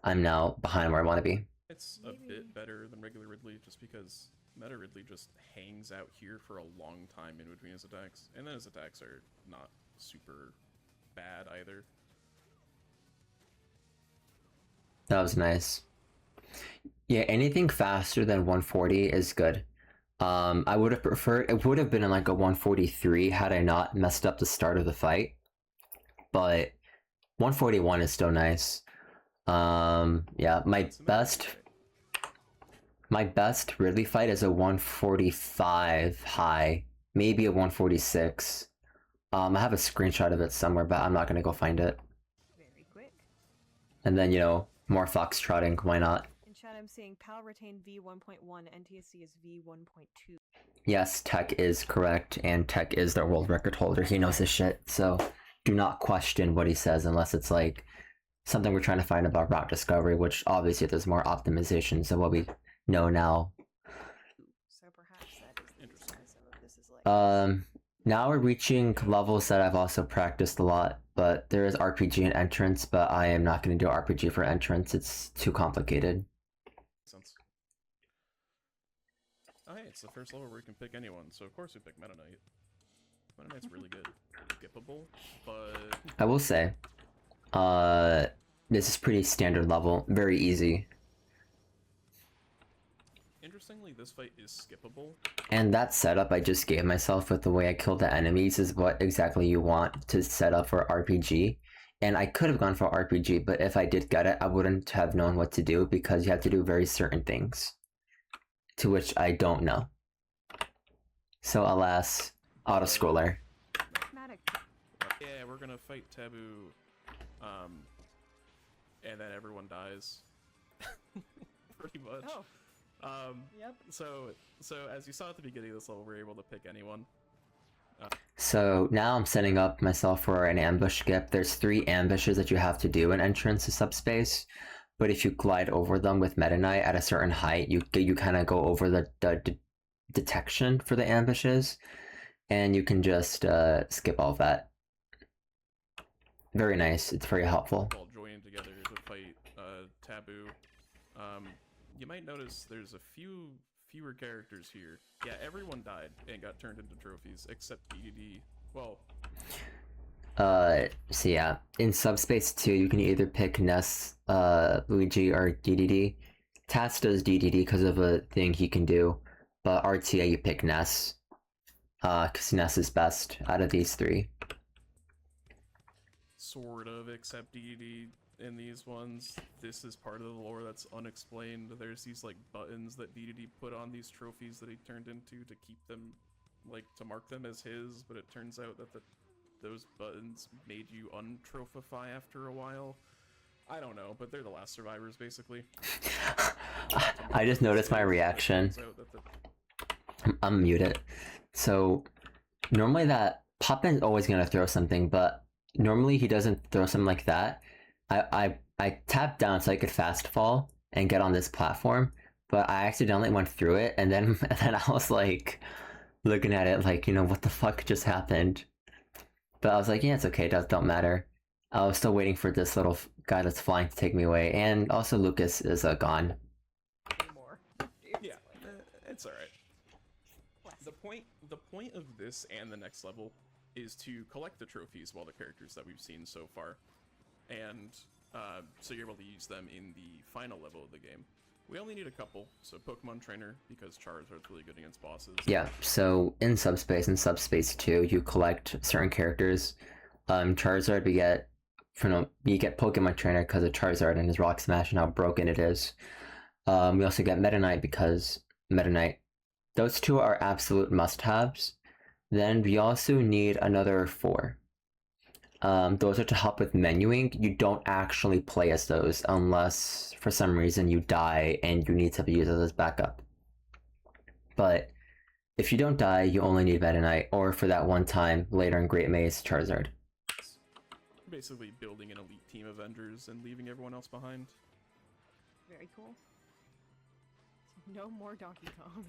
Speaker 1: I'm now behind where I want to be.
Speaker 3: It's a bit better than regular Ridley, just because Meta Ridley just hangs out here for a long time in between his attacks, and then his attacks are not super bad either.
Speaker 1: That was nice. Yeah, anything faster than 140 is good. I would have preferred, it would have been in like a 143 had I not messed up the start of the fight, but 141 is still nice. Yeah, my best Ridley fight is a 145 high, maybe a 146. I have a screenshot of it somewhere, but I'm not gonna go find it.
Speaker 2: Very quick.
Speaker 1: And then, you know, more foxtrotting, why not?
Speaker 2: In chat, I'm seeing PAL retain V1.1, NTSC is V1.2.
Speaker 1: Yes, Tech is correct, and Tech is the world record holder. He knows his shit, so do not question what he says unless it's like something we're trying to find about route discovery, which obviously there's more optimizations than what we know now.
Speaker 2: So perhaps that is the reason why some of this is like
Speaker 1: Now we're reaching levels that I've also practiced a lot, but there is RPG and entrance, but I am not going to do RPG for entrance. It's too complicated.
Speaker 3: Sense. Oh hey, it's the first level where you can pick anyone, so of course we pick Meta Knight. Meta Knight's really good. Skippable, but...
Speaker 1: I will say, this is pretty standard level, very easy.
Speaker 3: Interestingly, this fight is skippable.
Speaker 1: And that setup I just gave myself with the way I killed the enemies is what exactly you want to set up for RPG. And I could have gone for RPG, but if I did get it, I wouldn't have known what to do because you have to do very certain things. To which I don't know. So alas, auto-scroller.
Speaker 3: Yeah, we're gonna fight Taboo, and then everyone dies. Pretty much.
Speaker 2: Oh. Yep.
Speaker 3: So as you saw at the beginning of this level, we're able to pick anyone.
Speaker 1: So now I'm setting up myself for an ambush skip. There's 3 ambushes that you have to do in entrance to Subspace, but if you glide over them with Meta Knight at a certain height, you kind of go over the detection for the ambushes, and you can just skip all of that. Very nice. It's very helpful.
Speaker 3: All joining together to fight Taboo. You might notice there's a fewer characters here. Yeah, everyone died and got turned into trophies except DDD. Well,
Speaker 1: so yeah, in Subspace 2, you can either pick Ness, Luigi, or DDD. Tats does DDD because of a thing he can do, but RTA you pick Ness, because Ness is best out of these 3.
Speaker 3: sort of, except DDD in these ones. This is part of the lore that's unexplained. There's these like buttons that DDD put on these trophies that he turned into to keep them, like, to mark them as his, but it turns out that those buttons made you untropify after a while. I don't know, but they're the last survivors, basically.
Speaker 1: I just noticed my reaction. I'm muted. So, normally that Poppin's always gonna throw something, but normally he doesn't throw something like that. I tapped down so I could fast fall and get on this platform, but I accidentally went through it, and then I was like looking at it like, you know, what the fuck just happened? But I was like, yeah, it's okay, don't matter. I was still waiting for this little guy that's flying to take me away, and also Lucas is gone.
Speaker 2: More.
Speaker 3: Yeah, it's alright. The point of this and the next level is to collect the trophies while the characters that we've seen so far, and so you're able to use them in the final level of the game. We only need a couple, so Pokemon Trainer, because Charizard's really good against bosses.
Speaker 1: Yeah, so in Subspace 2, you collect certain characters. Charizard, you get Pokemon Trainer because of Charizard and his Rock Smash and how broken it is. We also get Meta Knight because Meta Knight. Those 2 are absolute must-haves. Then we also need another 4. those are to help with menuing. You don't actually play as those unless for some reason you die and you need to use those as backup. But if you don't die, you only need Meta Knight, or for that one time later in Great Maze, Charizard.
Speaker 3: Basically building an elite team of Avengers and leaving everyone else behind.
Speaker 2: Very cool. No more Donkey Kong.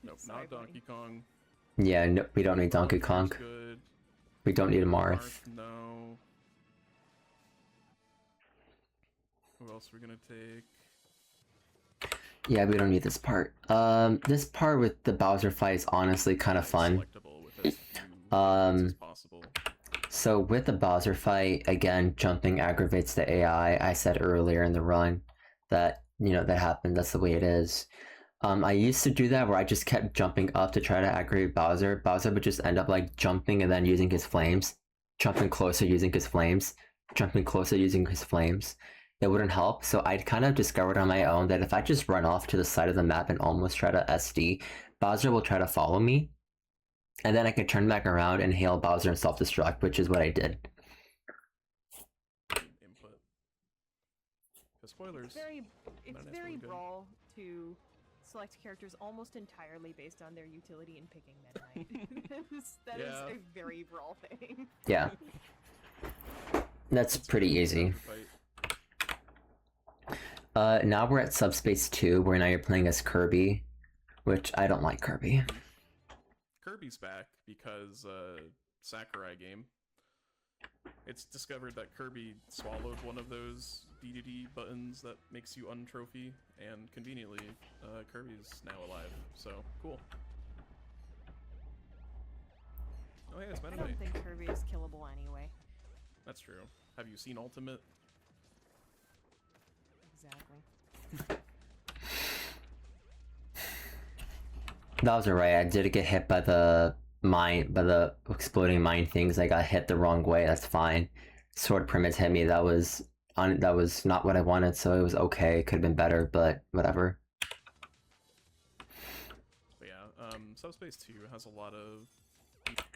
Speaker 3: Nope,
Speaker 2: Sorry,
Speaker 3: not Donkey Kong.
Speaker 1: Yeah, no, we don't need Donkey Kong.
Speaker 3: Good.
Speaker 1: We don't need a Marth.
Speaker 3: No. Who else are we gonna take?
Speaker 1: Yeah, we don't need this part. This part with the Bowser fight is honestly kind of fun.
Speaker 3: Selectable with as few as possible.
Speaker 1: So with the Bowser fight, again, jumping aggravates the AI. I said earlier in the run that, you know, that happened. That's the way it is. I used to do that where I just kept jumping up to try to aggravate Bowser. Bowser would just end up like jumping and then using his flames, jumping closer using his flames, jumping closer using his flames. It wouldn't help, so I'd kind of discovered on my own that if I just run off to the side of the map and almost try to SD, Bowser will try to follow me, and then I can turn back around and hail Bowser and self-destruct, which is what I did.
Speaker 3: Input. Spoilers.
Speaker 2: It's very
Speaker 3: Not
Speaker 2: very
Speaker 3: good.
Speaker 2: brawl to select characters almost entirely based on their utility in picking Meta Knight. that is
Speaker 3: Yeah.
Speaker 2: a very brawl thing.
Speaker 1: Yeah. That's pretty easy.
Speaker 3: Fight.
Speaker 1: Now we're at Subspace 2, where now you're playing as Kirby, which I don't like Kirby.
Speaker 3: Kirby's back because Sakurai game. It's discovered that Kirby swallowed one of those DDD buttons that makes you untrophy, and conveniently, Kirby's now alive. So cool. Oh yeah, it's
Speaker 2: I
Speaker 3: Meta
Speaker 2: don't
Speaker 3: Knight.
Speaker 2: think Kirby is killable anyway.
Speaker 3: That's true. Have you seen Ultimate?
Speaker 2: Exactly.
Speaker 1: That was alright. I did get hit by the exploding mine things. I got hit the wrong way. That's fine. Sword Primits hit me. That was not what I wanted, so it was okay. Could have been better, but whatever.
Speaker 3: But yeah, Subspace 2 has a lot of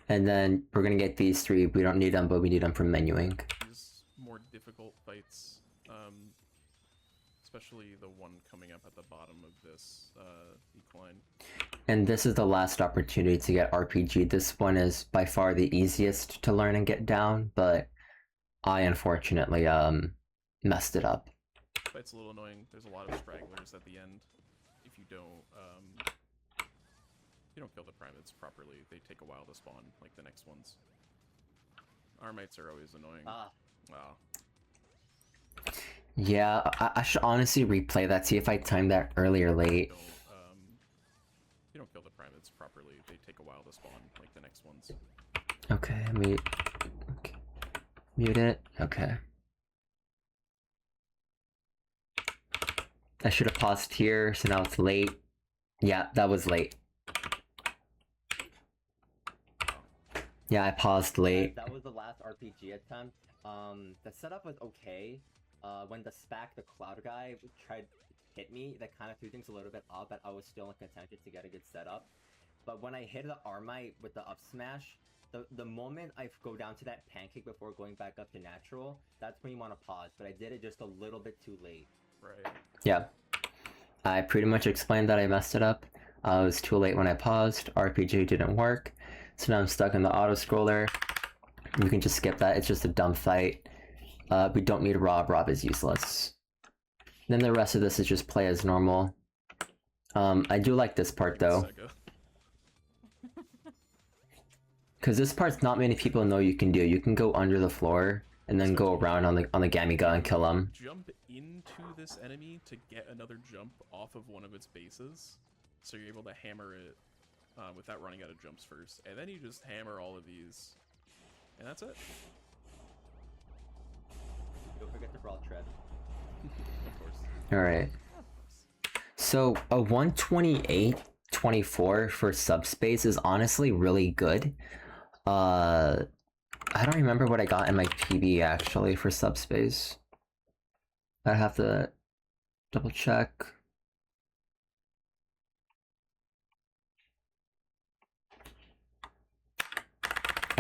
Speaker 1: And then we're gonna get these three. We don't need them, but we need them for menuing.
Speaker 3: these more difficult fights. Especially the one coming up at the bottom of this decline.
Speaker 1: And this is the last opportunity to get RPG. This one is by far the easiest to learn and get down, but I unfortunately messed it up.
Speaker 3: Fight's a little annoying. There's a lot of stragglers at the end. If you don't kill the primates properly, they take a while to spawn, like the next ones. Armites are always annoying. Wow.
Speaker 1: Yeah, I should honestly replay that, see if I timed that early or late.
Speaker 3: You don't kill the primates properly, they take a while to spawn, like the next ones.
Speaker 1: Okay, mute it. Okay. I should have paused here, so now it's late. Yeah, that was late. Yeah, I paused late. That was the last RPG attempt. The setup was okay. When the SPAC, the cloud guy, tried to hit me, that kind of threw things a little bit off, but I was still in contention to get a good setup. But when I hit the Armite with the up smash, the moment I go down to that pancake before going back up to natural, that's when you want to pause, but I did it just a little bit too late.
Speaker 3: Right.
Speaker 1: Yeah. I pretty much explained that I messed it up. It was too late when I paused, RPG didn't work, so now I'm stuck in the auto-scroller. We can just skip that, it's just a dumb fight. We don't need Rob. Rob is useless. Then the rest of this is just play as normal. I do like this part though, because this part's not many people know you can do. You can go under the floor and then go around on the Gamiga and kill him.
Speaker 3: Jump into this enemy to get another jump off of one of its bases, so you're able to hammer it without running out of jumps first, and then you just hammer all of these, and that's it.
Speaker 1: Don't forget the brawl tread.
Speaker 3: Of course.
Speaker 1: Alright. So a 128-24 for Subspace is honestly really good. I don't remember what I got in my PB actually for Subspace. I have to double check.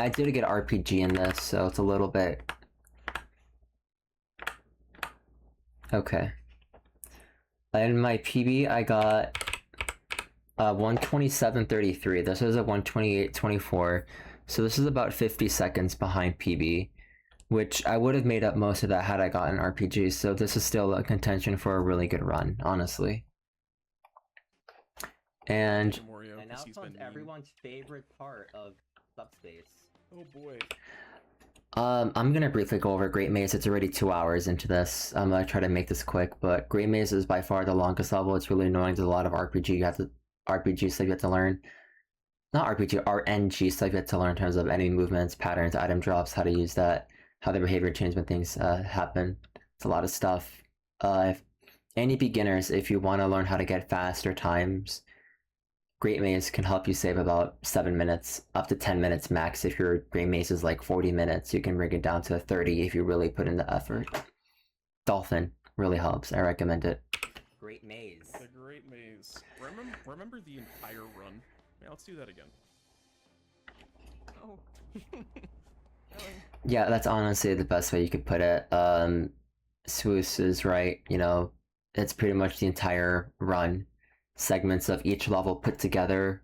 Speaker 1: I did get RPG in this, so it's a little bit... Okay. In my PB, I got 127.33. This is a 128.24. So this is about 50 seconds behind PB, which I would have made up most of that had I gotten RPG. So this is still a contention for a really good run, honestly. And I now found everyone's favorite part of Subspace.
Speaker 3: Oh boy.
Speaker 1: I'm gonna briefly go over Great Maze. It's already 2 hours into this. I'm gonna try to make this quick, but Great Maze is by far the longest level. It's really annoying. There's a lot of RPG stuff you have to learn. Not RPG, RNG stuff you have to learn in terms of enemy movements, patterns, item drops, how to use that, how the behavior changes when things happen. It's a lot of stuff. If any beginners, if you want to learn how to get faster times, Great Maze can help you save about 7 minutes, up to 10 minutes max. If your Great Maze is like 40 minutes, you can bring it down to 30 if you really put in the effort. Dolphin really helps. I recommend it. Great Maze.
Speaker 3: The Great Maze. Remember the entire run? Yeah, let's do that again.
Speaker 2: Oh.
Speaker 1: Yeah, that's honestly the best way you could put it. Swoos is right, you know, it's pretty much the entire run. Segments of each level put together.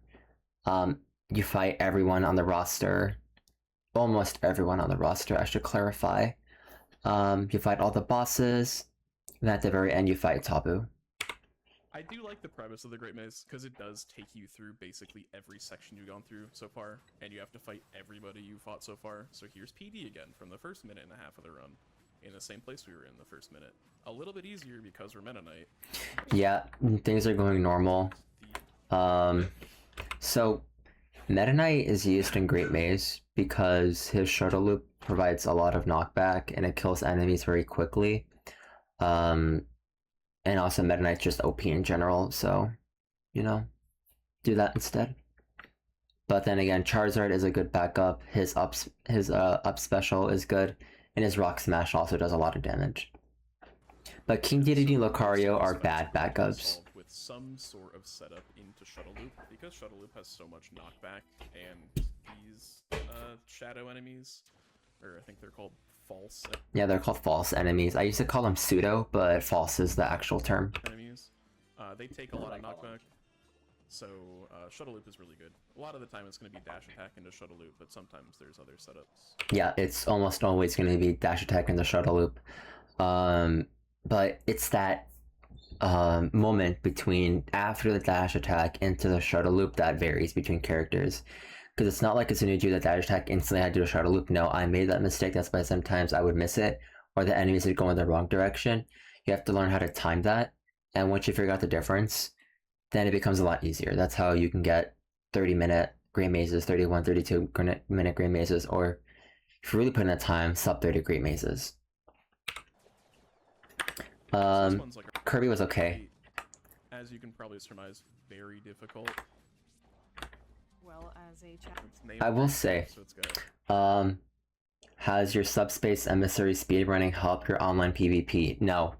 Speaker 1: You fight everyone on the roster. Almost everyone on the roster, I should clarify. You fight all the bosses. And at the very end, you fight Tabu.
Speaker 3: I do like the premise of the Great Maze, because it does take you through basically every section you've gone through so far, and you have to fight everybody you fought so far. So here's PD again from the first minute and a half of the run, in the same place we were in the first minute. A little bit easier because we're Meta Knight.
Speaker 1: Yeah, things are going normal. So Meta Knight is used in Great Maze because his shuttle loop provides a lot of knockback and it kills enemies very quickly. And also Meta Knight's just OP in general, so, you know, do that instead. But then again, Charizard is a good backup. His up special is good, and his Rock Smash also does a lot of damage. But King Dedede and Lucario are bad backups.
Speaker 3: With some sort of setup into Shuttle Loop, because Shuttle Loop has so much knockback, and these shadow enemies, or I think they're called false.
Speaker 1: Yeah, they're called false enemies. I used to call them pseudo, but false is the actual term.
Speaker 3: Enemies. They take a lot of knockback. So, Shuttle Loop is really good. A lot of the time it's going to be dash attack into Shuttle Loop, but sometimes there's other setups.
Speaker 1: Yeah, it's almost always going to be dash attack into Shuttle Loop. But it's that moment between after the dash attack into the Shuttle Loop that varies between characters. Because it's not like as soon as you do the dash attack, instantly I do a Shuttle Loop. No, I made that mistake. That's why sometimes I would miss it, or the enemies would go in the wrong direction. You have to learn how to time that, and once you figure out the difference, then it becomes a lot easier. That's how you can get 30-minute Great Mazes, 31, 32-minute Great Mazes, or if you really put in the time, sub-30 Great Mazes. Kirby was okay.
Speaker 3: As you can probably surmise, very difficult.
Speaker 2: Well, as a chat.
Speaker 1: I will say, has your Subspace Emissary speedrunning helped your online PvP? No.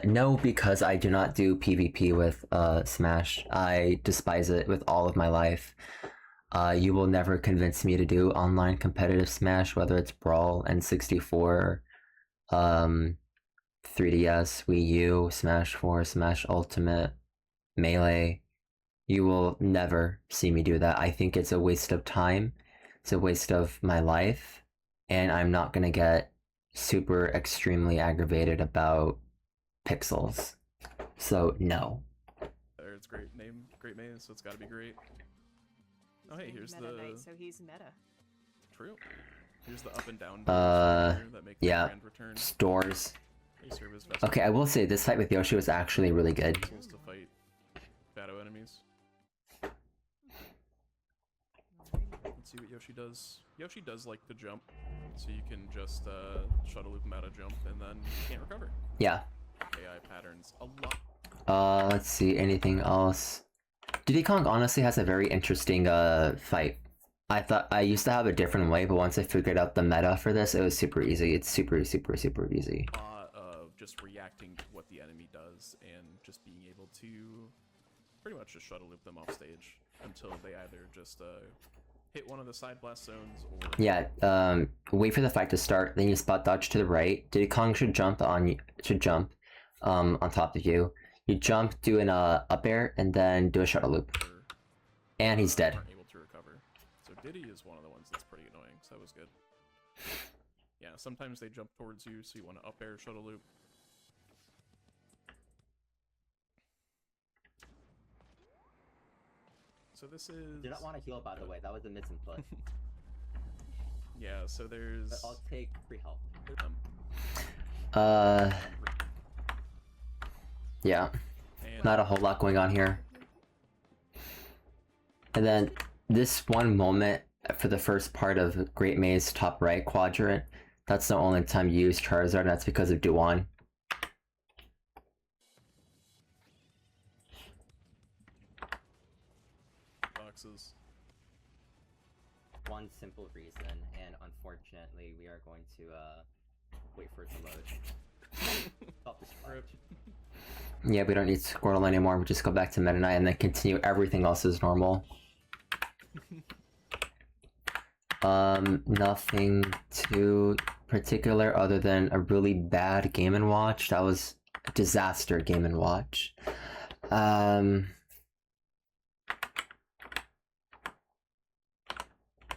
Speaker 1: No, because I do not do PvP with Smash. I despise it with all of my life. You will never convince me to do online competitive Smash, whether it's Brawl, N64, 3DS, Wii U, Smash 4, Smash Ultimate, Melee. You will never see me do that. I think it's a waste of time. It's a waste of my life. And I'm not going to get super extremely aggravated about pixels. So, no.
Speaker 3: It's great name, Great Maze, so it's gotta be great. Oh hey, here's
Speaker 2: Meta
Speaker 3: the...
Speaker 2: Knight, so he's meta.
Speaker 3: True. Here's the up and down that make
Speaker 1: yeah,
Speaker 3: grand return.
Speaker 1: Stores.
Speaker 3: They serve as vessels.
Speaker 1: Okay, I will say this fight with Yoshi was actually really good.
Speaker 3: Vessels to fight shadow enemies. Let's see what Yoshi does. Yoshi does like to jump, so you can just shuttle loop him out of jump, and then you can't recover.
Speaker 1: Yeah.
Speaker 3: AI patterns a lot.
Speaker 1: Let's see, anything else? Diddy Kong honestly has a very interesting fight. I thought I used to have a different way, but once I figured out the meta for this, it was super easy. It's super easy.
Speaker 3: Just reacting to what the enemy does and just being able to pretty much just shuttle loop them off stage until they either just hit one of the side blast zones or
Speaker 1: Yeah, wait for the fight to start, then you spot dodge to the right. Diddy Kong should jump on top of you. You jump, do an up air, and then do a shuttle loop. And he's dead.
Speaker 3: aren't able to recover. So Diddy is one of the ones that's pretty annoying, so that was good. Yeah, sometimes they jump towards you, so you want to up air shuttle loop. So this is...
Speaker 1: Do not want to heal, by the way. That was a misinput.
Speaker 3: Yeah, so there's...
Speaker 1: But I'll take free help. Yeah.
Speaker 3: And
Speaker 1: Not a whole lot going on here. And then this one moment for the first part of Great Maze top right quadrant, that's the only time you use Charizard, and that's because of Duan.
Speaker 3: boxes.
Speaker 1: One simple reason, and unfortunately we are going to wait for it to load. Stop this part. Yeah, we don't need Squirtle anymore, we just go back to Meta Knight and then continue everything else as normal. Nothing too particular other than a really bad Game & Watch. That was a disaster Game & Watch.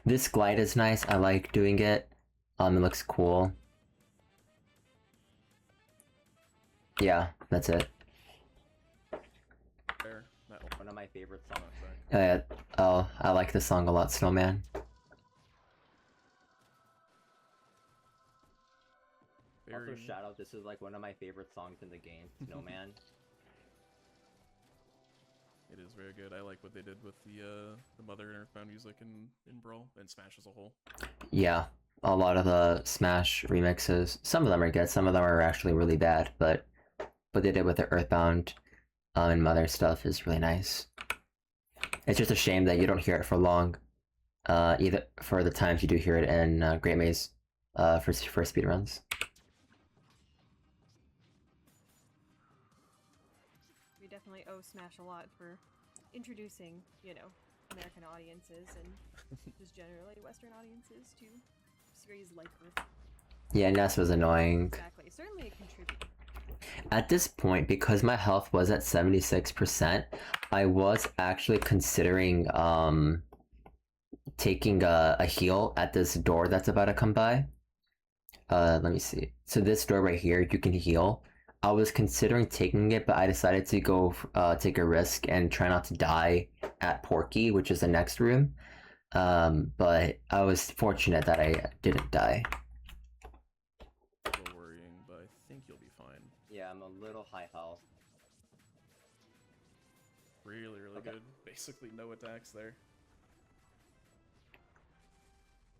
Speaker 1: This glide is nice, I like doing it. It looks cool. Yeah, that's it.
Speaker 3: There.
Speaker 1: One of my favorite songs. Oh, I like this song a lot, Snowman. Also, shout out, this is like one of my favorite songs in the game, Snowman.
Speaker 3: It is very good. I like what they did with the Mother and Earthbound music in Brawl and Smash as a whole.
Speaker 1: Yeah, a lot of the Smash remixes. Some of them are good, some of them are actually really bad, but what they did with the Earthbound and Mother stuff is really nice. It's just a shame that you don't hear it for long, either for the times you do hear it in Great Maze for speedruns.
Speaker 2: We definitely owe Smash a lot for introducing, you know, American audiences and just generally Western audiences to series like Earth.
Speaker 1: Yeah, Ness was annoying.
Speaker 2: Exactly. Certainly a contributor.
Speaker 1: At this point, because my health was at 76%, I was actually considering taking a heal at this door that's about to come by. Let me see. So this door right here, you can heal. I was considering taking it, but I decided to go take a risk and try not to die at Porky, which is the next room. But I was fortunate that I didn't die.
Speaker 3: A little worrying, but I think you'll be fine.
Speaker 1: Yeah, I'm a little high health.
Speaker 3: Really, really good. Basically no attacks there.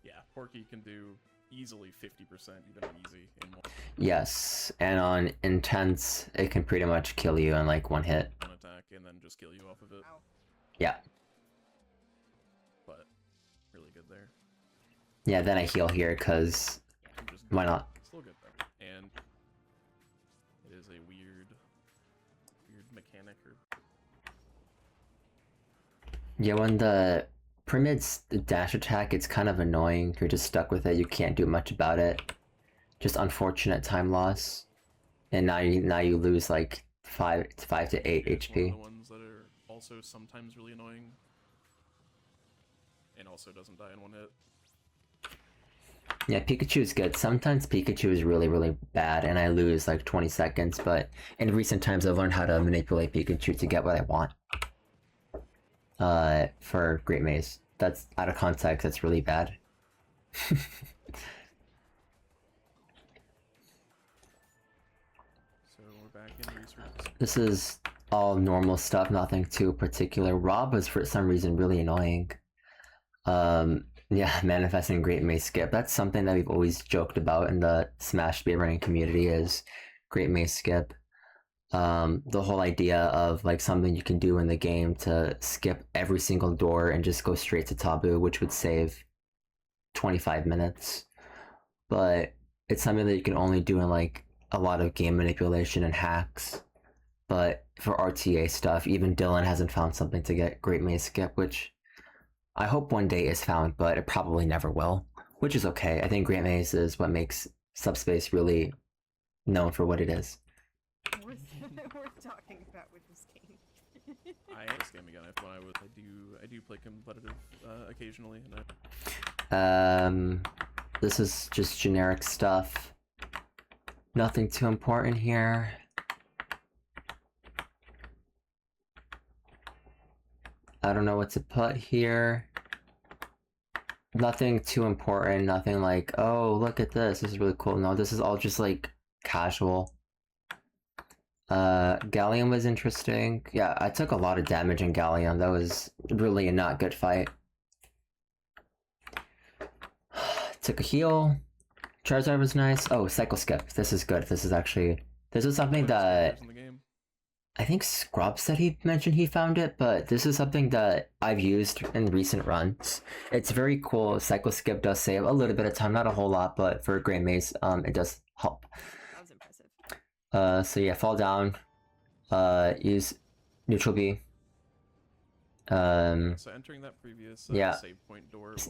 Speaker 3: Yeah, Porky can do easily 50% even on easy in one.
Speaker 1: Yes, and on intense, it can pretty much kill you in like one hit.
Speaker 3: One attack and then just kill you off of it.
Speaker 2: Ow.
Speaker 1: Yeah.
Speaker 3: But really good there.
Speaker 1: Yeah, then I heal here, because why not?
Speaker 3: Still good though. And it is a weird mechanic or...
Speaker 1: Yeah, when the Primid's dash attack, it's kind of annoying. You're just stuck with it. You can't do much about it. Just unfortunate time loss. And now you lose like 5 to 8
Speaker 3: It's
Speaker 1: HP.
Speaker 3: one of the ones that are also sometimes really annoying. And also doesn't die in one hit.
Speaker 1: Yeah, Pikachu is good. Sometimes Pikachu is really, really bad and I lose like 20 seconds, but in recent times I've learned how to manipulate Pikachu to get what I want. For Great Maze. That's out of context, that's really bad.
Speaker 3: So we're back in research.
Speaker 1: This is all normal stuff, nothing too particular. Rob was for some reason really annoying. Yeah, manifesting Great Maze skip. That's something that we've always joked about in the Smash speedrunning community is Great Maze skip. The whole idea of like something you can do in the game to skip every single door and just go straight to Taboo, which would save 25 minutes. But it's something that you can only do in like a lot of game manipulation and hacks. But for RTA stuff, even Dylan hasn't found something to get Great Maze skip, which I hope one day is found, but it probably never will, which is okay. I think Great Maze is what makes Subspace really known for what it is.
Speaker 2: Worth, worth talking about with this game.
Speaker 3: I am this game again. I do play competitive occasionally, and
Speaker 1: This is just generic stuff. Nothing too important here. I don't know what to put here. Nothing too important, nothing like, oh, look at this is really cool. No, this is all just like casual. Galleon was interesting. Yeah, I took a lot of damage in Galleon. That was really a not good fight. Took a heal. Charizard was nice. Oh, Cycle Skip. This is good. This is something that I think Scrub said he mentioned he found it, but this is something that I've used in recent runs. It's very cool. Cycle Skip does save a little bit of time, not a whole lot, but for Great Maze, it does help.
Speaker 2: That was impressive.
Speaker 1: So yeah, fall down. Use neutral B.
Speaker 3: So entering that previous
Speaker 1: yeah.
Speaker 3: save point door was.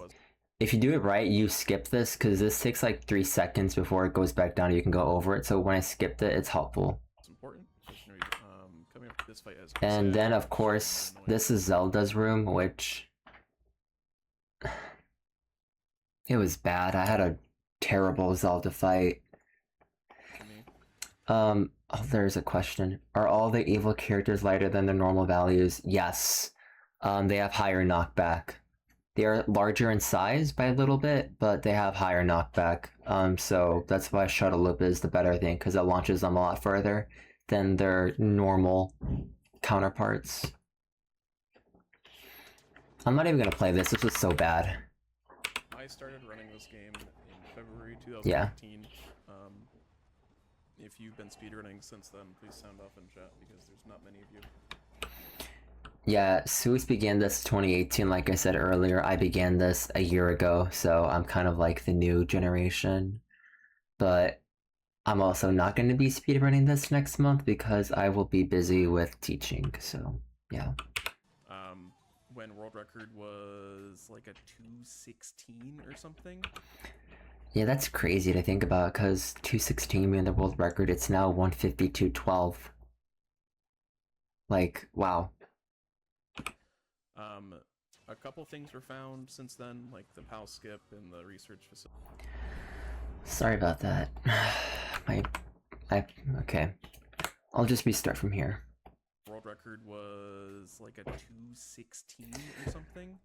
Speaker 1: If you do it right, you skip this because this takes like 3 seconds before it goes back down. You can go over it. So when I skipped it, it's helpful.
Speaker 3: It's important. Coming up to this fight as
Speaker 1: and then of course, this is Zelda's room, which it was bad. I had a terrible Zelda fight. Oh, there's a question. Are all the evil characters lighter than their normal values? Yes. They have higher knockback. They are larger in size by a little bit, but they have higher knockback. So that's why Shuttle Loop is the better thing, because it launches them a lot further than their normal counterparts. I'm not even gonna play this. This was so bad.
Speaker 3: I started running this game in February 2015.
Speaker 1: Yeah.
Speaker 3: If you've been speedrunning since then, please sound off in chat because there's not many of you.
Speaker 1: Yeah, Suis began this 2018, like I said earlier. I began this a year ago, so I'm kind of like the new generation. But I'm also not going to be speedrunning this next month because I will be busy with teaching, so yeah.
Speaker 3: When world record was like a 216 or something?
Speaker 1: Yeah, that's crazy to think about because 216 being the world record, it's now 152.12. Like, wow.
Speaker 3: A couple things were found since then, like the PAL skip in the research facility.
Speaker 1: Sorry about that. Okay. I'll just restart from here.
Speaker 3: World record was like a 216 or something.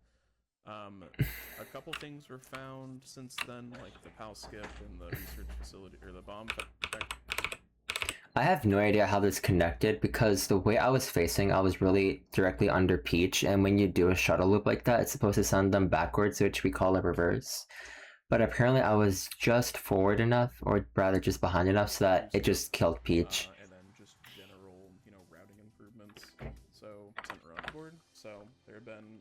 Speaker 3: A couple things were found since then, like the PAL skip in the research facility, or the bomb.
Speaker 1: I have no idea how this connected because the way I was facing, I was really directly under Peach, and when you do a shuttle loop like that, it's supposed to send them backwards, which we call a reverse. But apparently I was just forward enough, or rather just behind enough, so that it just killed Peach.
Speaker 3: And then just general, routing improvements. So, center on board. So, there have been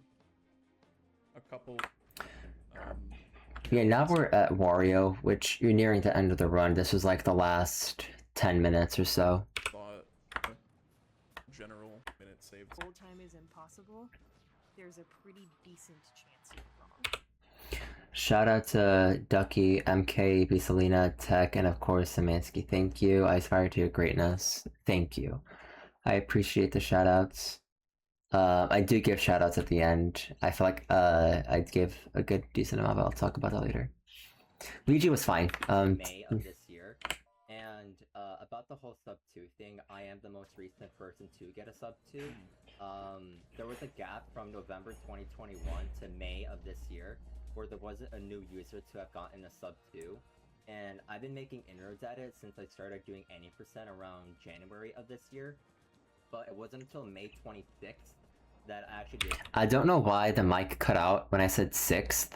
Speaker 3: a couple...
Speaker 1: yeah, now we're at Wario, which you're nearing the end of the run. This was like the last 10 minutes or so.
Speaker 3: General minute saved.
Speaker 2: Full time is impossible. There's a pretty decent chance you're wrong.
Speaker 1: Shout out to Ducky, MK, Bisalina, Tech, and of course Samansky. Thank you. I aspire to your greatness. Thank you. I appreciate the shout outs. I do give shout outs at the end. I feel like I give a good decent amount, but I'll talk about that later. Luigi was fine. May of this year. And about the whole sub 2 thing, I am the most recent person to get a sub 2. There was a gap from November 2021 to May of this year where there wasn't a new user to have gotten a sub 2. And I've been making inroads at it since I started doing any percent around January of this year. But it wasn't until May 26th that I actually did. I don't know why the mic cut out when I said 6th.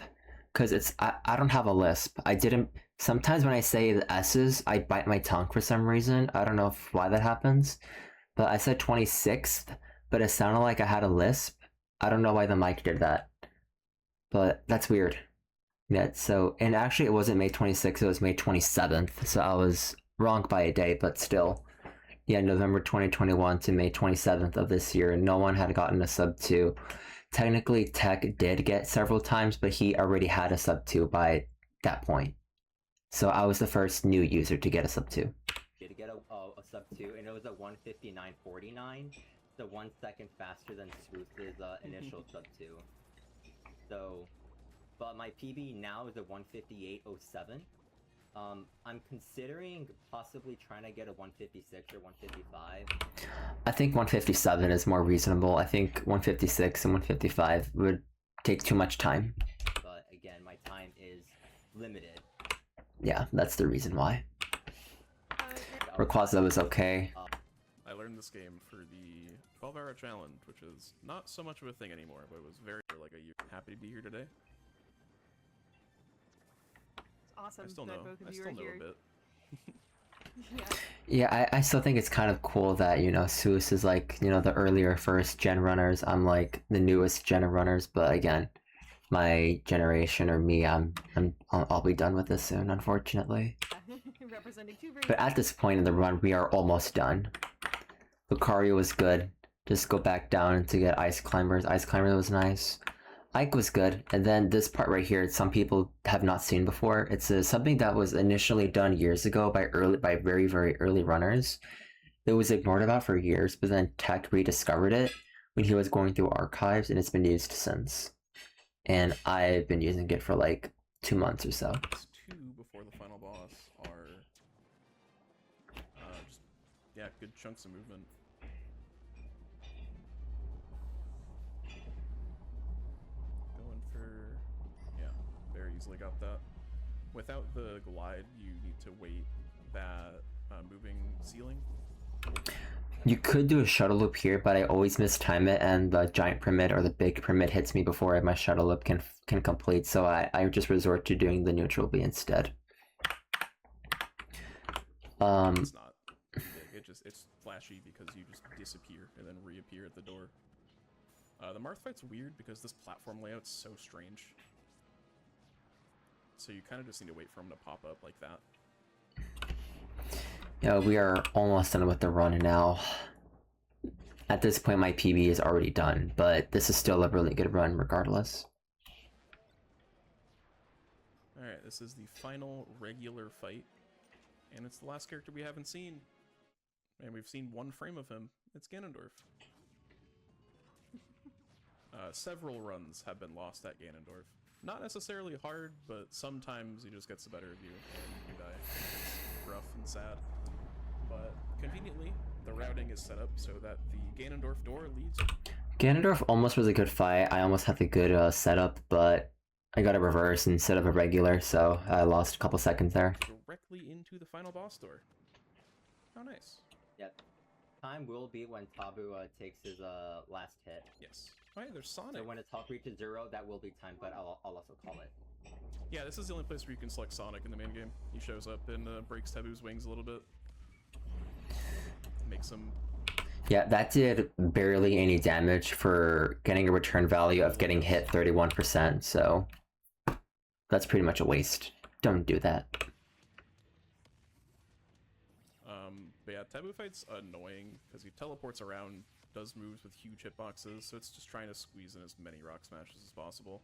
Speaker 1: Because I don't have a lisp. I didn't... Sometimes when I say the S's, I bite my tongue for some reason. I don't know why that happens. But I said 26th, but it sounded like I had a lisp. I don't know why the mic did that. But that's weird. Yeah, so... And actually it wasn't May 26th, it was May 27th. So I was wrong by a day, but still. Yeah, November 2021 to May 27th of this year. No one had gotten a sub 2. technically Tech did get several times, but he already had a sub 2 by that point. So I was the first new user to get a sub 2. To get a sub 2, and it was a 159.49, so 1 second faster than Swoop's initial sub 2. So, but my PB now is a 158.07. I'm considering possibly trying to get a 156 or 155. I think 157 is more reasonable. I think 156 and 155 would take too much time. But again, my time is limited. Yeah, that's the reason why. Rayquaza was okay.
Speaker 3: I learned this game for the 12-hour challenge, which is not so much of a thing anymore, but it was very like a year. Happy to be here today.
Speaker 2: Awesome.
Speaker 3: I still
Speaker 2: that
Speaker 3: know.
Speaker 2: both of
Speaker 3: I
Speaker 2: you
Speaker 3: still
Speaker 2: are
Speaker 3: know
Speaker 2: here.
Speaker 3: a bit.
Speaker 2: Yeah.
Speaker 1: Yeah, I still think it's kind of cool that, you know, Seuss is like, you know, the earlier first gen runners. I'm like the newest gen of runners, but again, my generation or me, I'll be done with this soon, unfortunately.
Speaker 2: Representing two
Speaker 1: But at this point in the run, we are almost done. Lucario was good. Just go back down to get Ice Climbers. Ice Climber was nice. Ike was good, and then this part right here, some people have not seen before. It's something that was initially done years ago by very, very early runners. It was ignored about for years, but then Tech rediscovered it when he was going through archives, and it's been used since. And I've been using it for like 2 months or so.
Speaker 3: These two before the final boss are just, yeah, good chunks of movement. Going for, yeah, very easily got that. Without the glide, you need to wait that moving ceiling.
Speaker 1: You could do a shuttle loop here, but I always mistime it, and the giant pyramid or the big pyramid hits me before my shuttle loop can complete, so I just resort to doing the neutral B instead.
Speaker 3: It's not. It's flashy because you just disappear and then reappear at the door. The Marth fight's weird because this platform layout's so strange. So you kind of just need to wait for him to pop up like that.
Speaker 1: Yeah, we are almost done with the run now. At this point, my PB is already done, but this is still a really good run regardless.
Speaker 3: Alright, this is the final regular fight, and it's the last character we haven't seen. And we've seen one frame of him. It's Ganondorf. Several runs have been lost at Ganondorf. Not necessarily hard, but sometimes he just gets the better of you and you die. It's rough and sad. But conveniently, the routing is set up so that the Ganondorf door leads.
Speaker 1: Ganondorf almost was a good fight. I almost had the good setup, but I got a reverse instead of a regular, so I lost a couple seconds there.
Speaker 3: Directly into the final boss door. How nice.
Speaker 1: Yep. Time will be when Tabu takes his last hit.
Speaker 3: Yes. Oh yeah, there's Sonic.
Speaker 1: So when its health reaches 0, that will be time, but I'll also call it.
Speaker 3: Yeah, this is the only place where you can select Sonic in the main game. He shows up and breaks Tabu's wings a little bit. Makes him...
Speaker 1: Yeah, that did barely any damage for getting a return value of getting hit 31%, so that's pretty much a waste. Don't do that.
Speaker 3: But yeah, Tabu fight's annoying because he teleports around, does moves with huge hitboxes, so it's just trying to squeeze in as many rock smashes as possible.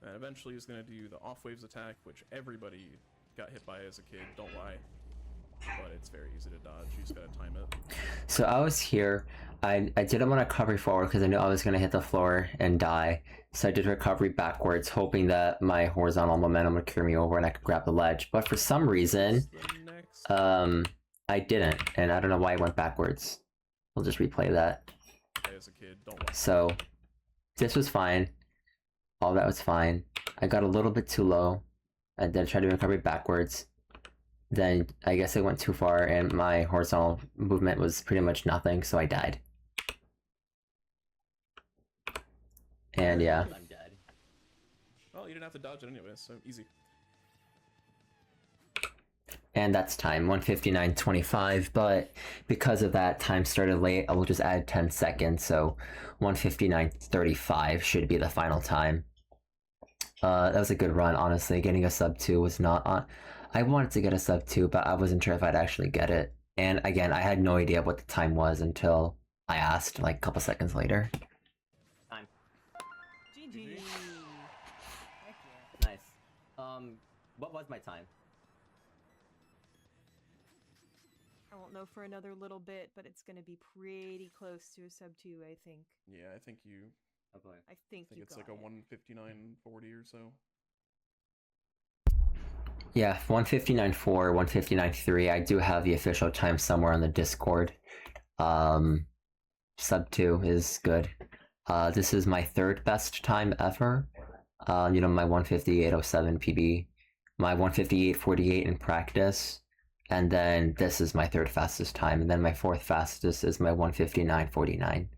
Speaker 3: And eventually he's going to do the off waves attack, which everybody got hit by as a kid, don't lie. But it's very easy to dodge, you just gotta time it.
Speaker 1: So I was here, I didn't want to recovery forward because I knew I was going to hit the floor and die. So I did recovery backwards, hoping that my horizontal momentum would carry me over and I could grab the ledge. But for some reason, I didn't, and I don't know why I went backwards. We'll just replay that.
Speaker 3: As a kid, don't lie.
Speaker 1: So this was fine. All that was fine. I got a little bit too low. I then tried to recover backwards. Then I guess I went too far and my horizontal movement was pretty much nothing, so I died. And yeah. I'm dead.
Speaker 3: Well, you didn't have to dodge it anyway, so easy.
Speaker 1: And that's time, 1:59:25, but because of that time started late, I will just add 10 seconds, so 1:59:35 should be the final time. That was a good run, honestly. Getting a sub 2 was not on. I wanted to get a sub 2, but I wasn't sure if I'd actually get it. And again, I had no idea what the time was until I asked, like, a couple seconds later. Time.
Speaker 2: GG.
Speaker 3: GG.
Speaker 2: Heck yeah.
Speaker 1: Nice. What was my time?
Speaker 2: I won't know for another little bit, but it's gonna be pretty close to a sub 2, I think.
Speaker 3: Yeah, I think
Speaker 1: Oh boy.
Speaker 2: I think you
Speaker 3: it's
Speaker 2: got
Speaker 3: like a
Speaker 2: it.
Speaker 3: 1:59:40 or so.
Speaker 1: Yeah, 1:59:4, 1:59:3. I do have the official time somewhere on the Discord. Sub 2 is good. This is my third best time ever. My 1:58:07 PB, my 1:58:48 in practice, and then this is my third fastest time, and then my fourth fastest is my 1:59:49.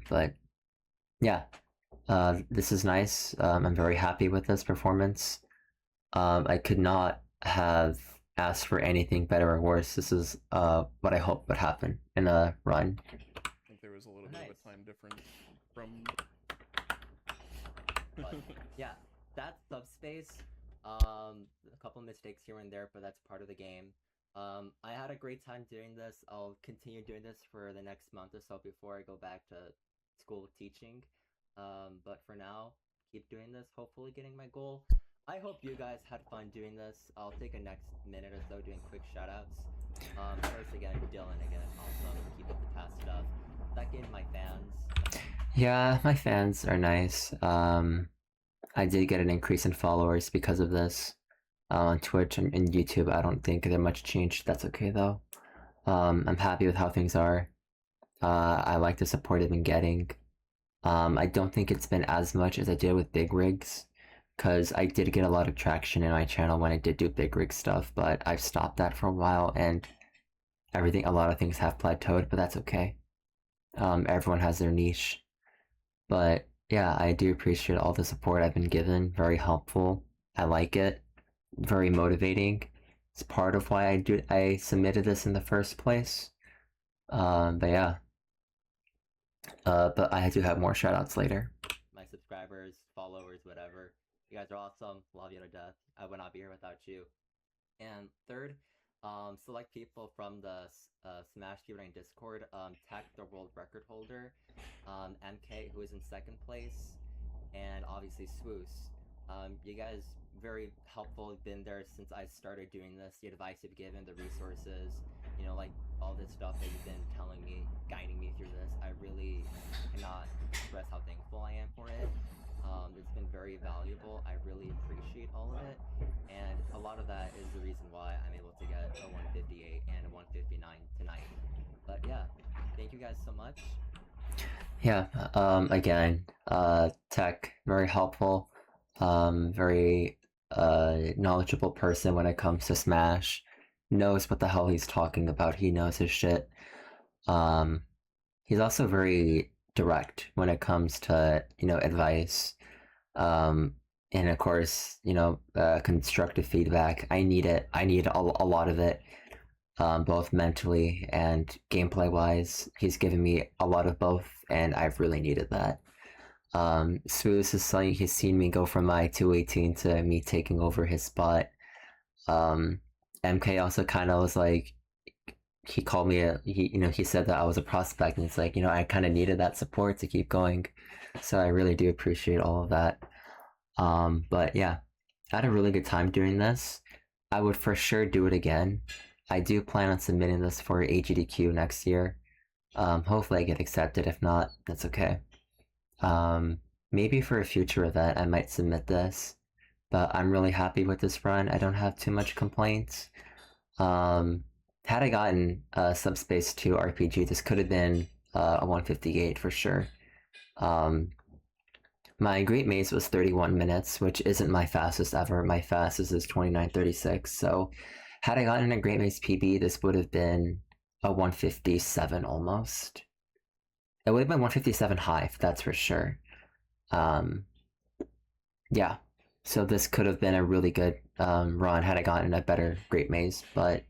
Speaker 1: But yeah, this is nice. I'm very happy with this performance. I could not have asked for anything better or worse. This is what I hope would happen in a run.
Speaker 3: I think there was a little bit of a time difference from.
Speaker 1: But yeah, that's Subspace. A couple mistakes here and there, but that's part of the game. I had a great time doing this. I'll continue doing this for the next month or so before I go back to school teaching. But for now, keep doing this, hopefully getting my goal. I hope you guys had fun doing this. I'll take a next minute or so doing quick shoutouts. First again, Dylan again, awesome, keep up the task stuff. Second, my fans. Yeah, my fans are nice. I did get an increase in followers because of this. On Twitch and YouTube, I don't think they're much changed. That's okay though. I'm happy with how things are. I like the support I've been getting. I don't think it's been as much as I did with big rigs, because I did get a lot of traction in my channel when I did do big rig stuff, but I've stopped that for a while, and a lot of things have plateaued, but that's okay. Everyone has their niche. But yeah, I do appreciate all the support I've been given. Very helpful. I like it. Very motivating. It's part of why I submitted this in the first place. But yeah. But I do have more shoutouts later. My subscribers, followers, whatever. You guys are awesome. Love you to death. I would not be here without you. And third, select people from the Smash Speedrunning Discord. Tech, the world record holder. MK, who is in second place. And obviously Swoos. You guys very helpful. You've been there since I started doing this. The advice you've given, the resources, like all this stuff that you've been telling me, guiding me through this. I really cannot express how thankful I am for it. It's been very valuable. I really appreciate all of it, and a lot of that is the reason why I'm able to get a 1:58 and a 1:59 tonight. But yeah, thank you guys so much. Yeah, again, Tech, very helpful, very knowledgeable person when it comes to Smash, knows what the hell he's talking about, he knows his shit. He's also very direct when it comes to, advice, and of course, constructive feedback. I need it. I need a lot of it, both mentally and gameplay wise. He's given me a lot of both, and I've really needed that. Swoos is saying he's seen me go from my 218 to me taking over his spot. MK also kind of was like, he called me he said that I was a prospect, and it's like, I kind of needed that support to keep going, so I really do appreciate all of that. But yeah, I had a really good time doing this. I would for sure do it again. I do plan on submitting this for GDQ next year. Hopefully I get accepted. If not, that's okay. Maybe for a future event I might submit this, but I'm really happy with this run. I don't have too much complaints. Had I gotten Subspace 2 RPG, this could have been a 1:58 for sure. My Great Maze was 31 minutes, which isn't my fastest ever. My fastest is 29:36. So had I gotten a Great Maze PB, this would have been a 1:57 almost. It would have been 1:57 high, that's for sure. Yeah, so this could have been a really good run had I gotten a better Great Maze, but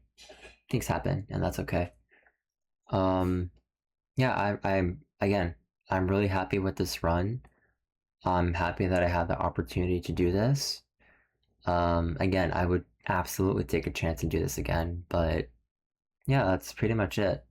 Speaker 1: things happen, and that's okay. Yeah, I'm really happy with this run. I'm happy that I had the opportunity to do this. Again, I would absolutely take a chance and do this again, but yeah, that's pretty much it.